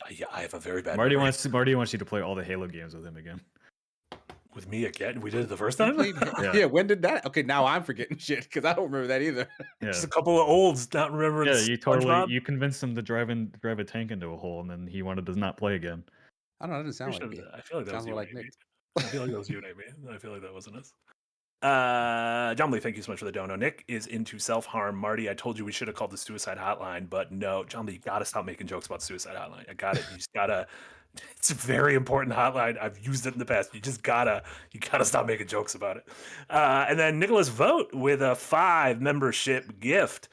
Yeah, I have a very bad. Marty wants you to play all the Halo games with him again. With me again? We did it the first time? Yeah, when did that? Okay, now I'm forgetting shit because I don't remember that either. Yeah. Just a couple of olds not remembering. Yeah, you convinced him to drive a tank into a hole, and then he wanted to not play again. I don't know. That doesn't sound like me. I feel like that was you, like Nick. I feel like that was you, Amy. I feel like that wasn't us. John Lee, thank you so much for the dono. Nick is into self-harm. Marty, I told you we should have called the suicide hotline, but no, John Lee, you gotta stop making jokes about suicide hotline. I got it. You just gotta. It's a very important hotline. I've used it in the past. You gotta stop making jokes about it. And then Nicholas Vogt with a 5 membership gift.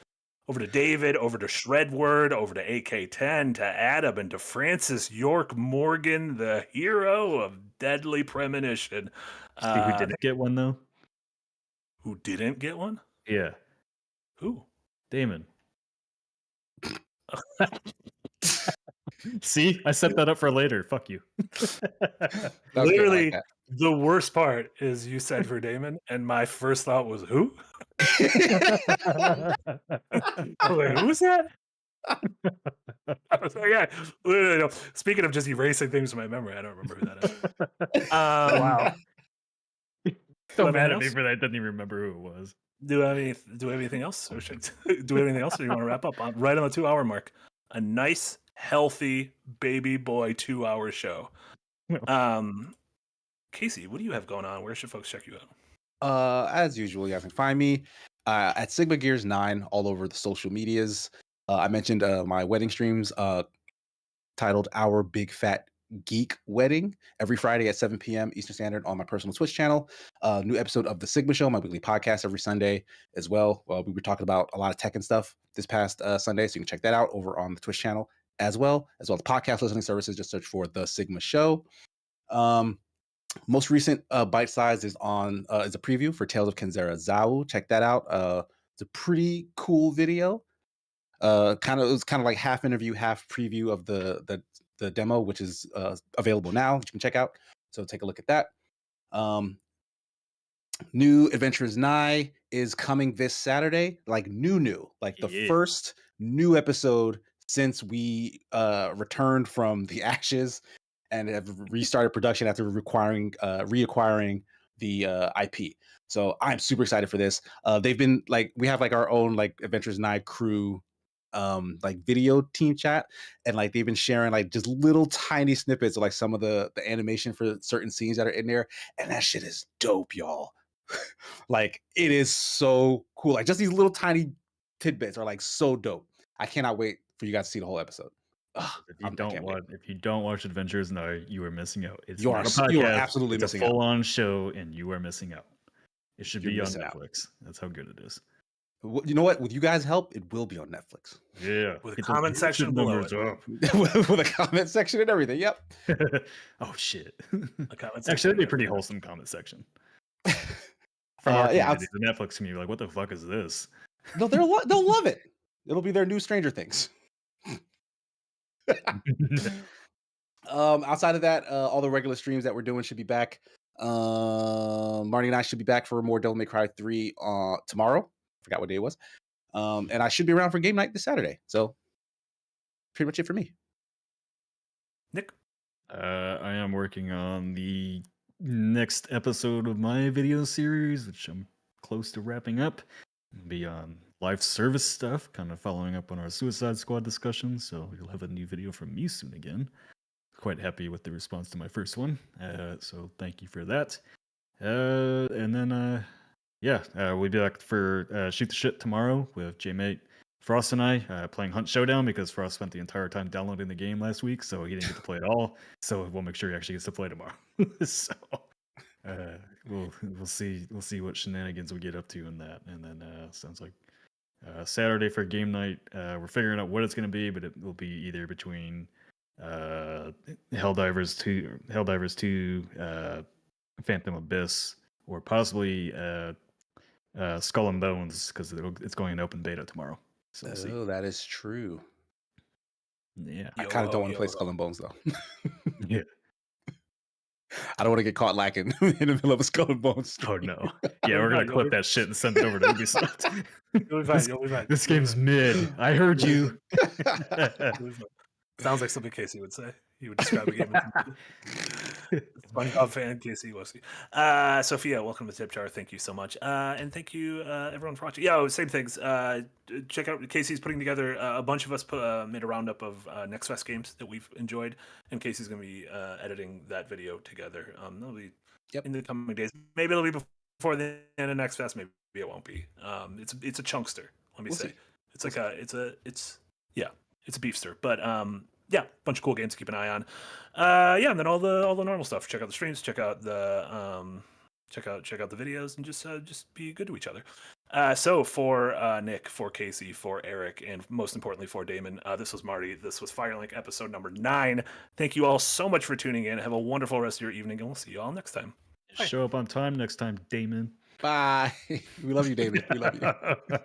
Over to David, over to Shredword, over to AK10, to Adam, and to Francis York Morgan, the hero of Deadly Premonition. See who didn't get one though? Who didn't get one? Yeah. Who? Damon. See, I set that up for later. Fuck you. Literally, like the worst part is you said for Damon, and my first thought was, who? I was like, who's that? I was like, yeah. Literally, no. Speaking of just erasing things from my memory, I don't remember who that is. Wow. Don't mad at me for that. I didn't even remember who it was. Do we have anything else? Or do we have anything else? Or do you want to wrap up right on the 2-hour mark? A nice, healthy baby boy 2-hour show. Casey, what do you have going on? Where should folks check you out? As usual, you guys can find me at Sigma Gears 9 all over the social medias. I mentioned my wedding streams titled Our Big Fat Geek Wedding every Friday at 7 p.m. Eastern Standard on my personal Twitch channel. New episode of The Sigma Show, my weekly podcast, every Sunday as well. We were talking about a lot of tech and stuff this past Sunday, so you can check that out over on the Twitch channel as well as podcast listening services. Just search for The Sigma Show. Most recent Bite Size is on is a preview for Tales of Kenzera Zau. Check that out. It's a pretty cool video. It was kind of like half interview, half preview of the demo, which is available now, which you can check out. So take a look at that. New Adventures Nigh is coming this Saturday, like new, like the first new episode since we returned from the ashes and have restarted production after reacquiring the IP. So I'm super excited for this. They've been we have our own Adventures Nigh crew video team chat, and they've been sharing just little tiny snippets of some of the animation for certain scenes that are in there, and that shit is dope, y'all. It is so cool. Just these little tiny tidbits are so dope. I cannot wait for you guys to see the whole episode. If you don't watch Adventures Now, you are missing out. It's You not are a podcast. you are absolutely it's missing a out. full-on show, and you are missing out. It should You're be on missing out. Netflix. That's how good it is. You know what? With you guys' help, it will be on Netflix. Yeah, With a get those comment section viewership below numbers it. With a comment section and everything. Yep. up. Oh shit! A comment Actually, section. that'd be a pretty wholesome comment section. From our community, the Netflix community, like, what the fuck is this? No, they'll love it. It'll be their new Stranger Things. Outside of that, all the regular streams that we're doing should be back. Marty and I should be back for more Devil May Cry 3 tomorrow. Forgot what day it was. And I should be around for game night this Saturday. So pretty much it for me. Nick? I am working on the next episode of my video series, which I'm close to wrapping up. It'll be on live service stuff, kind of following up on our Suicide Squad discussion. So you'll have a new video from me soon again. Quite happy with the response to my first one. So thank you for that. And then, we'll be back for Shoot the Shit tomorrow with J-Mate, Frost, and I playing Hunt Showdown, because Frost spent the entire time downloading the game last week, so he didn't get to play at all. So we'll make sure he actually gets to play tomorrow. So we'll see what shenanigans we get up to in that. And then sounds like Saturday for game night. We're figuring out what it's going to be, but it will be either between Helldivers 2, Phantom Abyss, or possibly Skull and Bones, because it's going in open beta tomorrow. So we'll see. That is true. Yeah, I kind of don't want to play Skull and Bones though. Yeah, I don't want to get caught lacking in the middle of a Skull and Bones. Oh no. Yeah, we're gonna clip that shit and send it over to Ubisoft. You'll be fine. You'll be fine. This game's mid. I heard you. Sounds like something Casey would say. He would describe a game as SpongeBob fan KC Nwosu. Sophia, welcome to Tip Jar. Thank you so much. And thank you everyone for watching. Yeah, same things. Check out Casey's putting together a bunch of us made a roundup of Next Fest games that we've enjoyed, and Casey's going to be editing that video together. That'll be in the coming days. Maybe it'll be before the end of Next Fest. Maybe it won't be. It's a chunkster. Let me say. See. It's like it's a beefster, but bunch of cool games to keep an eye on. And then all the normal stuff. Check out the streams, check out the check out the videos, and just be good to each other. So for Nick, for Casey, for Eric, and most importantly for Damon, this was Marty. This was Firelink episode number 9. Thank you all so much for tuning in. Have a wonderful rest of your evening, and we'll see you all next time. Bye. Show up on time next time, Damon. Bye. We love you, David. We love you.